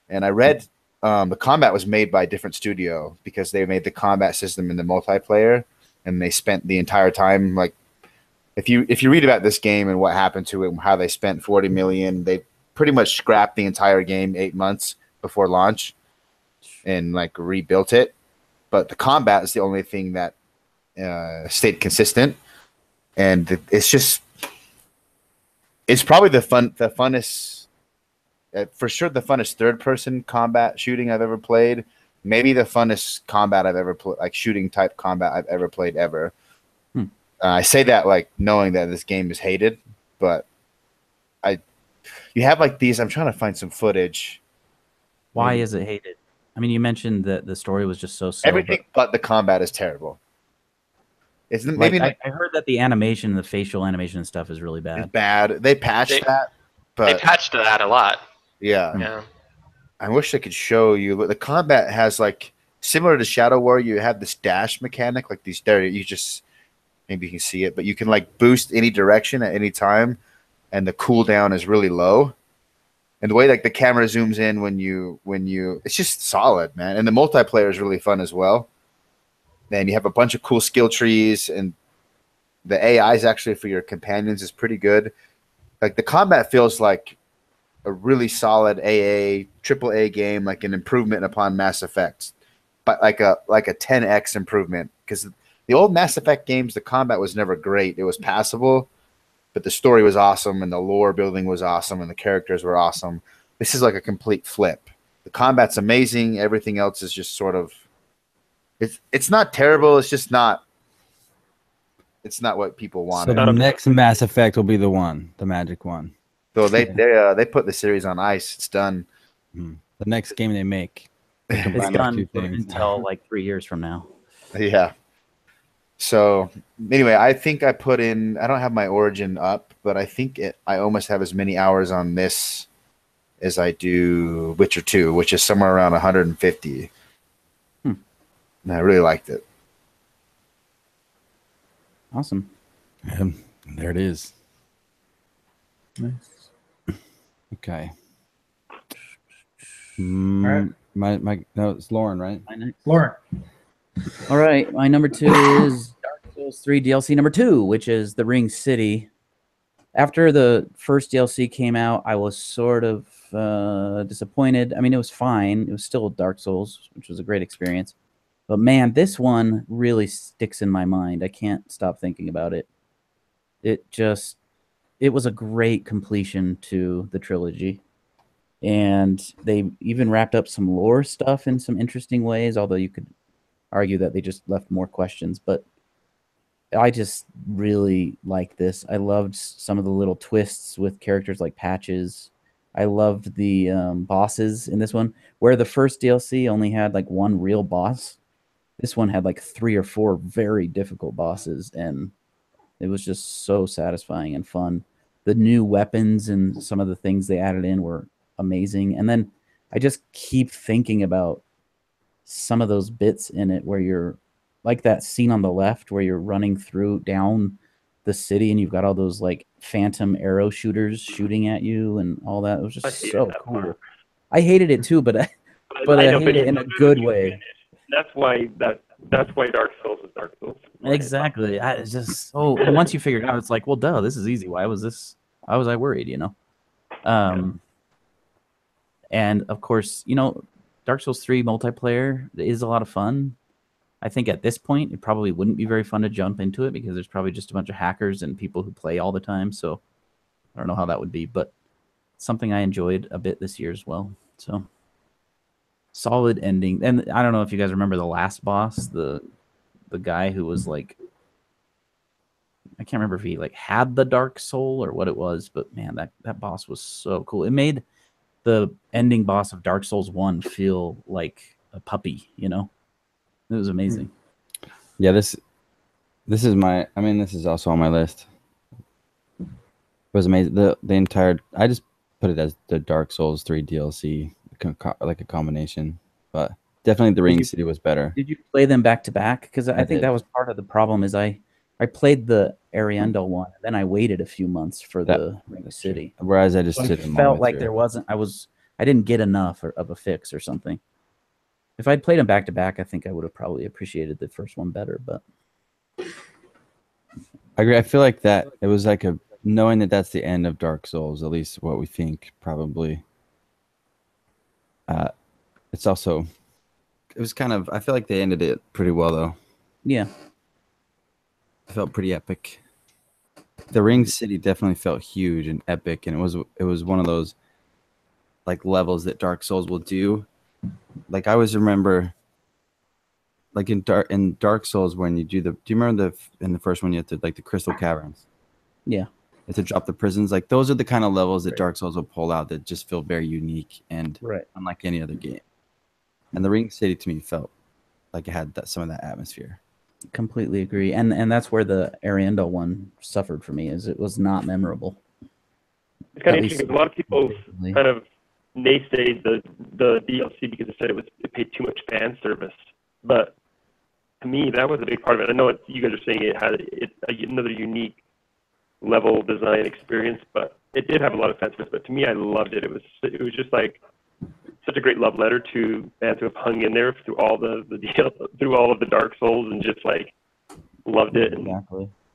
And I read the combat was made by a different studio because they made the combat system in the multiplayer, and they spent the entire time, like, if you read about this game and what happened to it and how they spent $40 million, they pretty much scrapped the entire game 8 months before launch and like rebuilt it. But the combat is the only thing that stayed consistent, and it's probably the funnest. For sure, the funnest third-person combat shooting I've ever played. Maybe the funnest combat I've ever played, like shooting type combat I've ever played ever. I say that like knowing that this game is hated, but you have like these. I'm trying to find some footage. Why is it hated? I mean, you mentioned that the story was just so slow. Everything but the combat is terrible. It's maybe I heard that the animation, the facial animation and stuff is really bad. It's bad. They patched that, but They patched that a lot. yeah. Yeah. I wish I could show you, but the combat has like similar to Shadow War. You have this dash mechanic, like these there. You just maybe you can see it, but you can like boost any direction at any time, and the cooldown is really low. And the way like the camera zooms in when you it's just solid, man. And the multiplayer is really fun as well. Then you have a bunch of cool skill trees, and the AI is actually for your companions is pretty good. Like the combat feels like a really solid AAA game, like an improvement upon Mass Effect, but like a 10x improvement. Because the old Mass Effect games, the combat was never great. It was passable, but the story was awesome, and the lore building was awesome, and the characters were awesome. This is like a complete flip. The combat's amazing. Everything else is just sort of it's not terrible. It's just not. It's not what people want. So the next Mass Effect will be the magic one. So they put the series on ice. It's done. The next game they make, it's done until like 3 years from now. Yeah. So anyway, I think I put in. I don't have my Origin up, but I think I almost have as many hours on this as I do Witcher 2, which is somewhere around 150. And I really liked it. Awesome. There it is. Nice. Okay. All right. No, it's Lauren, right? Lauren. All right. My number 2 is Dark Souls 3 DLC number 2, which is The Ring City. After the first DLC came out, I was sort of disappointed. I mean, it was fine. It was still Dark Souls, which was a great experience. But man, this one really sticks in my mind. I can't stop thinking about it. It was a great completion to the trilogy. And they even wrapped up some lore stuff in some interesting ways, although you could argue that they just left more questions. But I just really like this. I loved some of the little twists with characters like Patches. I loved the bosses in this one, where the first DLC only had like one real boss. This one had like 3 or 4 very difficult bosses, and it was just so satisfying and fun. The new weapons and some of the things they added in were amazing. And then I just keep thinking about some of those bits in it where you're like that scene on the left where you're running down the city and you've got all those like phantom arrow shooters shooting at you and all that. It was just so cool. I hated it too, but I hated it in a good way. That's why Dark Souls is Dark Souls. Exactly. It's just so. And once you figure it out, it's like, well, duh, this is easy. Why was I worried? You know. And of course, you know, Dark Souls 3 multiplayer is a lot of fun. I think at this point, it probably wouldn't be very fun to jump into it because there's probably just a bunch of hackers and people who play all the time. So I don't know how that would be, but something I enjoyed a bit this year as well. So solid ending. And I don't know if you guys remember the last boss, the guy who was like, I can't remember if he like had the dark soul or what it was, but man, that boss was so cool. It made the ending boss of Dark Souls 1 feel like a puppy, you know? It was amazing. Yeah, this is my. I mean, this is also on my list. It was amazing. The entire. I just put it as the Dark Souls 3 DLC, like a combination. But definitely, the Ring City was better. Did you play them back to back? Because I think did. that was part of the problem. Is I played the Ariandel one, and then I waited a few months for the Ring City. True. Whereas I just So did it them all felt the way like through. there wasn't. I didn't get enough of a fix or something. If I'd played them back to back, I think I would have probably appreciated the first one better. But I agree. I feel like that it was like a knowing that that's the end of Dark Souls, at least what we think probably. It's also, it was kind of. I feel like they ended it pretty well though. yeah, It felt pretty epic. The Ring City definitely felt huge and epic, and it was one of those like levels that Dark Souls will do. Like I always remember, like in Dark Souls when you do do you remember in the first one you have to like the Crystal Caverns? yeah. You have to drop the prisons. Like those are the kind of levels that Dark Souls will pull out that just feel very unique and unlike any other game. And the Ring City to me felt like it had some of that atmosphere. Completely agree, and that's where the Ariandel one suffered for me, is it was not memorable. It's kind At of least interesting because a lot of people consistently. kind of naysayed the DLC because they said it paid too much fan service. But to me, that was a big part of it. I know you guys are saying it had another unique level design experience, but it did have a lot of fan service. But to me, I loved it. It was just like such a great love letter to fans who have hung in there through all through all of the Dark Souls and just like loved it and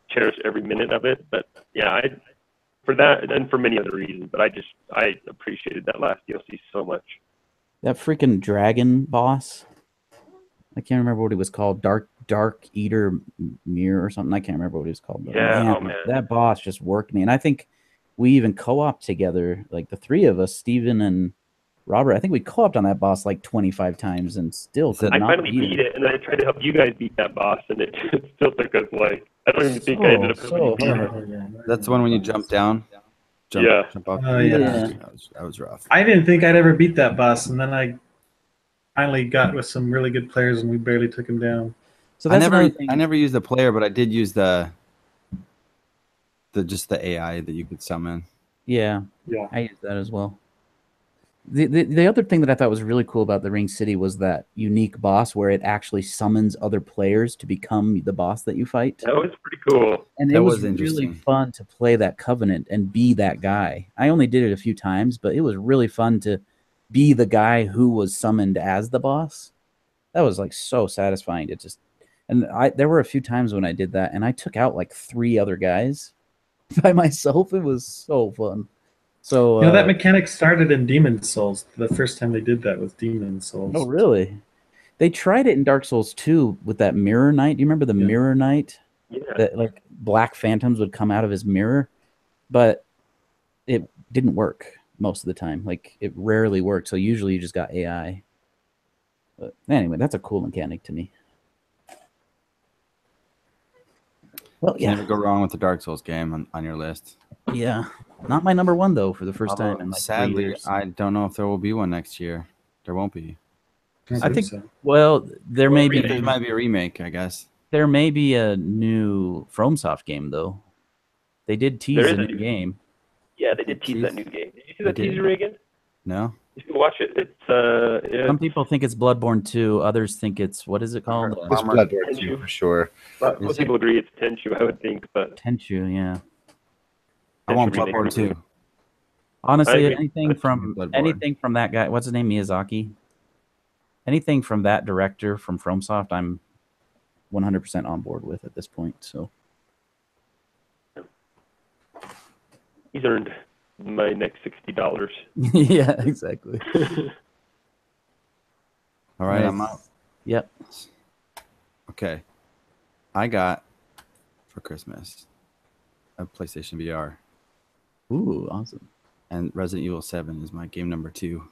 cherished every minute of it. But yeah, for that and for many other reasons, but I appreciated that last DLC so much. That freaking dragon boss, I can't remember what he was called. Dark Eater Mirror or something. I can't remember what he was called. But Yeah, man, that boss just worked me. And I think we even co-op together, like the three of us, Steven and Robert. I think we co-opted on that boss like 25 times and still could not finally beat it, and then I tried to help you guys beat that boss, and it still took us like I don't even think I ended up beating it. That's the one when you jump down. Jump off. That was rough. I didn't think I'd ever beat that boss, and then I finally got with some really good players, and we barely took him down. So that's I never used the player, but I did use the AI that you could summon. Yeah, I used that as well. The other thing that I thought was really cool about the Ring City was that unique boss where it actually summons other players to become the boss that you fight. That was pretty cool. And it was really fun to play that Covenant and be that guy. I only did it a few times, but it was really fun to be the guy who was summoned as the boss. That was like so satisfying to just. And there were a few times when I did that, and I took out like 3 other guys by myself. It was so fun. So that mechanic started in Demon Souls. The first time they did that was Demon Souls. Oh, really? They tried it in Dark Souls 2 with that Mirror Knight. Do you remember the Mirror Knight? Yeah. That like black phantoms would come out of his mirror, but it didn't work most of the time. Like it rarely worked. So usually you just got AI. But anyway, that's a cool mechanic to me. Well, yeah. Can't go wrong with the Dark Souls game on your list. Yeah. Not my number 1 though for the first time in like sadly 3 years. I don't know if there will be one next year. There won't be. I think so. Well, there might be a remake, I guess. There may be a new FromSoft game though. They did tease a new game. Yeah, they did tease that new game. Did you see that teaser, Reagan? No. You should watch it. It's Some people think it's Bloodborne 2. Others think it's what is it called? It's Bloodborne 2 for sure. Most people agree it's Tenchu, I would think, but Tenchu, yeah. I want Bloodborne 2. Honestly, anything from that guy. What's his name? Miyazaki. Anything from that director from FromSoft, I'm 100% on board with at this point. So he's earned. my next $60. Yeah, exactly. All right, I'm Nice. out. Yep. Okay. I got for Christmas a PlayStation VR, Ooh, awesome. and Resident Evil 7 is my game number 2.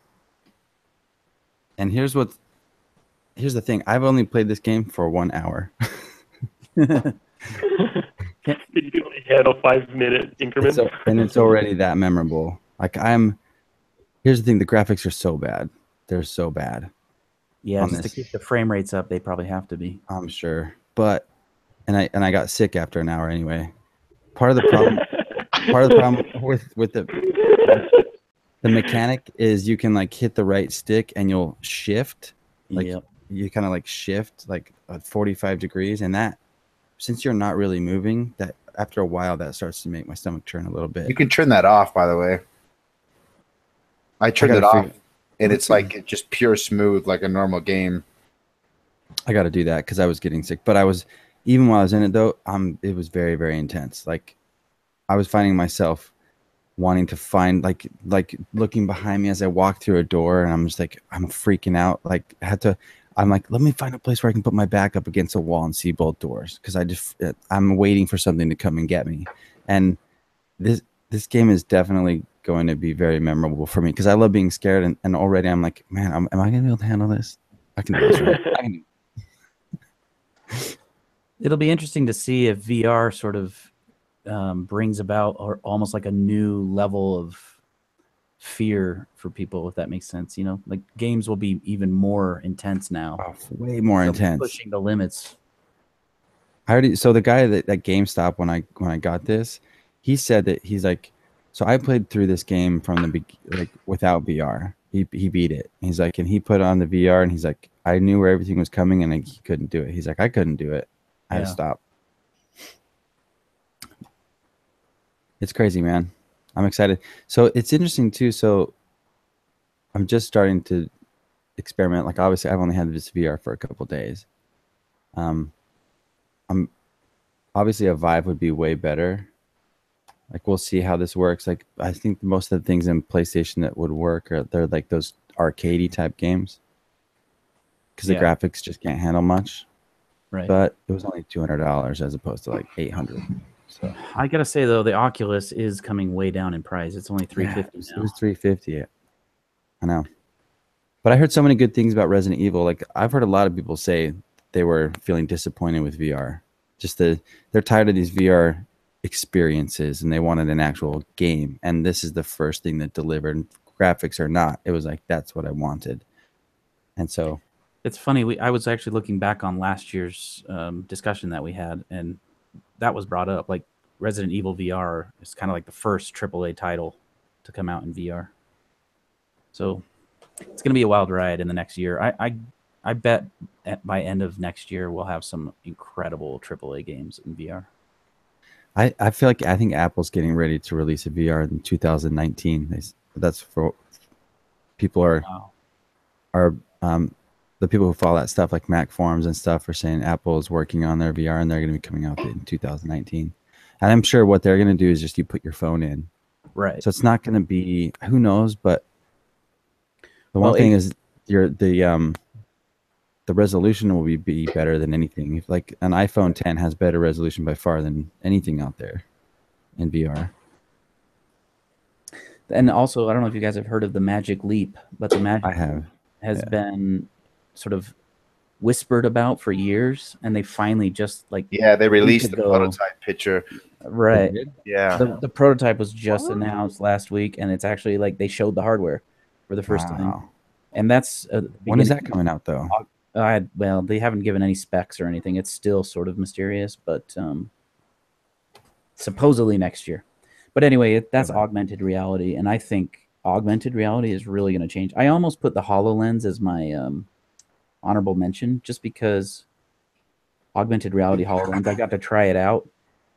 And here's the thing. I've only played this game for 1 hour. You can only handle 5-minute increments. And it's already that memorable. Here's the thing. The graphics are so bad. They're so bad. Yeah, on just to this. keep the frame rates up, they probably have to be. I'm sure. But I got sick after an hour anyway. Part of the problem with the mechanic is you can like hit the right stick and you'll shift. Like Yep. you kind of like shift like at 45 degrees, and that, since you're not really moving, that after a while that starts to make my stomach churn a little bit. You can turn that off, by the way. I turned it off, and it's like just pure smooth, like a normal game. I got to do that because I was getting sick. But even while I was in it though, it was very, very intense. Like I was finding myself wanting to find like looking behind me as I walked through a door, and I'm just like, I'm freaking out. Like I'm like, let me find a place where I can put my back up against a wall and see both doors, because I'm waiting for something to come and get me. And this game is definitely going to be very memorable for me because I love being scared, and already I'm like, man, am I gonna be able to handle this? I can do this, right? I can do. It'll be interesting to see if VR sort of brings about or almost like a new level of fear for people, if that makes sense. You know, like games will be even more intense now. Oh, way more They'll be intense. pushing the limits. So the guy at GameStop, when I got this, he said that he's like, so I played through this game from like without VR. He beat it. He's like, and he put on the VR, and he's like, I knew where everything was coming, and he couldn't do it. He's like, I couldn't do it. I had to stop. It's crazy, man. I'm excited. So it's interesting too. So I'm just starting to experiment. Like obviously, I've only had this VR for a couple of days. I'm obviously a Vive would be way better. Like we'll see how this works. Like I think most of the things in PlayStation that would work they're like those arcadey type games, because the graphics just can't handle much. Right. But it was only $200 as opposed to like $800. So I gotta say though, the Oculus is coming way down in price. It's only $350 now. It was $350. I know. But I heard so many good things about Resident Evil. Like I've heard a lot of people say they were feeling disappointed with VR. Just they're tired of these VR experiences and they wanted an actual game. And this is the first thing that delivered. Graphics or not, it was like that's what I wanted. And so it's funny. I was actually looking back on last year's discussion that we had, and that was brought up. Like Resident Evil VR is kind of like the first AAA title to come out in VR. So it's going to be a wild ride in the next year. I bet by end of next year we'll have some incredible AAA games in VR. I think Apple's getting ready to release a VR in 2019. That's for people are the people who follow that stuff, like Mac forums and stuff, are saying Apple is working on their VR and they're going to be coming out in 2019. And I'm sure what they're going to do is just you put your phone in. Right. So it's not going to be, who knows, but the one thing is the resolution will be better than anything. If like an iPhone 10 has better resolution by far than anything out there in VR. And also, I don't know if you guys have heard of the Magic Leap, but the Magic has been sort of whispered about for years, and they finally just they released the prototype picture. Right. Yeah. The prototype was just announced last week, and it's actually like they showed the hardware for the first time. And that's when is that coming out though? Well, they haven't given any specs or anything. It's still sort of mysterious, but supposedly next year. But anyway, that's augmented reality, and I think augmented reality is really going to change. I almost put the HoloLens as my honorable mention, just because augmented reality HoloLens, I got to try it out,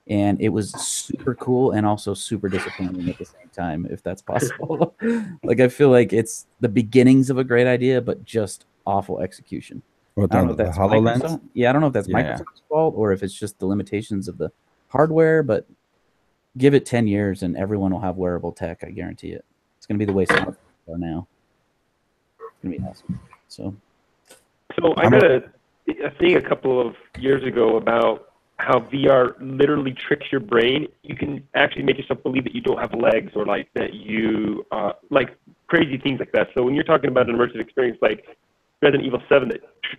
and it was super cool and also super disappointing at the same time, if that's possible. Like I feel like it's the beginnings of a great idea, but just awful execution. I don't know if that's HoloLens. I don't know if that's Microsoft's fault or if it's just the limitations of the hardware, but give it 10 years and everyone will have wearable tech. I guarantee it. It's going to be the way smartphones are now. It's going to be awesome. So I got a thing a couple of years ago about how VR literally tricks your brain. You can actually make yourself believe that you don't have legs, or like that you like crazy things like that. So when you're talking about an immersive experience like Resident Evil 7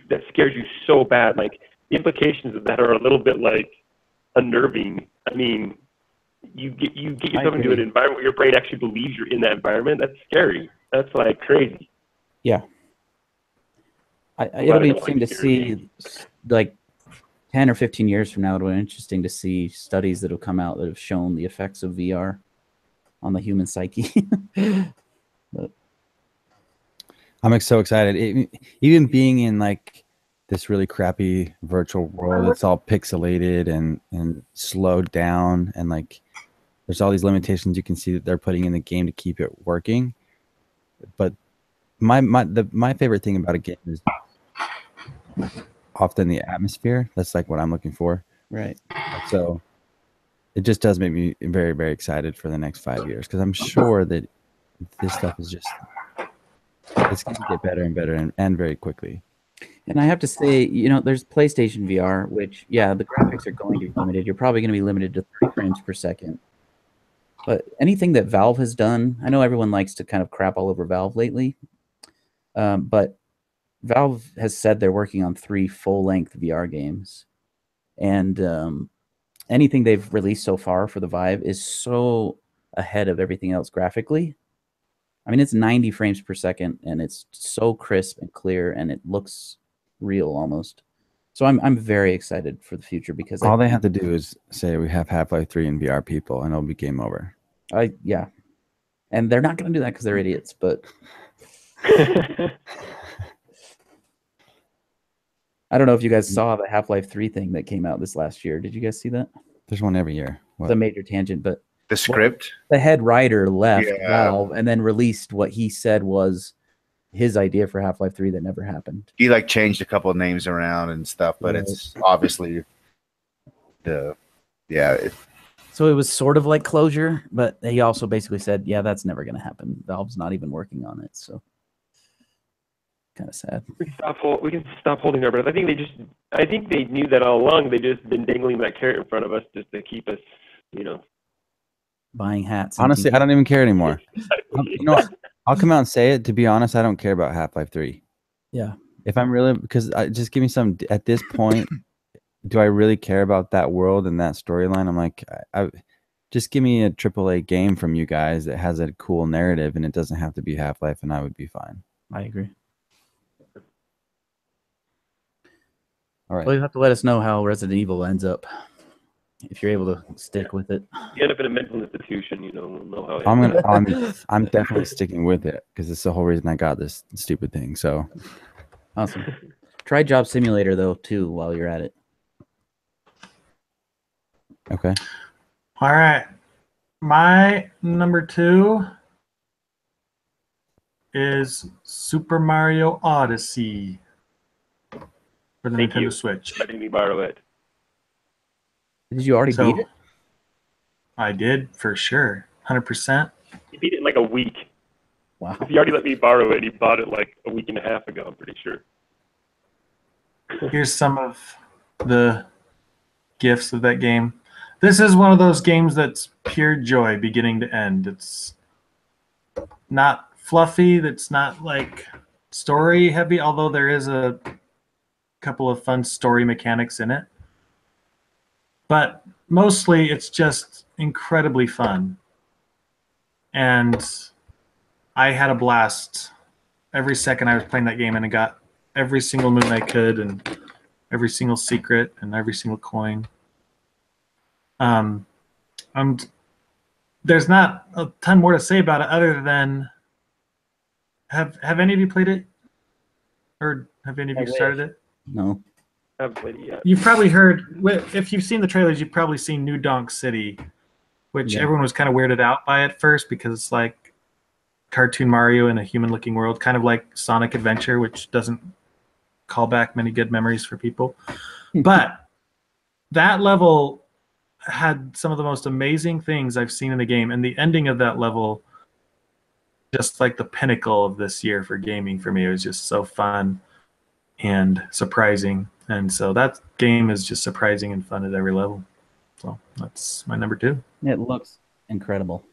that scares you so bad, like the implications of that are a little bit like unnerving. I mean, you get yourself into an environment where your brain actually believes you're in that environment. That's scary. That's like crazy. Yeah. It'll be interesting to see, like 10 or 15 years from now, it'll be interesting to see studies that have come out that have shown the effects of VR on the human psyche. But I'm so excited. Even being in like this really crappy virtual world, it's all pixelated and slowed down, and like there's all these limitations you can see that they're putting in the game to keep it working. But my favorite thing about a game is often the atmosphere. That's like what I'm looking for. right. So it just does make me very, very excited for the next 5 years, because I'm sure that this stuff is just, it's going to get better and better and very quickly. And I have to say, you know, there's PlayStation VR, which, yeah, the graphics are going to be limited. You're probably going to be limited to 30 frames per second. But anything that Valve has done, I know everyone likes to kind of crap all over Valve lately, but Valve has said they're working on 3 full-length VR games. And anything they've released so far for the Vive is so ahead of everything else graphically. I mean, it's 90 frames per second, and it's so crisp and clear, and it looks real almost. So I'm very excited for the future, because All they have to do is say we have Half-Life 3 in VR, people, and it'll be game over. Yeah. And they're not going to do that because they're idiots, but I don't know if you guys saw the Half-Life 3 thing that came out this last year. Did you guys see that? There's one every year. What? It's a major tangent, but The script. the head writer left Yeah. Valve and then released what he said was his idea for Half-Life 3 that never happened. He like changed a couple of names around and stuff, but Right. it's obviously So it was sort of like closure, but he also basically said, yeah, that's never going to happen. Valve's not even working on it. So kind of sad. We can stop holding their breath. I think they knew that all along. They just been dangling that carrot in front of us just to keep us, you know. Buying hats. and Honestly, things. I don't even care anymore. You know, I'll come out and say it. To be honest, I don't care about Half-Life 3. Yeah. If I'm really, because just give me some, at this point, do I really care about that world and that storyline? I'm like, I just give me a AAA game from you guys that has a cool narrative, and it doesn't have to be Half-Life, and I would be fine. I agree. All right. Well, you have to let us know how Resident Evil ends up. If you're able to stick with it. You end up in a mental institution, you don't know how it ends. I'm definitely sticking with it, because it's the whole reason I got this stupid thing. So Awesome. Try Job Simulator, though, too, while you're at it. okay. All right. My number 2 is Super Mario Odyssey for the Thank Nintendo you. Switch. Letting me borrow it. Did you already beat it? I did, for sure. 100%. He beat it in like a week. Wow. He already let me borrow it. He bought it like a week and a half ago, I'm pretty sure. Here's some of the gifts of that game. This is one of those games that's pure joy beginning to end. It's not fluffy, that's not like story heavy, although there is a couple of fun story mechanics in it. But mostly it's just incredibly fun. And I had a blast every second I was playing that game, and I got every single moon I could, and every single secret, and every single coin. There's not a ton more to say about it other than have any of you played it? Or have any of you started it? No. I haven't played it yet. You've probably heard, if you've seen the trailers, you've probably seen New Donk City, which Yeah. everyone was kind of weirded out by at first because it's like cartoon Mario in a human-looking world, kind of like Sonic Adventure, which doesn't call back many good memories for people. But that level had some of the most amazing things I've seen in the game, and the ending of that level, just like the pinnacle of this year for gaming for me. It was just so fun and surprising, and so that game is just surprising and fun at every level. So that's my number 2. It looks incredible.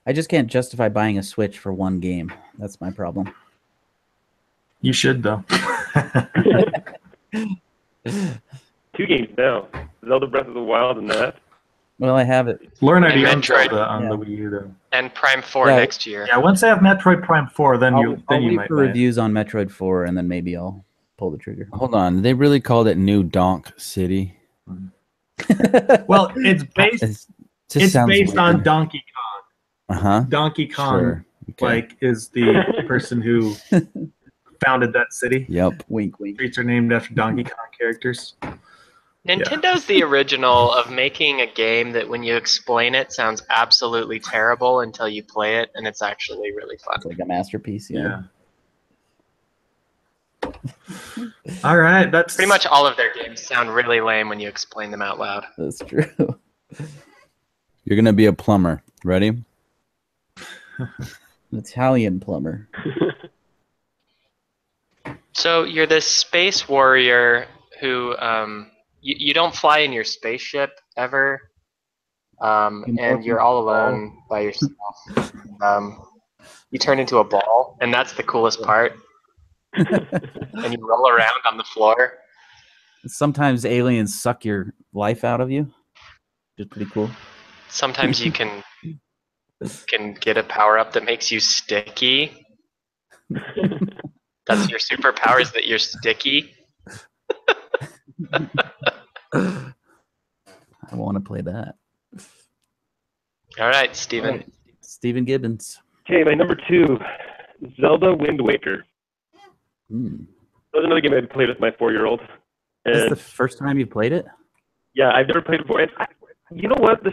I just can't justify buying a Switch for one game. That's my problem. You should, though. 2 games now. Zelda Breath of the Wild and that. Well, I have it. Lauren And already owns Metroid. Zelda on Yeah. the Wii U, though. And Prime 4 Yeah. next year. Yeah, once I have Metroid Prime 4, then I'll you wait might for buy it. reviews on Metroid 4, and then maybe I'll pull the trigger. Hold on. They really called it New Donk City. Well, it's based. Just It's sounds based weird. on Donkey Kong. Uh-huh. Donkey Kong, Sure. Okay. like, is the person who founded that city. Yep. Wink, wink. Streets are named after Donkey Kong characters. Nintendo's the original of making a game that when you explain it sounds absolutely terrible until you play it, and it's actually really fun. It's like a masterpiece. Yeah. All right, that's Pretty much all of their games sound really lame when you explain them out loud. That's true. You're going to be a plumber. Ready? Italian plumber. So you're this space warrior who you don't fly in your spaceship ever, and you're all alone by yourself. You turn into a ball, and that's the coolest part. And you roll around on the floor. Sometimes aliens suck your life out of you, which is pretty cool. Sometimes you can get a power up that makes you sticky. That's your superpower, is that you're sticky. I want to play that. All right, Steven. Right. Steven Gibbons. Okay, my number 2, Zelda Wind Waker. Hmm. That was another game I played with my 4-year-old. This is And the first time you played it? yeah, I've never played it before. And you know what? The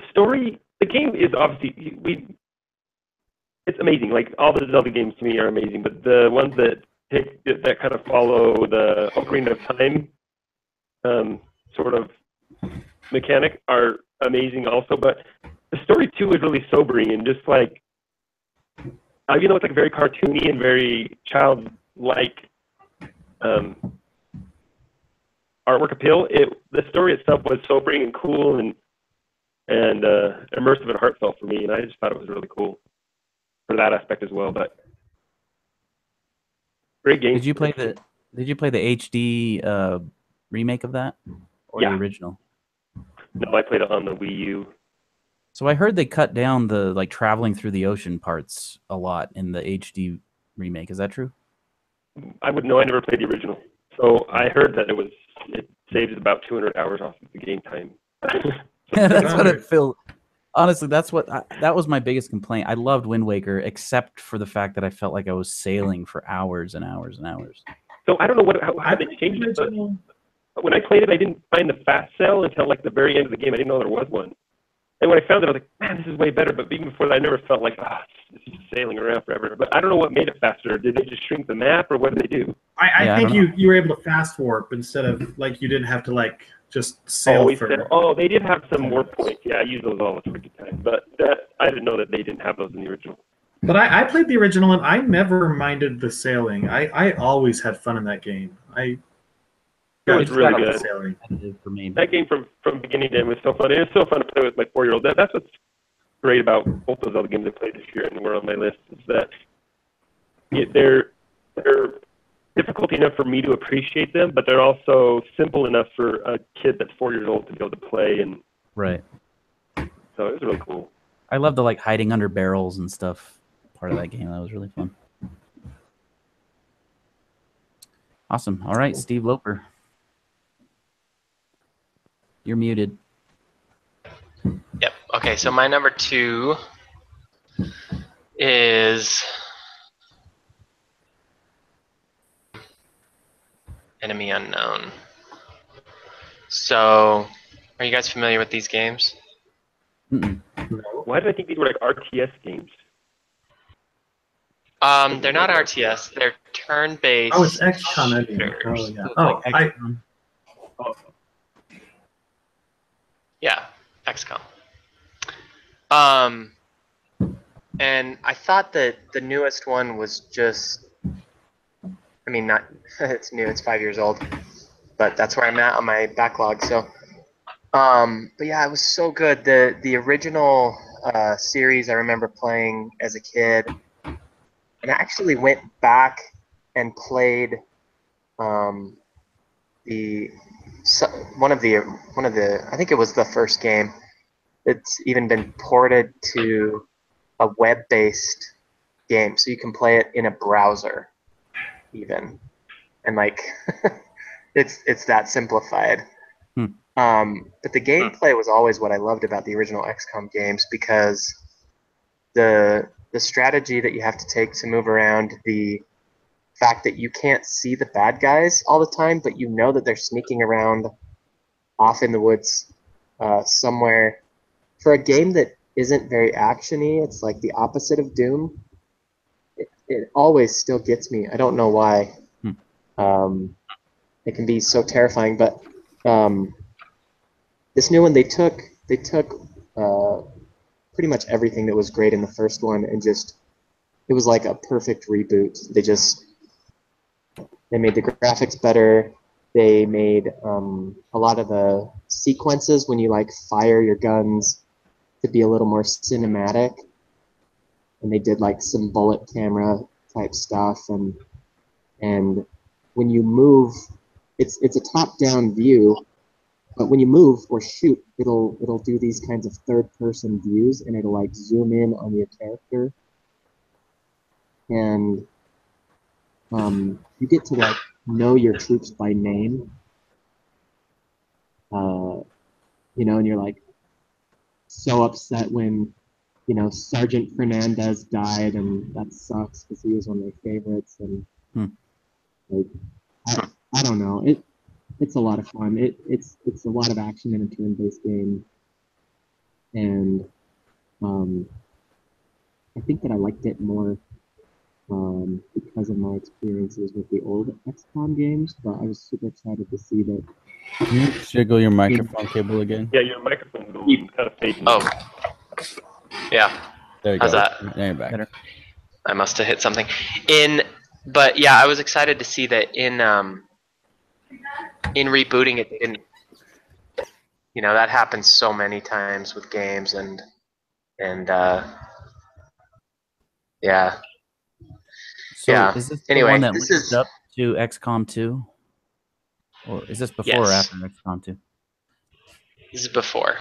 game is obviously it's amazing. Like all the Zelda games to me are amazing, but the ones that kind of follow the Ocarina of Time sort of mechanic are amazing also. But the story too is really sobering and just like even though it's like very cartoony and very childlike artwork appeal, the story itself was sobering and cool and immersive and heartfelt for me, and I just thought it was really cool for that aspect as well. But great game. Did you play the HD remake of that, or Yeah. the original? No, I played it on the Wii U. So I heard they cut down the like traveling through the ocean parts a lot in the HD remake. Is that true? I would know. I never played the original, so I heard that it saves about 200 hours off of the game time. That's what it feels. Honestly, that was my biggest complaint. I loved Wind Waker, except for the fact that I felt like I was sailing for hours and hours and hours. So I don't know how they changed it, but when I played it, I didn't find the fast sail until like the very end of the game. I didn't know there was one. And when I found it, I was like, man, this is way better. But even before that, I never felt like, this is just sailing around forever. But I don't know what made it faster. Did they just shrink the map, or what did they do? I think you were able to fast warp instead of like you didn't have to like just sail for. They did have some warp points. Yeah, I use those all the freaking time. But I didn't know that they didn't have those in the original. But I played the original and I never minded the sailing. I always had fun in that game. It was really good. For me. That game from beginning to end was so fun. It was so fun to play with my 4-year-old. That's what's great about both those other games I played this year and were on my list, is that they're difficult enough for me to appreciate them, but they're also simple enough for a kid that's 4 years old to be able to play. And Right. so it was really cool. I love the like hiding under barrels and stuff part of that game. That was really fun. Awesome. All right, Steve Loper. You're muted. Yep. Okay, so my number 2 is Enemy Unknown. So, are you guys familiar with these games? Mm-mm. Why did I think these were like RTS games? They're not RTS. They're turn-based. Oh, it's XCOM. shooters. Oh, yeah. So it's like XCOM. Yeah, XCOM. And I thought that the newest one was just, I mean, not it's new, it's 5 years old, but that's where I'm at on my backlog. So, but yeah, it was so good. The original series I remember playing as a kid, and I actually went back and played the one of the I think it was the first game. It's even been ported to a web-based game, so you can play it in a browser, even, and like it's that simplified. But the gameplay was always what I loved about the original XCOM games, because the strategy that you have to take to move around, the fact that you can't see the bad guys all the time, but you know that they're sneaking around off in the woods somewhere. For a game that isn't very actiony, it's like the opposite of Doom. It always still gets me. I don't know why. It can be so terrifying, but this new one, they took pretty much everything that was great in the first one and just, it was like a perfect reboot. They made the graphics better. They made a lot of the sequences when you like fire your guns to be a little more cinematic, and they did like some bullet camera type stuff, and when you move, it's a top-down view, but when you move or shoot, it'll do these kinds of third-person views, and it'll like zoom in on your character, and you get to like know your troops by name, you know, and you're like so upset when, you know, Sergeant Fernandez died, and that sucks because he was one of my favorites, and like I don't know, it's a lot of fun. It's a lot of action in a turn-based game, and I think that I liked it more because of my experiences with the old XCOM games, but I was super excited to see that. Can you jiggle your microphone cable again? Yeah, your microphone goes kind of fading. Oh, yeah. There you How's go. that? Now you're back. Better. I must have hit something. But yeah, I was excited to see that in rebooting it, they didn't. You know, that happens so many times with games, and yeah. So Yeah. is this Anyway, the one that this links is up to XCOM 2? Or is this before or Yes. after XCOM 2? This is before.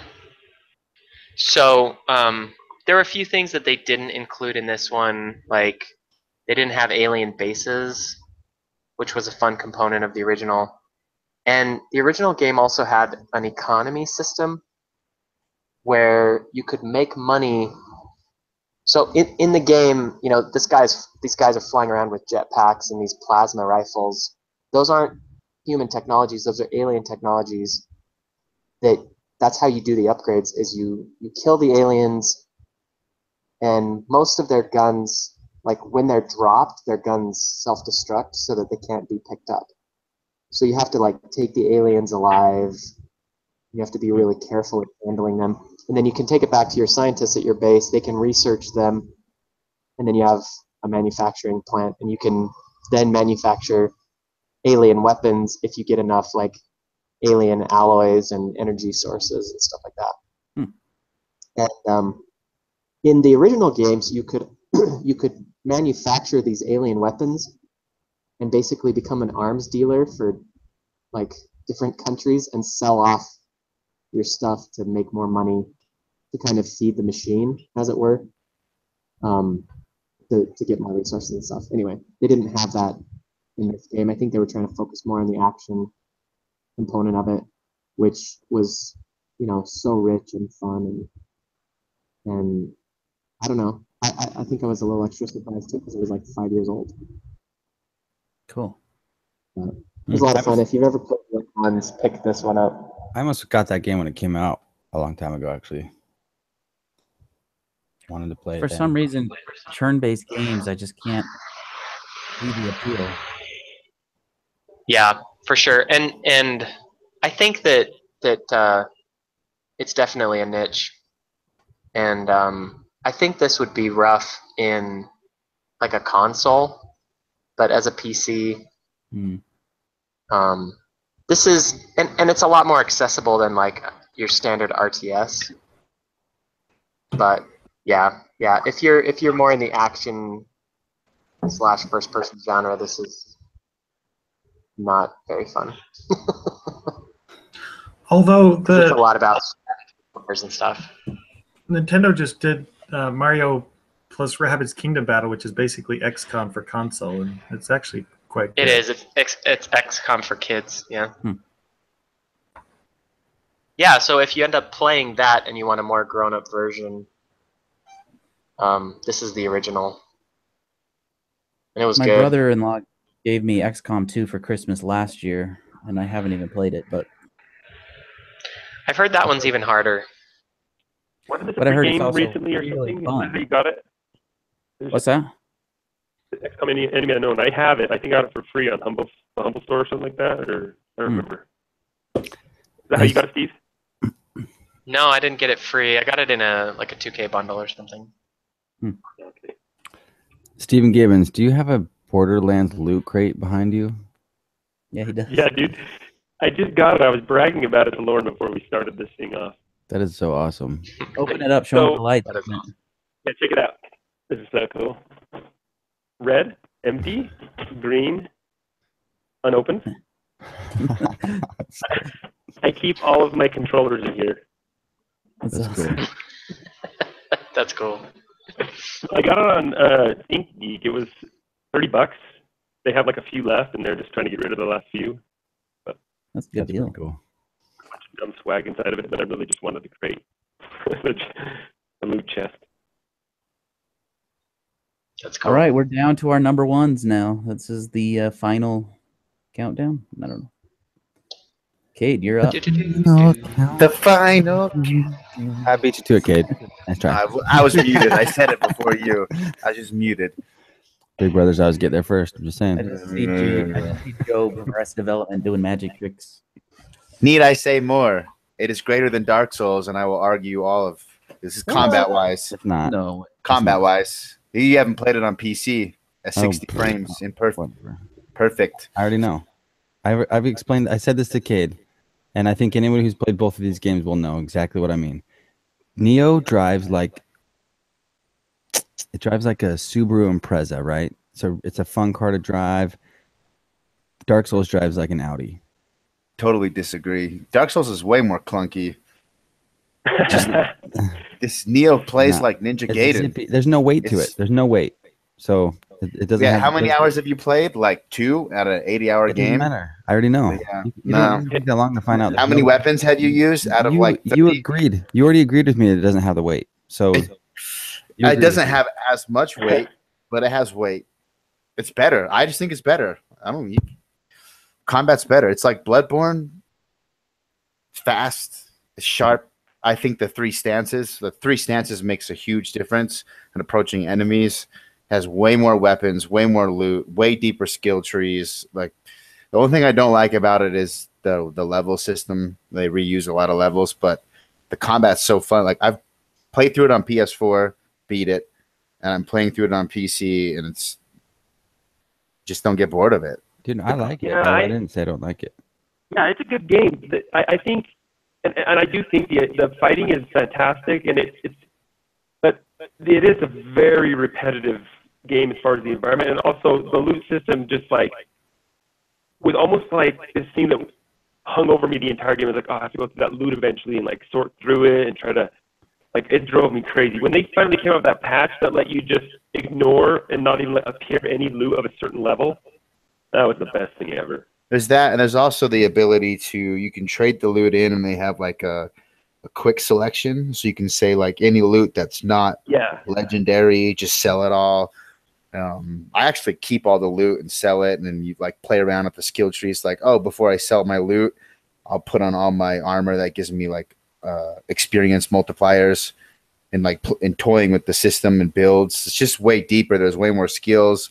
So there were a few things that they didn't include in this one, like they didn't have alien bases, which was a fun component of the original. And the original game also had an economy system where you could make money. So in the game, you know, these guys are flying around with jetpacks and these plasma rifles. Those aren't human technologies, those are alien technologies. That's how you do the upgrades, is you kill the aliens, and most of their guns, like when they're dropped, their guns self-destruct so that they can't be picked up. So you have to like take the aliens alive. You have to be really careful with handling them. And then you can take it back to your scientists at your base. They can research them. And then you have a manufacturing plant, and you can then manufacture alien weapons if you get enough like alien alloys and energy sources and stuff like that. And in the original games, you could manufacture these alien weapons and basically become an arms dealer for like different countries and sell off your stuff to make more money, to kind of feed the machine, as it were, to get more resources and stuff. Anyway, they didn't have that in this game. I think they were trying to focus more on the action component of it, which was, you know, so rich and fun, and I don't know. I think I was a little extra surprised too, because it was like 5 years old. Cool. But it was a lot of fun. If you've ever played the ones, pick this one up. I almost got that game when it came out a long time ago, actually. Wanted to play it For then. some reason, turn-based games, I just can't see the appeal. Yeah, for sure. And I think that it's definitely a niche, and I think this would be rough in like a console, but as a PC, this is and it's a lot more accessible than like your standard RTS. But yeah, if you're more in the action / first person genre, this is not very fun. Although It's a lot about and stuff. Nintendo just did Mario plus Rabbids Kingdom Battle, which is basically XCOM for console, and it's actually quite good. It is. It's XCOM for kids. Yeah. Yeah. So if you end up playing that and you want a more grown-up version, this is the original, and it was My good. brother-in-law gave me XCOM 2 for Christmas last year, and I haven't even played it. But I've heard that one's even harder. Wasn't this But I a heard free it's game also recently or really something? fun. Is that how you got it? What's that? XCOM Enemy Unknown. I have it. I think I got it for free on the Humble Store or something like that. Or I don't remember. Is that how you got it, Steve? No, I didn't get it free. I got it in a 2K bundle or something. Okay. Stephen Gibbons, do you have a Borderlands loot crate behind you? Yeah, he does. Yeah, dude. I just got it. I was bragging about it to Lauren before we started this thing off. That is so awesome. Open it up, show him the light. That is awesome. Yeah, check it out. This is so cool. Red, empty, green, unopened. I keep all of my controllers in here. That's cool. That's cool. I got it on ThinkGeek. It was $30. They have like a few left, and they're just trying to get rid of the last few. But That's a good deal. Cool. a bunch of dumb swag inside of it, but I really just wanted the crate, the loot chest. That's cool. All right, we're down to our number ones now. This is the final countdown. I don't know. Kade, you're up. The final. I beat you to it, Cade. Nice try. I was muted. I said it before you. I was just muted. Big brothers always get there first. I'm just I saying. just see Joe from Arrested Development doing magic tricks. Need I say more? It is greater than Dark Souls, and I will argue all of this is combat-wise. If not, No. Combat-wise, you haven't played it on PC at 60 frames in whatever. perfect. I already know. I've explained. I said this to Cade, and I think anyone who's played both of these games will know exactly what I mean. Neo drives like a Subaru Impreza, right? So it's a fun car to drive. Dark Souls drives like an Audi. Totally disagree. Dark Souls is way more clunky. This Neo plays like Ninja It's Gaiden. zippy. There's no weight to it. There's no weight. So it doesn't. Yeah, have, how many hours have you played? Like 2 out of an 80-hour It doesn't game. matter. I already know. Yeah. You No. don't take that long to find out. How many weapons have you used out of like 30? You agreed. You already agreed with me that it doesn't have the weight. So It doesn't have as much weight, but it has weight. It's better. I just think it's better. Combat's better. It's like Bloodborne. It's fast. It's sharp. I think the three stances makes a huge difference in approaching enemies. Has way more weapons, way more loot, way deeper skill trees. Like the only thing I don't like about it is the level system. They reuse a lot of levels, but the combat's so fun. Like I've played through it on PS4, beat it, and I'm playing through it on PC, and it's just don't get bored of it. Dude, I like it. Yeah, I didn't say I don't like it. Yeah, it's a good game. I think, and I do think the fighting is fantastic, and but it is a very repetitive game as far as the environment, and also the loot system just like was almost like this thing that hung over me the entire game. I was like, oh, I have to go through that loot eventually and like sort through it and try to like it drove me crazy. When they finally came out with that patch that let you just ignore and not even appear any loot of a certain level, that was the best thing ever. There's that, and there's also the ability to you can trade the loot in, and they have like a quick selection, so you can say like any loot that's not legendary, just sell it all. I actually keep all the loot and sell it, and then you like play around with the skill trees. Like, oh, before I sell my loot, I'll put on all my armor that gives me like experience multipliers, and like and toying with the system and builds. It's just way deeper. There's way more skills.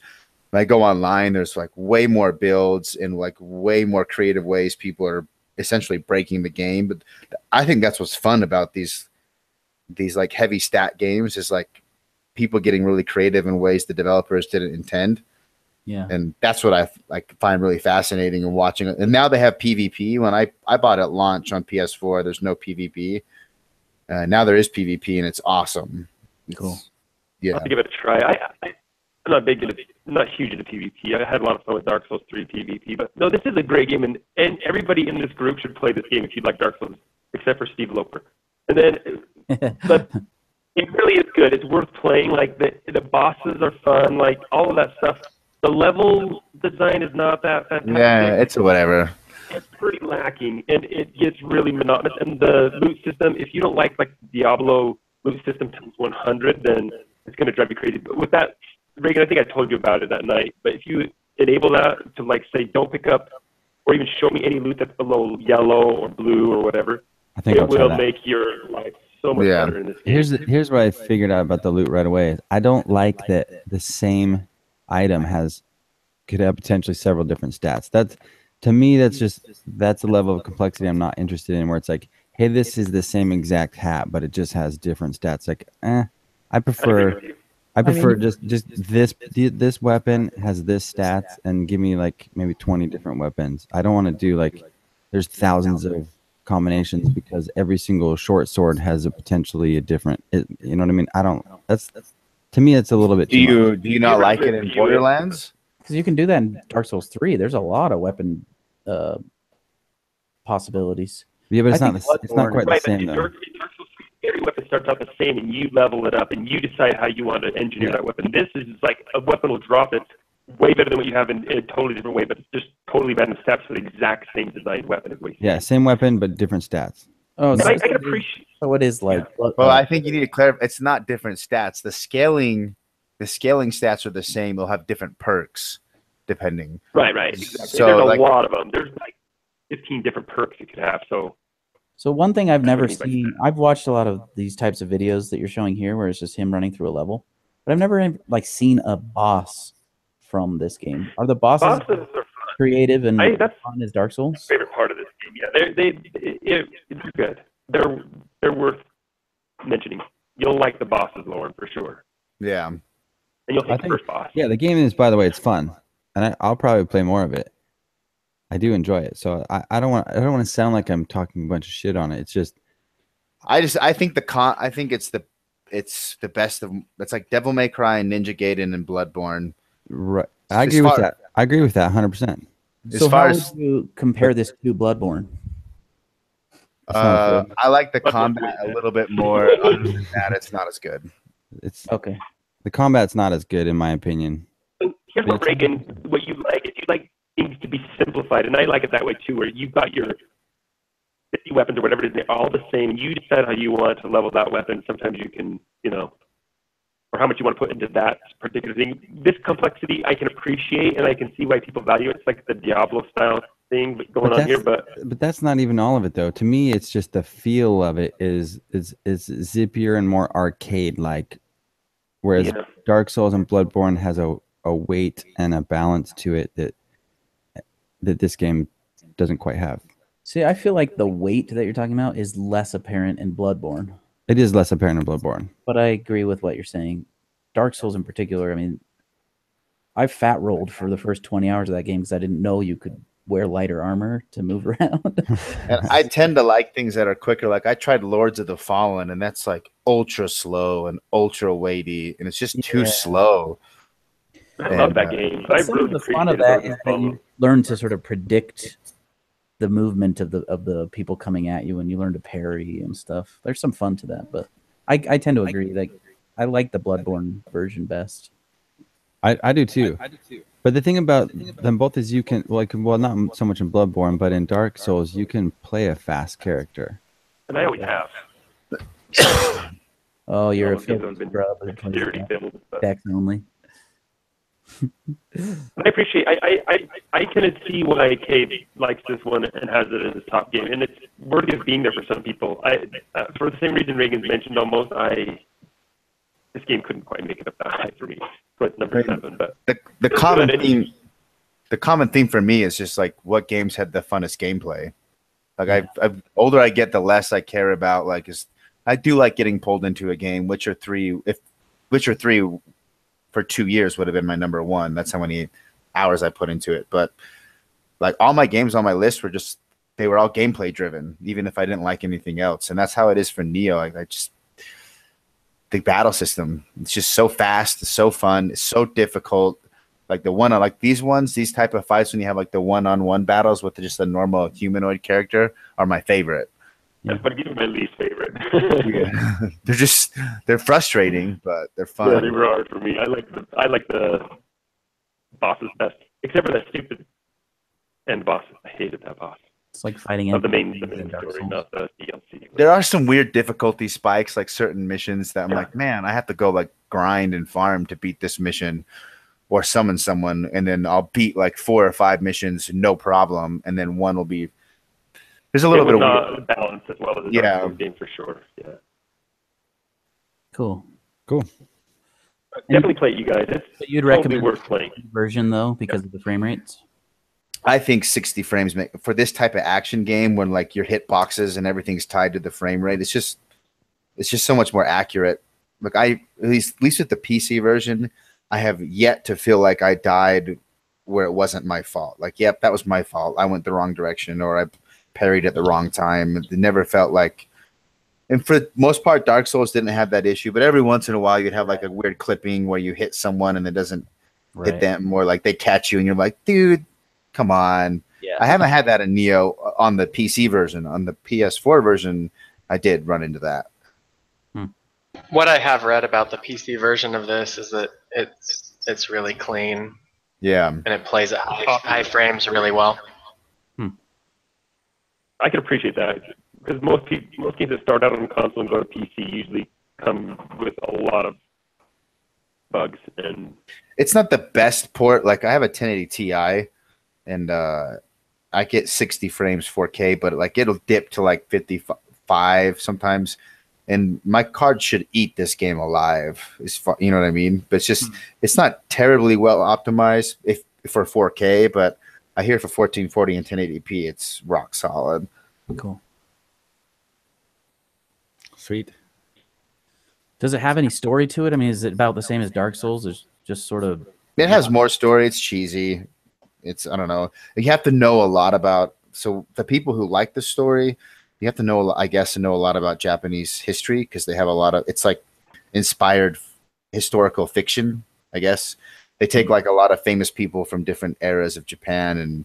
When I go online, there's like way more builds and like way more creative ways people are essentially breaking the game. But I think that's what's fun about these like heavy stat games is like people getting really creative in ways the developers didn't intend. Yeah. And that's what I like find really fascinating and watching it. And now they have PvP. When I bought it at launch on PS4, there's no PvP. Now there is PvP, and it's awesome. Cool. Yeah. I'll have to give it a try. I'm not huge into PvP. I had a lot of fun with Dark Souls 3 PvP, but no, this is a great game, and everybody in this group should play this game if you'd like Dark Souls, except for Steve Loper. And then, but it really is good. It's worth playing. Like the bosses are fun. Like all of that stuff. The level design is not that fantastic. Yeah, it's whatever. It's pretty lacking, and it gets really monotonous. And the loot system, if you don't like Diablo loot system times 100, then it's going to drive you crazy. But with that, Reagan, I think I told you about it that night. But if you enable that to like say, don't pick up or even show me any loot that's below yellow or blue or whatever, I think it will make your life so much better in this game. Here's what I figured out about the loot right away. I don't like that the same item could have potentially several different stats. That's, to me, that's a level of complexity I'm not interested in, where it's like, hey, this is the same exact hat, but it just has different stats. Like, I prefer just this weapon has this stats, and give me like maybe 20 different weapons. I don't want to do like there's thousands of combinations because every single short sword has potentially a different. You know what I mean? I don't. That's to me, it's a little bit. Do you not like it in Borderlands? Because you can do that in Dark Souls 3. There's a lot of weapon possibilities. Yeah, but it's not quite the same though. Dark Souls 3, every weapon starts out the same, and you level it up, and you decide how you want to engineer that weapon. This is like a weapon will drop it way better than what you have in a totally different way, but it's just totally random steps for the exact same designed weapon. Yeah, same weapon but different stats. Oh, so I can appreciate. So it is like. Well, I think you need to clarify. It's not different stats. The scaling stats are the same. They'll have different perks depending. Right. Exactly. So, there's a lot of them. There's like 15 different perks you could have. So one thing I've never seen, I've watched a lot of these types of videos that you're showing here, where it's just him running through a level, but I've never like seen a boss from this game. Are the bosses are fun. Creative and fun as Dark Souls? My favorite part of this game. Yeah, they're good. They're worth mentioning. You'll like the bosses, Lauren, for sure. Yeah. And you'll think the first boss. Yeah, the game is, by the way, it's fun, and I'll probably play more of it. I do enjoy it, so I don't want to sound like I'm talking a bunch of shit on it. It's just, I think it's the best of. It's like Devil May Cry and Ninja Gaiden and Bloodborne. Right. I agree with that. I agree with that 100%. So how would you compare this to Bloodborne? I like the combat a little bit more. Other than that, it's not as good. It's okay. The combat's not as good in my opinion. Here's what Reagan, what you like. If you like things to be simplified, and I like it that way too, where you've got your 50 weapons or whatever it is, they're all the same, and you decide how you want to level that weapon. Sometimes you can, or how much you want to put into that particular thing. This complexity I can appreciate, and I can see why people value it. It's like the Diablo style thing going on here, but that's not even all of it though. To me, it's just the feel of it is zippier and more arcade like, whereas Dark Souls and Bloodborne has a weight and a balance to it that this game doesn't quite have. See, I feel like the weight that you're talking about is less apparent in Bloodborne. It is less apparent in Bloodborne. But I agree with what you're saying. Dark Souls in particular, I mean, I fat rolled for the first 20 hours of that game because I didn't know you could wear lighter armor to move around. And I tend to like things that are quicker. Like I tried Lords of the Fallen, and that's like ultra slow and ultra weighty, and it's just too slow. I love that game. Some of the fun of that is that you learn to sort of predict the movement of the people coming at you, and you learn to parry and stuff. There's some fun to that, but I tend to agree. Like I like the Bloodborne version best. I do too. But the thing about them both is you can not so much in Bloodborne, but in Dark Souls you can play a fast character. And I always have. Oh, you're a scrub. Dex only. I appreciate. I can see why Kade likes this one and has it as his top game, and it's worthy of being there for some people. For the same reason Reagan's mentioned, almost this game couldn't quite make it up that high for me. So it's number 7. But the common theme for me is just like what games had the funnest gameplay. Like Yeah. I've older I get, the less I care about. Like, is I do like getting pulled into a game. Witcher 3, if Witcher 3 for 2 years would have been my number one. That's how many hours I put into it. But like all my games on my list were just, they were all gameplay driven, even if I didn't like anything else. And that's how it is for Neo. I just, the battle system, it's just so fast, it's so fun, it's so difficult. Like the one, like these ones, these type of fights when you have like the one-on-one battles with just a normal humanoid character are my favorite. That's but these are my least favorite. Yeah. they're frustrating, but they're fun. Yeah, they were hard for me. I like the bosses best, except for that stupid end boss. I hated that boss. It's like fighting Of the main in Dark story, Souls. not the DLC. There are some weird difficulty spikes, like certain missions that I'm like, man, I have to go like grind and farm to beat this mission or summon someone, and then I'll beat like 4 or 5 missions, no problem, and then one will be. There's a little bit of weird balance as well as a Yeah. Dark Souls game for sure. Yeah, Cool. definitely play it, you guys. It's But you'd totally recommend worth playing. the version though because of the frame rates. I think 60 frames for this type of action game when like your hitboxes and everything's tied to the frame rate. It's just so much more accurate. Like at least with the PC version, I have yet to feel like I died where it wasn't my fault. Like, yep, that was my fault. I went the wrong direction or I parried at the wrong time. It never felt like. And for the most part, Dark Souls didn't have that issue, but every once in a while you'd have like a weird clipping where you hit someone and it doesn't hit them, or like they catch you and you're like, dude, come on. Yeah. I haven't had that in Neo on the PC version. On the PS4 version, I did run into that. What I have read about the PC version of this is that it's really clean Yeah. and it plays at high frames really well. I can appreciate that because most games that start out on console and go to PC usually come with a lot of bugs, and It's not the best port. Like I have a 1080 Ti and I get 60 frames 4K, but like it'll dip to like 55 sometimes. And my card should eat this game alive. You know what I mean? But it's just it's not terribly well optimized if for 4K, but I hear for 1440 and 1080p, it's rock solid. Cool. Sweet. Does it have any story to it? I mean, is it about the same as Dark Souls? There's just sort of. It has more story. It's cheesy. It's, I don't know. You have to know a lot about. So the people who like the story, you have to know, I guess, to know a lot about Japanese history because they have a lot of. It's like inspired historical fiction, I guess. They take like a lot of famous people from different eras of Japan and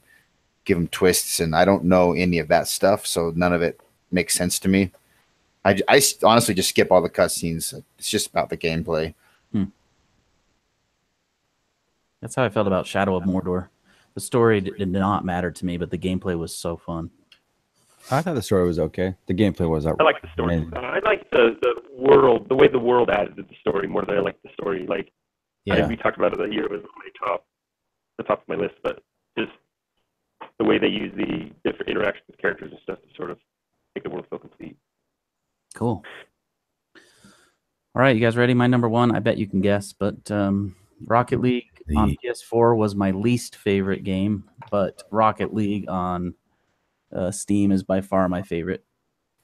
give them twists, and I don't know any of that stuff, so none of it makes sense to me. I honestly just skip all the cutscenes. It's just about the gameplay. That's how I felt about Shadow of Mordor. The story did not matter to me, but the gameplay was so fun. I thought the story was okay. The gameplay was I like the story. I like the world, the way the world added to the story more than I like the story. Like, Yeah. we talked about it the year it was on the top of my list, but just the way they use the different interactions with characters and stuff to sort of make the world feel complete. Cool. All right, you guys ready? My number one, I bet you can guess, but Rocket League on PS4 was my least favorite game, but Rocket League on Steam is by far my favorite.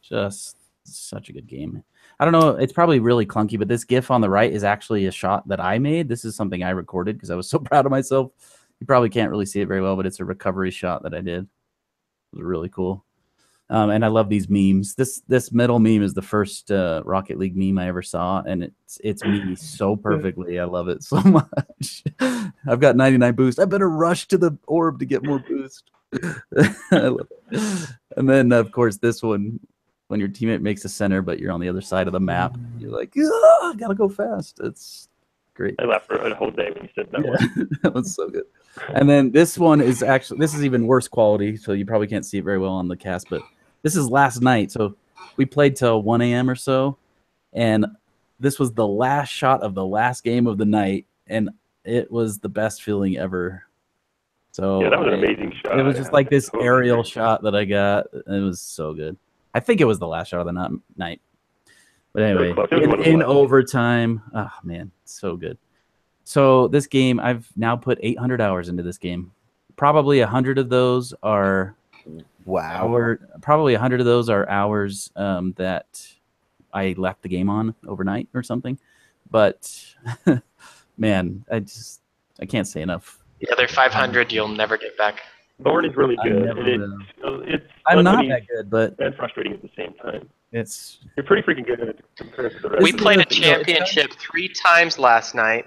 Just such a good game. I don't know, it's probably really clunky, but this GIF on the right is actually a shot that I made. This is something I recorded because I was so proud of myself. You probably can't really see it very well, but it's a recovery shot that I did. It was really cool. And I love these memes. This middle meme is the first Rocket League meme I ever saw, and it's me so perfectly. I love it so much. I've got 99 boost. I better rush to the orb to get more boost. I love it. And then, of course, this one, when your teammate makes a center, but you're on the other side of the map, you're like, I gotta go fast. It's great. I laughed for a whole day when you said that one. That was so good. And then this one is actually, this is even worse quality, so you probably can't see it very well on the cast, but this is last night. So we played till 1 a.m. or so, and this was the last shot of the last game of the night, and it was the best feeling ever. So Yeah, that was an amazing shot. it was just like this aerial shot that I got. It was so good. I think it was the last shot of the night. But anyway, in overtime, oh man, so good. So this game, I've now put 800 hours into this game. Probably 100 of those are Wow. Probably 100 of those are hours that I left the game on overnight or something. But man, I can't say enough. The other 500 you'll never get back. Lauren is really I good, never and will. it's I'm fun not when he's- that good, but and frustrating at the same time. it's You're pretty freaking good at it compared to the rest. We This is played the a thing, though, it's championship 3 times last night,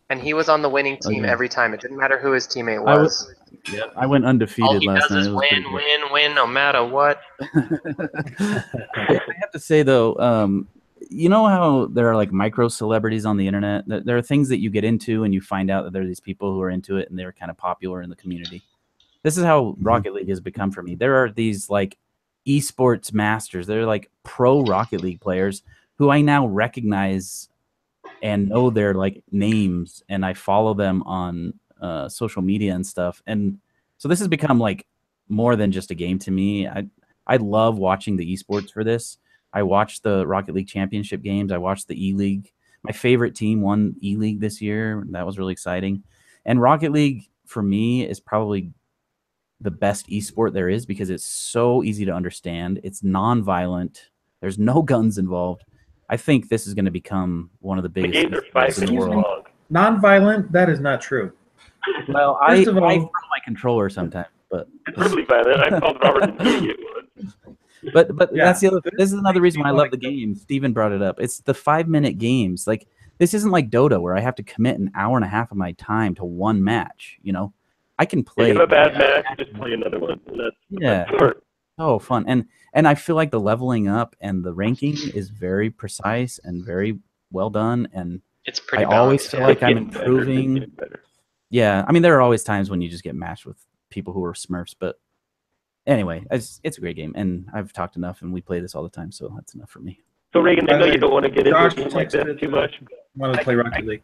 and he was on the winning team yeah. every time. It didn't matter who his teammate I was. I went All undefeated he last does night. is It was pretty win, good. win, win, no matter what. I have to say though, you know how there are like micro celebrities on the internet? There are things that you get into and you find out that there are these people who are into it and they're kind of popular in the community. This is how Rocket League has become for me. There are these like esports masters. They're like pro Rocket League players who I now recognize and know their like names, and I follow them on social media and stuff. And so this has become like more than just a game to me. I love watching the esports for this. I watched the Rocket League Championship games. I watched the E League. My favorite team won E League this year. That was really exciting. And Rocket League for me is probably the best esport there is because it's so easy to understand. It's non-violent. There's no guns involved. I think this is going to become one of the The biggest games are 5 esports in the minutes world. long. Non-violent? That is not true. Well, First of all- I throw my controller sometimes, but It's really violent. I've called Robert an idiot once. but Yeah. that's the other. This is another reason why I love the game. Steven brought it up. It's the 5-minute games. Like this isn't like Dota where I have to commit an hour and a half of my time to one match. You know, I can If play. you have a bad match, you just play another one. And that's the Yeah. best part. Oh, fun. And I feel like the leveling up and the ranking is very precise and very well done. And It's pretty I always balanced. feel like I'm Getting better, it's improving. getting better. Yeah, I mean there are always times when you just get matched with people who are Smurfs, but anyway, it's a great game, and I've talked enough, and we play this all the time, so that's enough for me. So Reagan, I know you don't want to get into a Josh game like that texted- too much. Want to play Rocket League?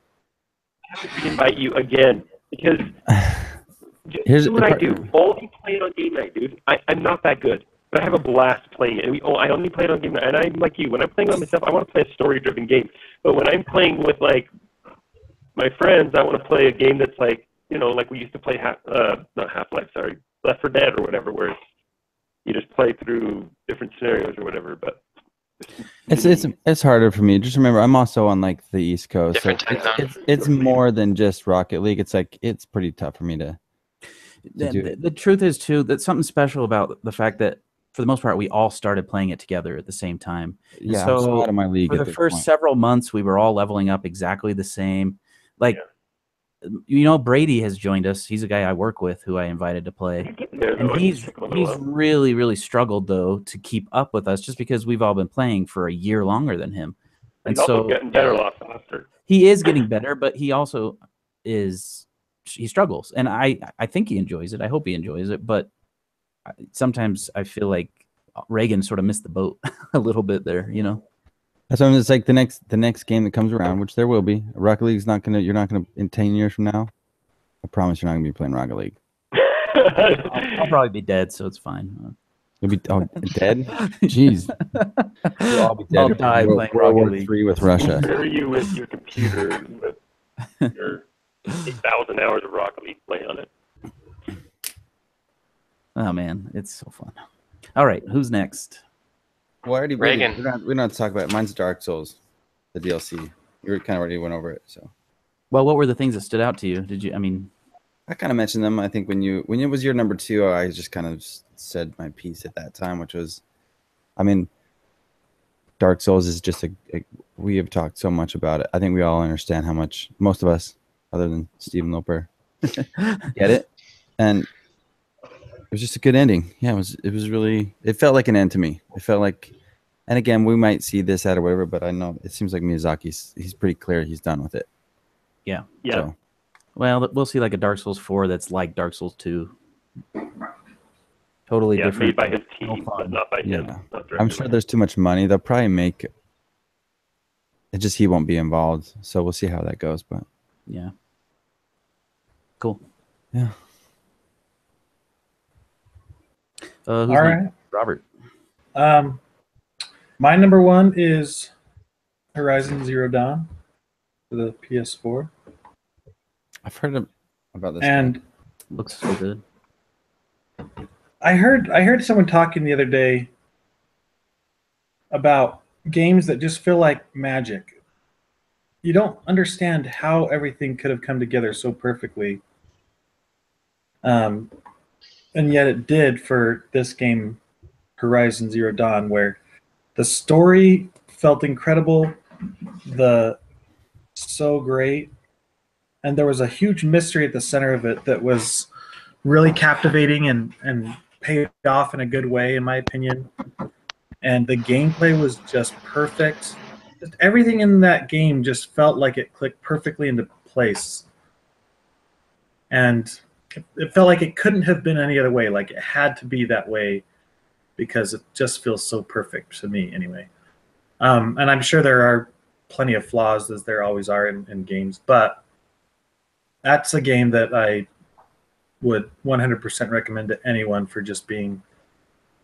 I have to invite you again because Here's do what I do. Only play it on game night, dude. I'm not that good, but I have a blast playing it. And I only play it on game night. And I'm like you. When I'm playing by myself, I want to play a story-driven game. But when I'm playing with like my friends, I want to play a game that's like, you know, like we used to play not Half-Life, sorry, Left 4 Dead or whatever, where you just play through different scenarios or whatever. But it's harder for me. Just remember, I'm also on like the East Coast, so Different time zone. it's more than just Rocket League. It's like it's pretty tough for me to do it. The truth is too that something special about the fact that for the most part we all started playing it together at the same time. And Yeah, I'm so so out of my league for at the this first point. several months we were all leveling up exactly the same. Like you know, Brady has joined us. He's a guy I work with who I invited to play. there, And though, he's it took a little while. really, really struggled though to keep up with us just because we've all been playing for a year longer than him. And He's also so getting better a lot faster. he is getting better, but he also he struggles. And I think he enjoys it. I hope he enjoys it. But sometimes I feel like Reagan sort of missed the boat a little bit there, you know? That's why it's like the next game that comes around, which there will be. Rocket League's not gonna. You're not gonna in 10 years from now. I promise you're not gonna be playing Rocket League. I'll probably be dead, so it's fine. You'll be dead. Jeez, we'll all be dead. I'll in die World playing War Rocket League. III with Russia. Compare you with your computer with your 8,000 hours of Rocket League play on it. Oh man, it's so fun. All right, who's next? Well, I already Reagan. we don't have to talk about it. Mine's Dark Souls, the DLC. You kind of already went over it, so Well, what were the things that stood out to you? Did you? I mean, I kind of mentioned them. I think when it was your number 2, I just kind of said my piece at that time, which was, I mean, Dark Souls is just we have talked so much about it. I think we all understand how much most of us, other than Stephen Loper, get it, and it was just a good ending. Yeah, it was really. It felt like an end to me. It felt like, and again, we might see this out or whatever, but I know it seems like he's pretty clear he's done with it. yeah. Yeah. So, Well, we'll see like a Dark Souls 4 that's like Dark Souls 2. Totally Yeah, different. made by his No team, fun. but not by him. Yeah. Not I'm directly sure by there's too much money. They'll probably make it. Just he won't be involved, so we'll see how that goes. But Yeah. Cool. yeah, Who's All next? right. Robert. My number 1 is Horizon Zero Dawn for the PS4. I've heard about this. And Looks so good. I heard someone talking the other day about games that just feel like magic. You don't understand how everything could have come together so perfectly. Um, and yet it did for this game, Horizon Zero Dawn, where the story felt incredible, the so great, and there was a huge mystery at the center of it that was really captivating and paid off in a good way, in my opinion. And the gameplay was just perfect. Just everything in that game just felt like it clicked perfectly into place. And it felt like it couldn't have been any other way. Like it had to be that way because it just feels so perfect to me, anyway. And I'm sure there are plenty of flaws, as there always are in games, but that's a game that I would 100% recommend to anyone for just being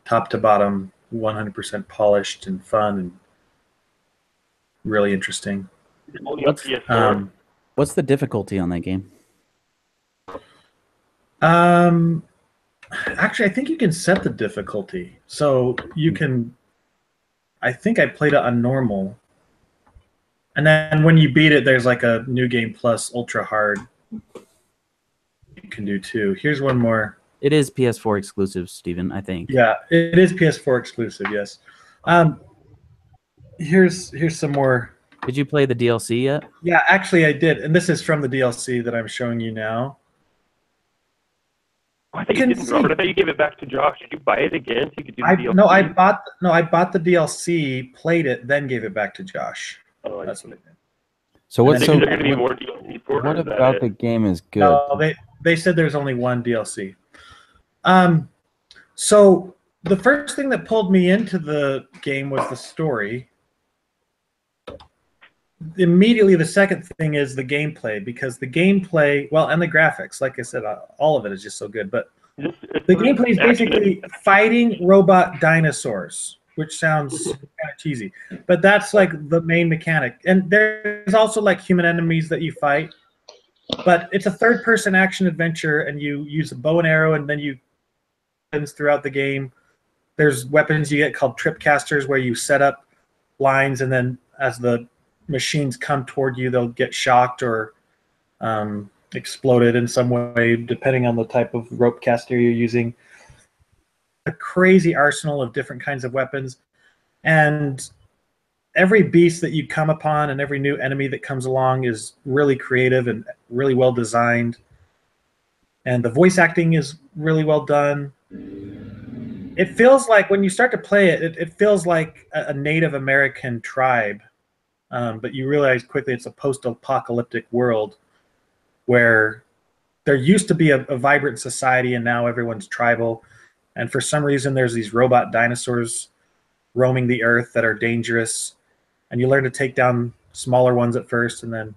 top to bottom 100% polished and fun and really interesting. Only on PS4. What's the difficulty on that game? Actually, I think you can set the difficulty. So you can, I think I played it on normal. And then when you beat it, there's like a new game plus ultra hard you can do too. Here's one more. It is PS4 exclusive, Steven, I think. Yeah, it is PS4 exclusive, yes. Here's some more. Did you play the DLC yet? Yeah, actually I did. And this is from the DLC that I'm showing you now. I thought you didn't, Robert. I thought you gave it back to Josh. Did you buy it again so you could do the DLC? I bought the DLC, played it, then gave it back to Josh. Oh, that's what I did. So what's there going to be more DLC for it? What about the game is good? No, they said there's only one DLC. So the first thing that pulled me into the game was the story. Immediately, the second thing is the gameplay, because the gameplay, well, and the graphics, like I said, all of it is just so good. But the gameplay is basically fighting robot dinosaurs, which sounds kind of cheesy, but that's like the main mechanic. And there's also like human enemies that you fight, but it's a third-person action adventure, and you use a bow and arrow, and then you throughout the game. There's weapons you get called tripcasters, where you set up lines, and then as the machines come toward you, they'll get shocked or exploded in some way, depending on the type of rope caster you're using. A crazy arsenal of different kinds of weapons, and every beast that you come upon and every new enemy that comes along is really creative and really well designed, and the voice acting is really well done. It feels like when you start to play it, it feels like a Native American tribe. But you realize quickly it's a post-apocalyptic world where there used to be a vibrant society, and now everyone's tribal. And for some reason, there's these robot dinosaurs roaming the earth that are dangerous. And you learn to take down smaller ones at first, and then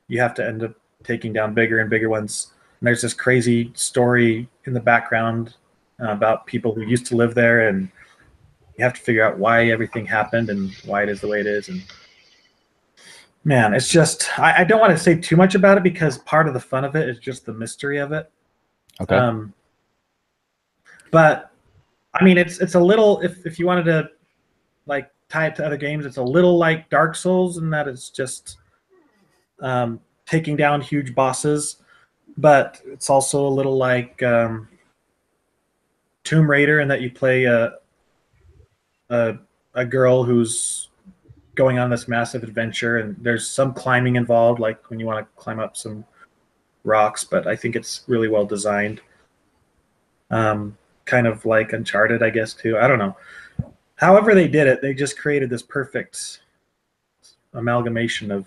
you have to end up taking down bigger and bigger ones. And there's this crazy story in the background about people who used to live there, and you have to figure out why everything happened and why it is the way it is. And man, it's just, I don't want to say too much about it, because part of the fun of it is just the mystery of it. Okay. But I mean, it's a little, if you wanted to like tie it to other games, it's a little like Dark Souls in that it's just taking down huge bosses, but it's also a little like Tomb Raider in that you play a girl who's going on this massive adventure, and there's some climbing involved, like when you want to climb up some rocks, but I think it's really well designed. Kind of like Uncharted, I guess, too. I don't know. However they did it, they just created this perfect amalgamation of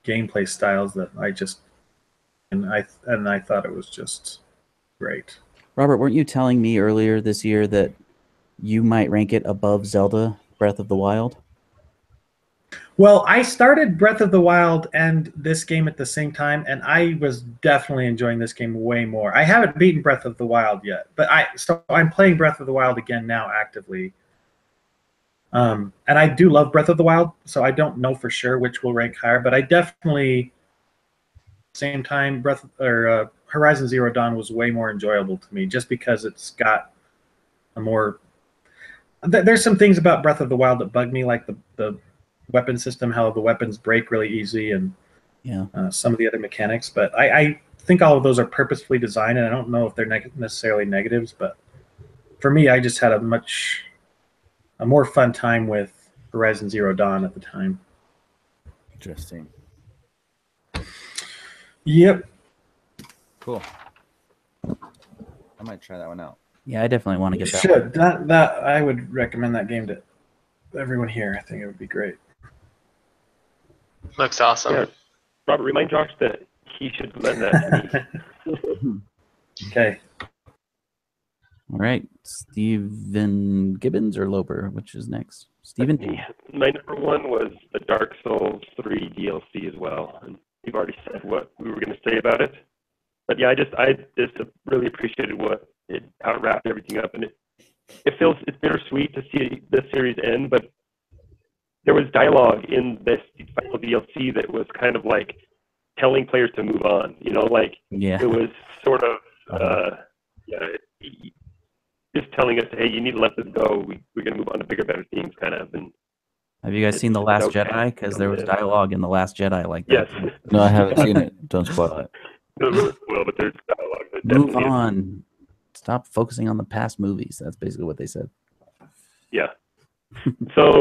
gameplay styles that I thought it was just great. Robert, weren't you telling me earlier this year that you might rank it above Zelda Breath of the Wild? Well, I started Breath of the Wild and this game at the same time, and I was definitely enjoying this game way more. I haven't beaten Breath of the Wild yet, but I'm playing Breath of the Wild again now actively. And I do love Breath of the Wild, so I don't know for sure which will rank higher, but I definitely, same time, Horizon Zero Dawn was way more enjoyable to me, just because it's got a more. There's some things about Breath of the Wild that bug me, like the weapon system, how the weapons break really easy, and some of the other mechanics. But I think all of those are purposefully designed, and I don't know if they're necessarily negatives. But for me, I just had a more fun time with Horizon Zero Dawn at the time. Interesting. Yep. Cool. I might try that one out. Yeah, I definitely want to get that. Should that I would recommend that game to everyone here. I think it would be great. Looks awesome. Yeah. Robert, remind Josh that he should lend that to me. Okay. All right, Steven Gibbons or Loper, which is next? Steven? My number one was the Dark Souls 3 DLC as well. And you've already said what we were going to say about it. But yeah, I just really appreciated how it wrapped everything up. And it's bittersweet to see this series end, but there was dialogue in this final DLC that was kind of like telling players to move on. You know, like it was sort of just telling us, hey, you need to let this go. We're going to move on to bigger, better things, kind of. And have you guys seen The Last Jedi? Because there was dialogue in The Last Jedi like that. Yes. No, I haven't seen it. Don't spoil it. Well, but there's dialogue. Move on. Stop focusing on the past movies. That's basically what they said. Yeah. So,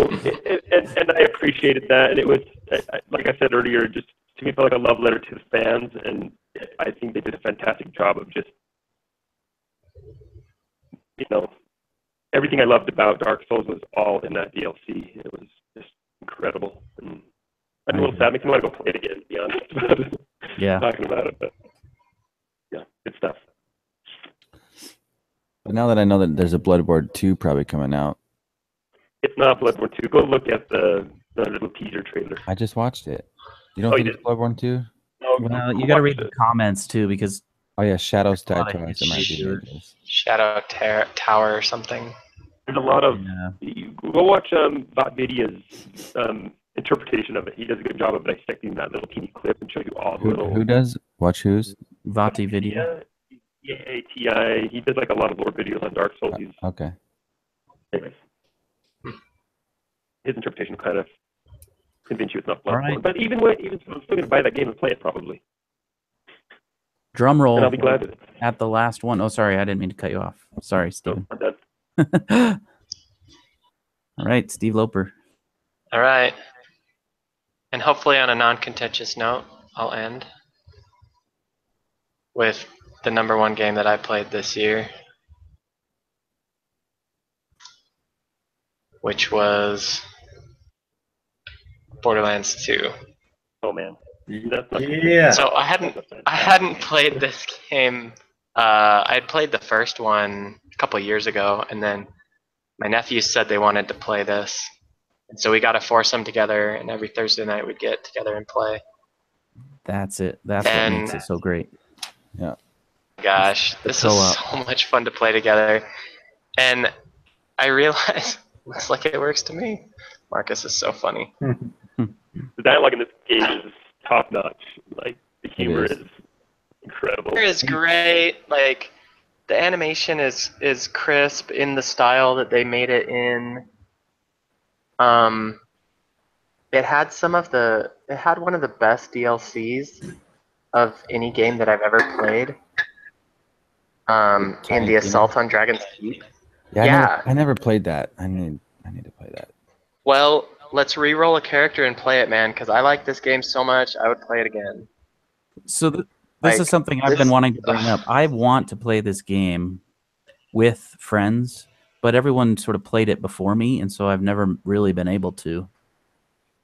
and I appreciated that. And it was, like I said earlier, just to me, it felt like a love letter to the fans. And I think they did a fantastic job of just, everything I loved about Dark Souls was all in that DLC. It was just incredible. And I'm a little sad. Makes me want to go play it again, to be honest. Yeah. Talking about it, but yeah, good stuff. But now that I know that there's a Bloodborne 2 probably coming out. It's not Bloodborne 2. Go look at the little teaser trailer. I just watched it. You don't think it's Bloodborne 2? No, well, you got to read the comments too, because Shadows Die Twice. It might be Shadow Tower or something. There's a lot of go watch Vatvidia's interpretation of it. He does a good job of dissecting that little teeny clip and show you all the little. Who does? Watch who's? Vatvidia. ATI. He does like a lot of lore videos on Dark Souls. Okay. Anyways, his interpretation kind of convince you it's not Bloodborne. Right. But even so, I'm still gonna buy that game and play it probably. Drum roll. And I'll be glad at the last one. Oh, sorry, I didn't mean to cut you off. Sorry, Steven. No, All right, Steve Loper. All right. And hopefully on a non-contentious note, I'll end with the number one game that I played this year, which was Borderlands 2. Oh man. Yeah. So I hadn't played this game. I had played the first one a couple years ago, and then my nephews said they wanted to play this, and so we got to force them together. And every Thursday night we'd get together and play. That's it. That's what makes it so great. Yeah. Gosh, this is so much fun to play together, and I realize looks like it works to me. Marcus is so funny. The dialogue in this game is top notch. Like the humor is incredible. It is great. Like the animation is crisp in the style that they made it in. It had one of the best DLCs of any game that I've ever played. In the Assault on Dragon's Keep. Yeah. I never played that. I need to play that. Well, let's re-roll a character and play it, man, because I like this game so much. I would play it again. So this is something I've been wanting to bring up. I want to play this game with friends, but everyone sort of played it before me, and so I've never really been able to.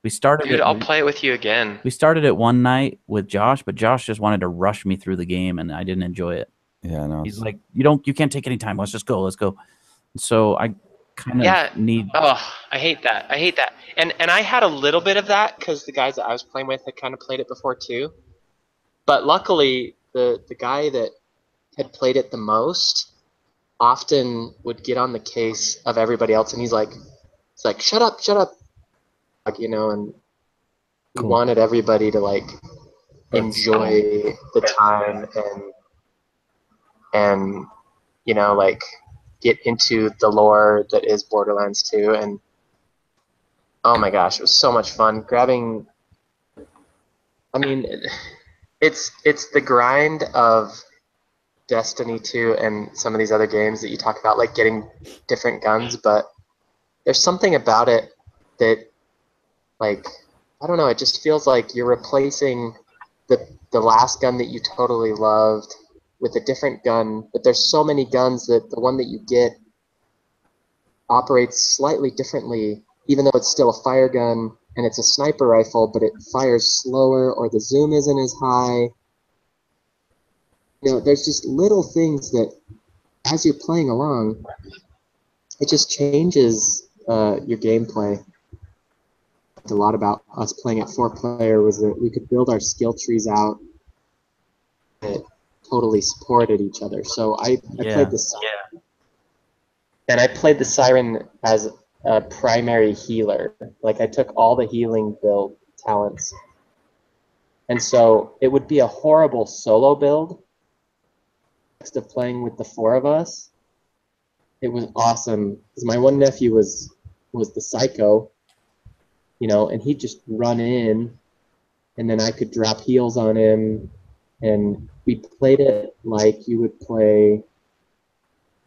We started. Dude, I'll play it with you again. We started it one night with Josh, but Josh just wanted to rush me through the game, and I didn't enjoy it. Yeah, no. He's like, you can't take any time. Let's just go. Let's go. So I kind of need. Oh, I hate that. And I had a little bit of that because the guys that I was playing with had kind of played it before too. But luckily, the guy that had played it the most often would get on the case of everybody else, and he's like, shut up, like, and we wanted everybody to like enjoy the time and like get into the lore that is Borderlands 2. And oh my gosh, it was so much fun grabbing. I mean, it's the grind of Destiny 2 and some of these other games that you talk about, like getting different guns, but there's something about it that, like, I don't know, it just feels like you're replacing the last gun that you totally loved with a different gun, but there's so many guns that the one that you get operates slightly differently, even though it's still a fire gun and it's a sniper rifle, but it fires slower or the zoom isn't as high. You know, there's just little things that, as you're playing along, it just changes your gameplay. A lot about us playing at 4-player was that we could build our skill trees out that totally supported each other. So I played the Siren, and I played the Siren as a primary healer. Like, I took all the healing build talents, and so it would be a horrible solo build. Instead of playing with the 4 of us, it was awesome because my one nephew was the psycho, you know, and he'd just run in, and then I could drop heals on him, and we played it like you would play,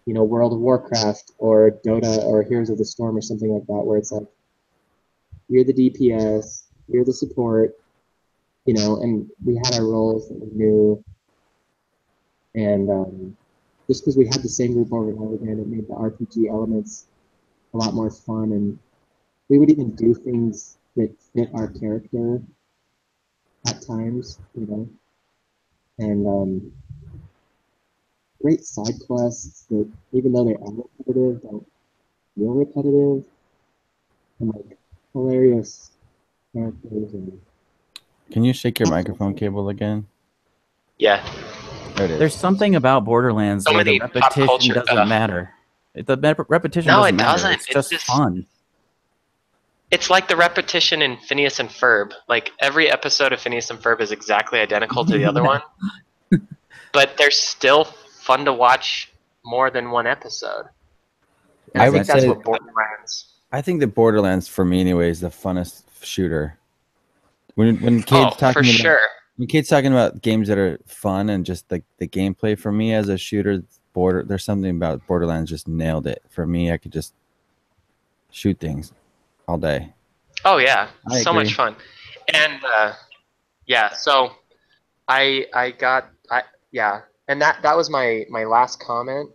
you know, World of Warcraft or Dota or Heroes of the Storm or something like that, where it's like, you're the DPS, you're the support, you know, and we had our roles that we knew, and just because we had the same group over and over again, it made the RPG elements a lot more fun, and we would even do things that fit our character at times, you know, and great side quests that, even though they are repetitive, don't feel repetitive, and like hilarious characters. And Can you shake your microphone cable again? Yeah. There it is. There's something about Borderlands So where the many pop repetition culture doesn't stuff. matter. Repetition No, doesn't it matter. doesn't. It's It's just just- fun. It's like the repetition in Phineas and Ferb. Like, every episode of Phineas and Ferb is exactly identical to the other one, but they're still fun to watch more than one episode. And I I think would that's say- what Borderlands. I think that Borderlands, for me anyway, is the funnest shooter. When Kate's Oh, talking for about sure. when Kate's talking about games that are fun and just like the gameplay, for me as a shooter, there's something about Borderlands just nailed it. For me, I could just shoot things all day. Oh yeah, I so agree. much fun. And yeah, so yeah, and that was my last comment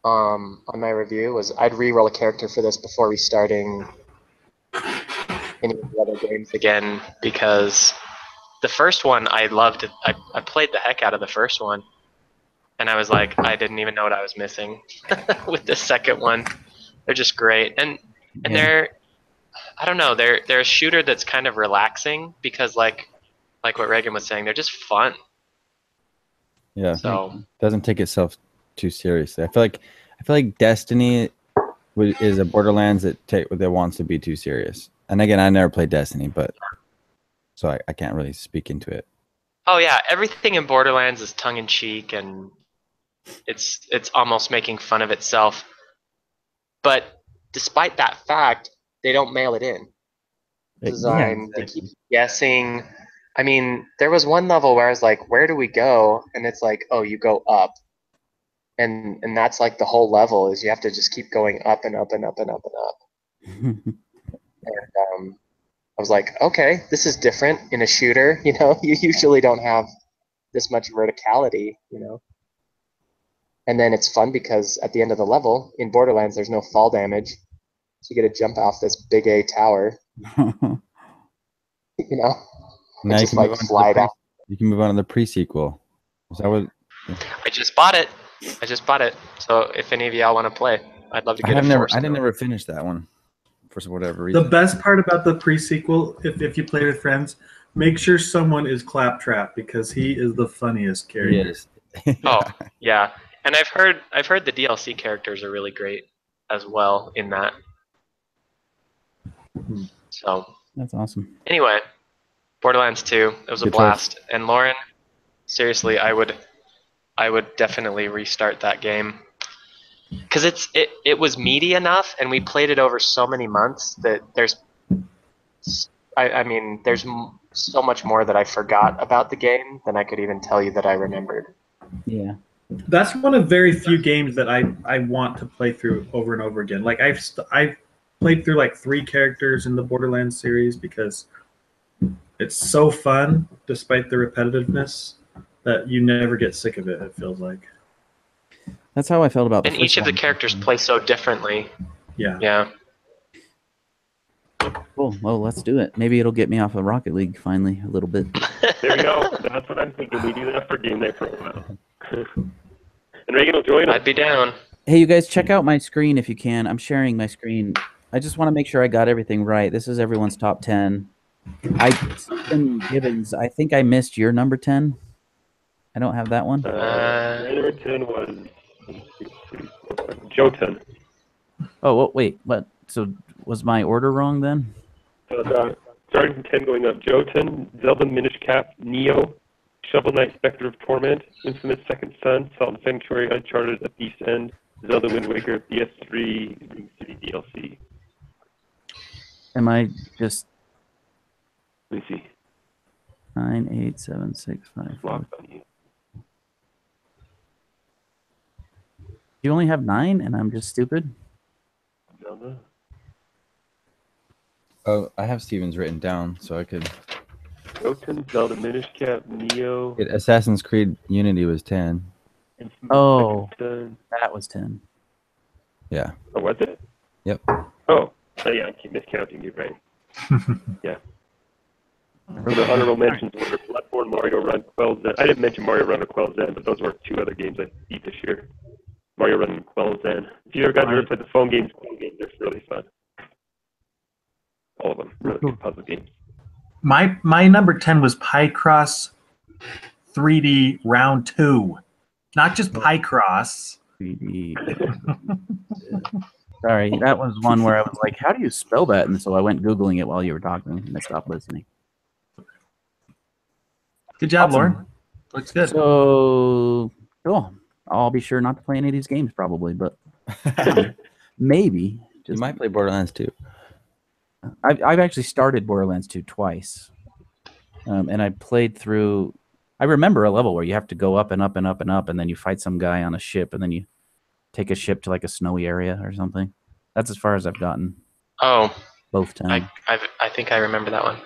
on my review was I'd re-roll a character for this before restarting any of the other games again, because the first one I loved. I played the heck out of the first one, and I was like, I didn't even know what I was missing with the second one. They're just great, and Yeah. they're, I don't know, they're a shooter that's kind of relaxing because like what Reagan was saying, they're just fun. Yeah, So doesn't take itself too seriously. I feel like Destiny is a Borderlands that wants to be too serious. And again, I never played Destiny, but so I can't really speak into it. oh yeah, everything in Borderlands is tongue in cheek and it's almost making fun of itself. But despite that fact, they don't mail it in. Design, they keep guessing. I mean, there was one level where I was like, where do we go? And it's like, oh, you go up. And that's like the whole level is you have to just keep going up and up and up and up and up. And I was like, okay, this is different in a shooter. You know, you usually don't have this much verticality, you know. And then it's fun because at the end of the level in Borderlands, there's no fall damage, so you get to jump off this big A tower. You know, Now and just like fly down. You can move on to the pre-sequel. Is that what? I just bought it. So if any of y'all want to play, I'd love to get it first. I didn't never finish that one for whatever reason. The best part about the pre-sequel, if you play with friends, make sure someone is Claptrap because he is the funniest character. He is. Oh yeah, and I've heard the DLC characters are really great as well in that. So That's awesome. anyway, Borderlands 2, it was a Good blast. And Lauren, seriously, I would definitely restart that game. because it was meaty enough, and we played it over so many months that I mean, there's so much more that I forgot about the game than I could even tell you that I remembered. Yeah. That's one of very few games that I want to play through over and over again. Like I've played through like 3 characters in the Borderlands series because it's so fun despite the repetitiveness that you never get sick of it. It feels like. That's how I felt about the And first each of the one. characters play so differently. Yeah. Yeah. Cool. Well, let's do it. Maybe it'll get me off of Rocket League finally a little bit. There we go. That's what I'm thinking. We do that for game night for a while. And Reagan will join us. I'd be down. Hey, you guys, check out my screen if you can. I'm sharing my screen. I just want to make sure I got everything right. This is everyone's top 10. Stephen Gibbons, I think I missed your number 10. I don't have that one. My number 10 was Jotun. Oh, well, wait. What? So was my order wrong then? So starting from 10 going up, Jotun, Zelda Minish Cap, Neo, Shovel Knight, Spectre of Torment, Infamous Second Son, Salt and Sanctuary, Uncharted, A Thief's End, Zelda Wind Waker, PS3, Ring City DLC. Am I just Let me see. 9, 8, 7, 6, 5, 4? Locked on you. You only have 9 and I'm just stupid? Zelda. Oh, I have Stevens written down, so I could. Jotun, Zelda Minish Cap, Neo. Assassin's Creed Unity was 10. Infamous Oh. Second Son. That was 10. Yeah. Oh, was it? Yep. Oh, yeah, I keep miscounting you, right? Yeah. So the honorable mentions were Bloodborne, Mario Run, Quell's End. I didn't mention Mario Run or Quell's End, but those were 2 other games I beat this year. Mario Run and Quell's End. If you ever played the phone games, they're really fun. All of them, really good puzzle games. My number 10 was Picross 3D Round 2. Not just Picross. 3D. Sorry, that was one where I was like, how do you spell that? And so I went Googling it while you were talking and I stopped listening. Good job, Awesome. Lauren. Looks good. So, cool. I'll be sure not to play any of these games probably, but maybe. You might play Borderlands 2. I've actually started Borderlands 2 twice. And I played through... I remember a level where you have to go up and up and up and up, and then you fight some guy on a ship, and then you take a ship to like a snowy area or something. That's as far as I've gotten. Oh, both times. I think I remember that one.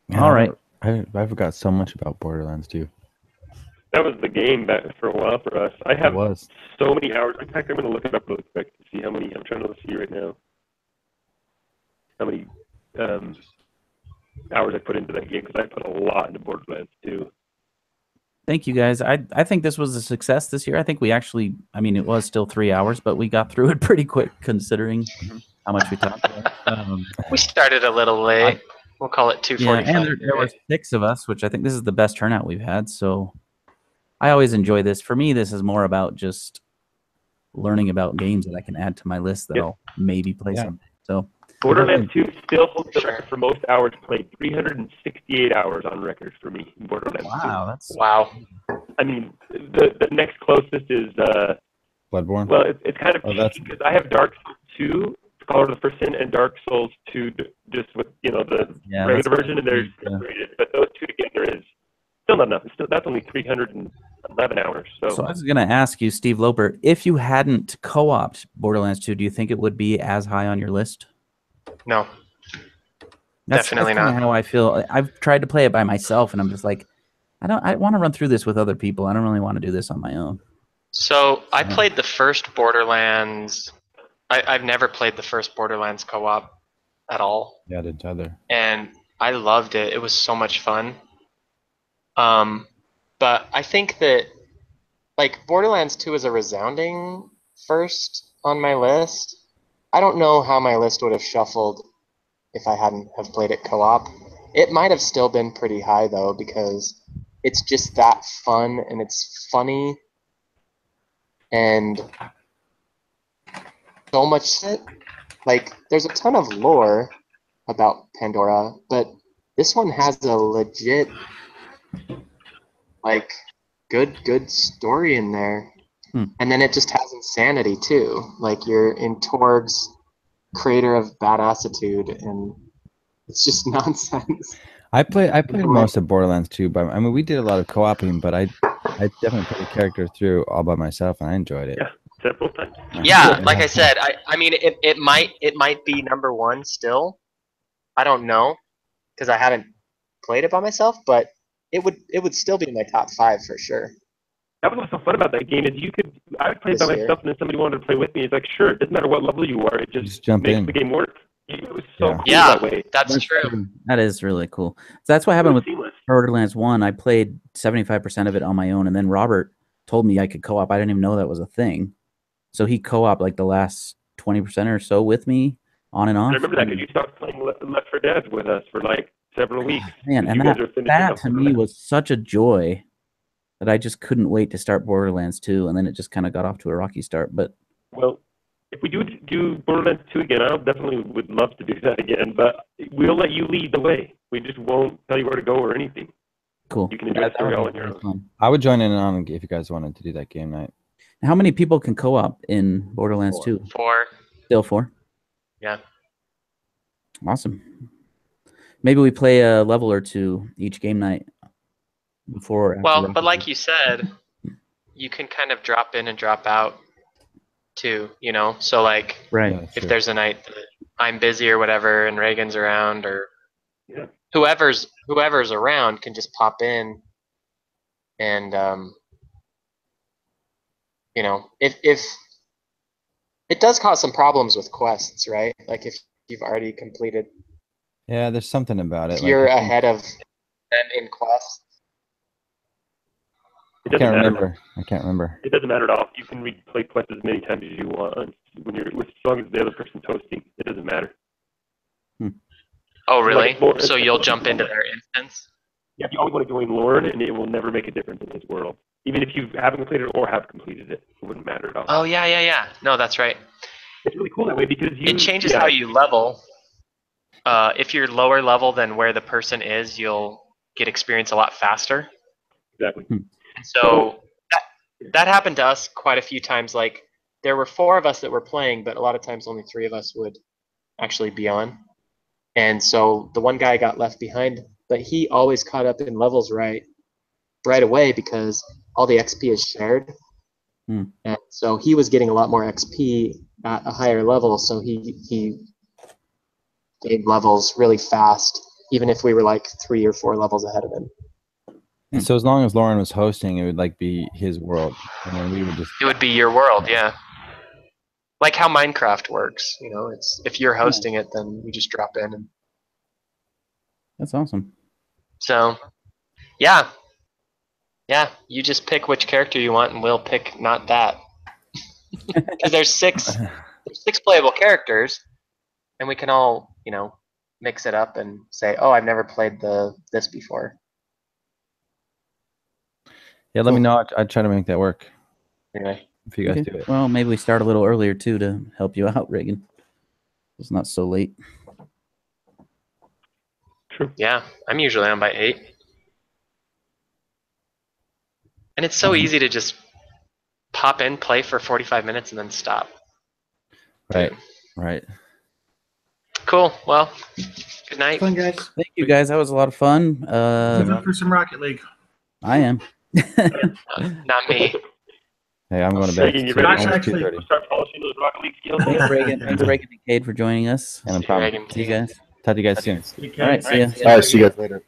Man, All right. I forgot so much about Borderlands 2. That was the game back for a while for us. I have It was. so many hours. In fact, I'm going to look it up really quick to see how many. I'm trying to see right now how many hours I put into that game, because I put a lot into Borderlands 2. Thank you, guys. I think this was a success this year. I think we actually, I mean, it was still 3 hours, but we got through it pretty quick considering how much we talked about. We started a little late. We'll call it 2:45. Yeah, and there were 6 of us, which I think this is the best turnout we've had. So I always enjoy this. For me, this is more about just learning about games that I can add to my list that I'll maybe play someday. So Borderlands 2 still holds the record for most hours played. 368 hours on record for me in Borderlands 2. wow, that's Wow. I mean, the next closest is Bloodborne? well, it's kind of that's- because I have Dark Souls 2, Scholar of the First Sin, and Dark Souls 2 just with the regular version, and they're separated. But those 2 together is still not enough. That's only 311 hours. So I was going to ask you, Steve Loper, if you hadn't co-opted Borderlands 2, do you think it would be as high on your list? No. That's Definitely kinda not. how I feel. I've tried to play it by myself, and I'm just like, I want to run through this with other people. I don't really want to do this on my own. So I played the first Borderlands. I've never played the first Borderlands co-op at all, Yeah, I didn't either. and I loved it. It was so much fun. But I think that like Borderlands 2 is a resounding first on my list. I don't know how my list would have shuffled if I hadn't have played it co-op. It might have still been pretty high though, because it's just that fun and it's funny and so much shit. Like there's a ton of lore about Pandora, but this one has a legit like good story in there. And then it just has insanity too. Like you're in Torg's crater of badassitude, and it's just nonsense. I played most of Borderlands 2, but I mean, we did a lot of co-oping, but I definitely played the character through all by myself, and I enjoyed it. Yeah, several times. Yeah, like I said, I mean, it might be number one still. I don't know, because I haven't played it by myself, but it would still be in my top 5 for sure. That was what's so fun about that game is I would play by myself, and then somebody wanted to play with me. It's like, sure, it doesn't matter what level you are, it just jump makes in. the game work. It was so cool Yeah, that way. that's true. That is really cool. So that's what happened with Seamless. Borderlands 1. I played 75% of it on my own, and then Robert told me I could co-op. I didn't even know that was a thing. So he co-op like the last 20% or so with me, on and off. I remember that because you stopped playing Left 4 Dead with us for like several weeks. Man, and that to me was such a joy that I just couldn't wait to start Borderlands 2, and then it just kind of got off to a rocky start. But well, if we do Borderlands 2 again, I definitely would love to do that again, but we'll let you lead the way. We just won't tell you where to go or anything. cool. You can enjoy the story all on your own. I would join in on if you guys wanted to do that game night. How many people can co-op in Borderlands 2? 4. Still 4? Yeah. Awesome. Maybe we play a level or two each game night before. Well, but like you said, you can kind of drop in and drop out too, you know? So like right. Yeah, if sure. there's a night that I'm busy or whatever and Reagan's around, or Yeah. whoever's around can just pop in and you know, if it does cause some problems with quests, right? Like if you've already completed, Yeah, there's something about it. if you're like, ahead of them in quests. It I doesn't can't matter. remember. I can't remember. It doesn't matter at all. You can replay quests as many times as you want. When you're as long as the other person's hosting, it doesn't matter. Oh, really? Like, So you'll jump into their instance? Yeah, you always want to join Lord, and it will never make a difference in his world. Even if you haven't completed it or have completed it, it wouldn't matter at all. Oh, yeah. No, that's right. It's really cool that way because It changes how you level. If you're lower level than where the person is, you'll get experience a lot faster. Exactly. And so that happened to us quite a few times. Like there were 4 of us that were playing, but a lot of times only 3 of us would actually be on. And so the one guy got left behind, but he always caught up in levels right away because all the XP is shared. And so he was getting a lot more XP at a higher level, so he gained levels really fast, even if we were like 3 or 4 levels ahead of him. And so as long as Lauren was hosting, it would like be his world, and then we would just. It would be your world, yeah. Like how Minecraft works, you know. It's if you're hosting it, then you just drop in. And That's awesome. so, yeah, you just pick which character you want, and we'll pick not that. Because there's 6 playable characters, and we can all, you know, mix it up and say, oh, I've never played this before. Yeah, let me know. I'd try to make that work Anyway, if you guys do it. Well, maybe we start a little earlier too to help you out, Reagan. It's not so late. True. yeah, I'm usually on by 8. And it's so easy to just pop in, play for 45 minutes, and then stop. Right. Right. Cool. Well, good night. Fun, guys. Thank you guys. That was a lot of fun. Looking for some Rocket League. I am. Not me. Hey, I'm going to bed. Reagan, you It's ready? almost Actually, 2:30. Start polishing those Rocket League skills. Thanks, Reagan. Thanks, Reagan and Kade, for joining us. And I'm See you, probably Reagan. See you guys. talk to you guys soon. All right. See ya. All right, see you guys later.